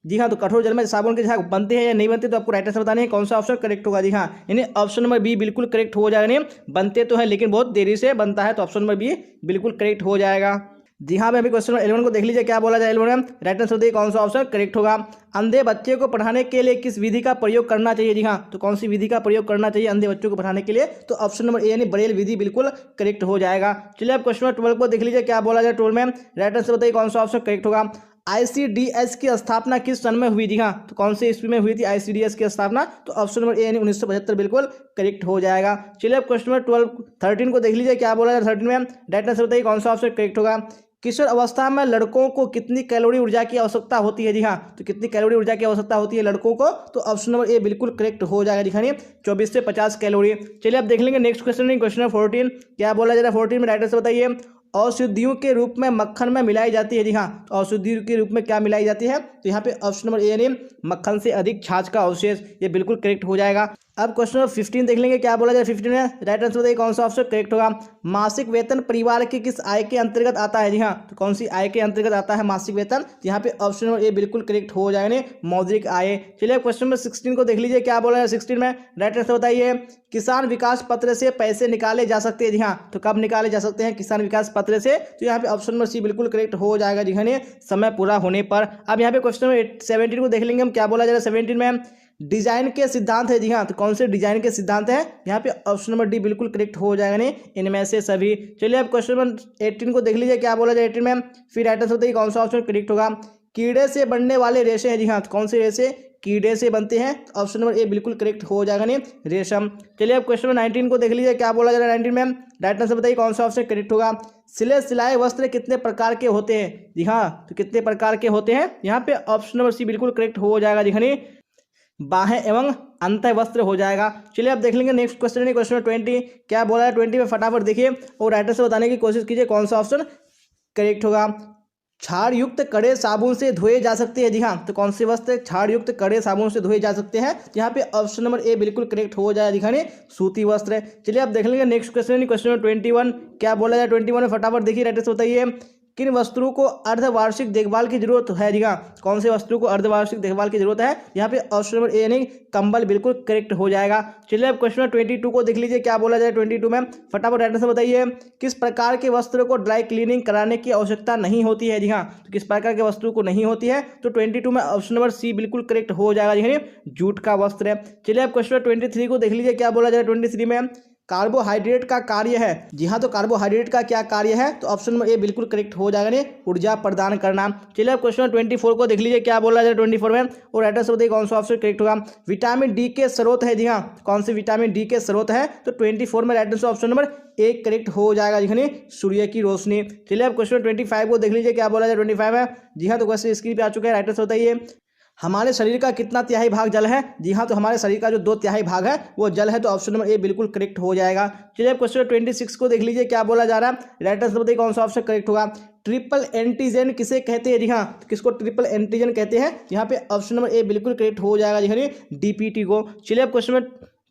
जी हाँ, तो कठोर जल में साबुन के झाग बनते हैं या नहीं बनते? तो आपको राइट आंसर बताना है कौन सा ऑप्शन करेक्ट होगा। जी हाँ, यानी ऑप्शन नंबर बी बिल्कुल करेक्ट हो जाएगा, नहीं बनते तो है लेकिन बहुत देरी से बनता है, तो ऑप्शन नंबर बी बिल्कुल करेक्ट हो जाएगा। जी हाँ, अभी क्वेश्चन नंबर 11 को देख लीजिए, क्या बोला जाए 11 में? राइट आंसर देखिए कौन सा ऑप्शन करेक्ट होगा। अंधे बच्चे को पढ़ाने के लिए किस विधि का प्रयोग करना चाहिए? जी हाँ, तो कौन सी विधि का प्रयोग करना चाहिए अंधे बच्चों को पढ़ाने के लिए? तो ऑप्शन नंबर ए यानी ब्रेल विधि बिल्कुल करेक्ट हो जाएगा। चलिए अब क्वेश्चन नंबर 12 को देख लीजिए, क्या बोला जाए 12 में? राइट आंसर बताइए कौन सा ऑप्शन करेक्ट होगा। ICDS की स्थापना किस सन में हुई? जी हाँ, तो कौन से ईस्वी में हुई थी ICDS की स्थापना? तो ऑप्शन नंबर ए यानी 1975 बिल्कुल करेक्ट हो जाएगा। चलिए अब क्वेश्चन नंबर 13 को देख लीजिए, क्या बोला जाए 13 में? राइट आंसर बताइए कौन सा ऑप्शन करेक्ट होगा। किशोर अवस्था में लड़कों को कितनी कैलोरी ऊर्जा की आवश्यकता होती है? जी हाँ, तो कितनी कैलोरी ऊर्जा की आवश्यकता होती है लड़कों को? तो ऑप्शन नंबर ए बिल्कुल करेक्ट हो जाएगा, दिखाइए 24 से 50 कैलोरी। चलिए अब देख लेंगे नेक्स्ट क्वेश्चन क्वेश्चन नंबर 14, क्या बोला जा रहा है 14 में? राइट आंसर बताइए। औषधियों के रूप में मक्खन में मिलाई जाती है। जी हाँ, तो औषधियों के रूप में क्या मिलाई जाती है? तो यहाँ पे ऑप्शन नंबर ए यानी मक्खन से अधिक छाछ का अवशेष, ये बिल्कुल करेक्ट हो जाएगा। अब क्वेश्चन नंबर 15 देख लेंगे, क्या बोला जाए 15 में? राइट आंसर बताइए कौन सा ऑप्शन करेक्ट होगा। मासिक वेतन परिवार की किस आय के अंतर्गत आता है? जी हाँ, तो कौन सी आय के अंतर्गत आता है मासिक वेतन? यहाँ पे ऑप्शन नंबर ए बिल्कुल करेक्ट हो जाएगा, मौद्रिक आय। चलिए क्वेश्चन नंबर 16 को देख लीजिए, क्या बोला जाए 16 में? राइट आंसर बताइए। किसान विकास पत्र से पैसे निकाले जा सकते हैं। जी हाँ, तो कब निकाले जा सकते हैं किसान विकास पत्र से? तो यहाँ पे ऑप्शन नंबर सी बिल्कुल करेक्ट हो जाएगा, जी हाँ, समय पूरा होने पर। अब यहाँ पे क्वेश्चन नंबर 17 को देख लेंगे हम, क्या बोला जा रहा है 17 में? डिजाइन के सिद्धांत है। जी हाँ, तो कौन से डिजाइन के सिद्धांत है? यहाँ पे ऑप्शन नंबर डी बिल्कुल करेक्ट हो जाएगा, नहीं इनमें से सभी। चलिए अब क्वेश्चन नंबर 18 को देख लीजिए, क्या बोला जाए 18 में? फिर राइट आंसर बताइए कौन सा ऑप्शन करेक्ट होगा। कीड़े से बनने वाले रेशे हैं। जी हाँ, कौन से रेशे? कीड़े से बनते हैं। ऑप्शन नंबर ए बिल्कुल करेक्ट हो जाएगा नहीं, रेशम। चलिए अब क्वेश्चन नंबर 19 को देख लीजिए, क्या बोला जा रहा है 19 में। राइट आंसर बताइए कौन सा ऑप्शन करेक्ट होगा। सिले सिलाए वस्त्र कितने प्रकार के होते हैं? जी हाँ, तो कितने प्रकार के होते हैं? यहाँ पे ऑप्शन नंबर सी बिल्कुल करेक्ट हो जाएगा। जी हाँ, बाहें एवं अंत वस्त्र हो जाएगा। चलिए अब देख लेंगे नेक्स्ट क्वेश्चन है, क्वेश्चन 20 क्या बोला है 20 में, फटाफट देखिए और राइटर से बताने की कोशिश कीजिए कौन सा ऑप्शन करेक्ट होगा। क्षार युक्त कड़े साबुन से धोए जा सकते हैं। जी हाँ, तो कौन से वस्त्र क्षार युक्त कड़े साबुन से धोए जा सकते हैं? यहाँ पे ऑप्शन नंबर ए बिल्कुल करेक्ट हो जाएगा। दिखाने सूती वस्त्र। चलिए अब देख लेंगे नेक्स्ट क्वेश्चन, क्वेश्चन नंबर 21 क्या बोला जाए 21 में, फटाफट देखिए राइटर से बताइए किन वस्तुओं को अर्धवार्षिक देखभाल की जरूरत है? जी हाँ, कौन से वस्तुओं को अर्धवार्षिक देखभाल की जरूरत है? यहाँ पे ऑप्शन नंबर ए यानी कंबल बिल्कुल करेक्ट हो जाएगा। चलिए अब क्वेश्चन 22 को देख लीजिए, क्या बोला जाए 22 में, फटाफट राइटर से बताइए किस प्रकार के वस्त्रों को ड्राई क्लीनिंग कराने की आवश्यकता नहीं होती है? जी हाँ, तो किस प्रकार के वस्त्रों को नहीं होती है? तो 22 में ऑप्शन नंबर सी बिल्कुल करेक्ट हो जाएगा। जी हाँ, जूट का वस्त्र है। चलिए अब क्वेश्चन 23 को देख लीजिए, क्या बोला जाए 23 में, कार्बोहाइड्रेट का कार्य है। जी हाँ, तो कार्बोहाइड्रेट का क्या कार्य है? तो ऑप्शन नंबर ए बिल्कुल करेक्ट हो जाएगा ने ऊर्जा प्रदान करना। चलिए अब क्वेश्चन 24 को देख लीजिए, क्या बोला जाए 24 में, और राइटर से बताइए कौन सा ऑप्शन करेक्ट होगा। विटामिन डी के स्रोत है। जी हाँ, कौन से विटामिन डी के स्रोत है? तो 24 में राइटर से ऑप्शन नंबर ए करेक्ट हो जाएगा। जी सूर्य की रोशनी। चलिए अब क्वेश्चन 25 को देख लीजिए, क्या बोला जाए 25 में। जी हाँ, तो क्वेश्चन स्क्रीन पे आ चुका है, राइटर से बताइए हमारे शरीर का कितना तिहाई भाग जल है? जी हाँ, तो हमारे शरीर का जो 2/3 भाग है वो जल है, तो ऑप्शन नंबर ए बिल्कुल करेक्ट हो जाएगा। चलिए अब क्वेश्चन 26 को देख लीजिए, क्या बोला जा रहा है, राइटर से बताइए कौन सा ऑप्शन करेक्ट होगा। ट्रिपल एंटीजन किसे कहते हैं? जी हाँ, तो किसको ट्रिपल एंटीजन कहते हैं? यहाँ पे ऑप्शन नंबर ए बिल्कुल करेक्ट हो जाएगा। जी हाँ, डीपीटी को। चलिए अब क्वेश्चन में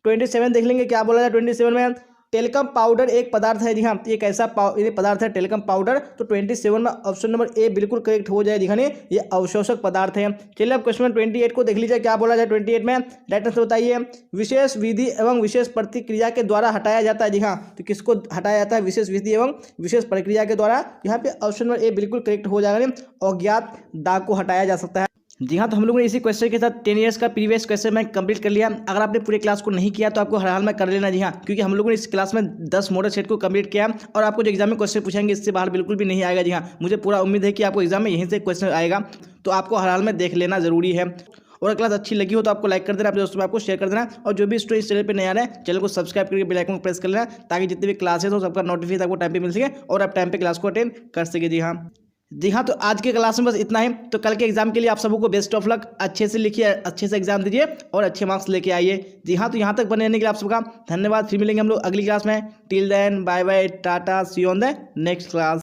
27 देख लेंगे, क्या बोला जाए 27 में, टेल्कम पाउडर एक पदार्थ है। जी हाँ, ये कैसा पदार्थ है टेल्कम पाउडर? तो 27 में ऑप्शन नंबर ए बिल्कुल करेक्ट हो जाए। दिखाने ये अवशोषक पदार्थ है। चलिए अब क्वेश्चन 28 को देख लीजिए, क्या बोला जाए 28 में, राइटर से बताइए विशेष विधि एवं विशेष प्रतिक्रिया के द्वारा हटाया जाता है। जी हाँ, तो किसको हटाया जाता है? विशेष विधि एवं विशेष प्रक्रिया के द्वारा। यहाँ पे ऑप्शन नंबर ए बिल्कुल करेक्ट हो जाएगा, अज्ञात दाग को हटाया जा सकता है। जी हाँ, तो हम लोगों ने इसी क्वेश्चन के साथ 10 ईयर्स का प्रीवियस क्वेश्चन मैं कंप्लीट कर लिया। अगर आपने पूरे क्लास को नहीं किया तो आपको हर हाल में कर लेना। जी हाँ, क्योंकि हम लोगों ने इस क्लास में 10 मॉडल सेट को कंप्लीट किया और आपको जो एग्जाम में क्वेश्चन पूछेंगे इससे बाहर बिल्कुल भी नहीं आएगा। जी हाँ, मुझे पूरा उम्मीद है कि आपको एग्जाम में यहीं से क्वेश्चन आएगा, तो आपको हर हाल में देख लेना जरूरी है। और क्लास अच्छी लगी हो तो आपको लाइक कर देना, अपने दोस्तों में आपको शेयर कर देना, और जो भी स्टूडेंट इस चैनल पे नया आ रहे हैं चैनल को सब्सक्राइब करके बेल आइकन को प्रेस कर लेना, ताकि जितने भी क्लासेस हो सबका नोटिफिकेशन आपको टाइम पे मिल सके और आप टाइम पे क्लास को अटेंड कर सके। जी हाँ, तो आज के क्लास में बस इतना ही। तो कल के एग्जाम के लिए आप सबको बेस्ट ऑफ लक, अच्छे से लिखिए, अच्छे से एग्जाम दीजिए और अच्छे मार्क्स लेके आइए। जी हाँ, तो यहाँ तक बने रहने के लिए आप सबका धन्यवाद। फिर मिलेंगे हम लोग अगली क्लास में। टिल देन बाय बाय, टाटा, see you on the next class.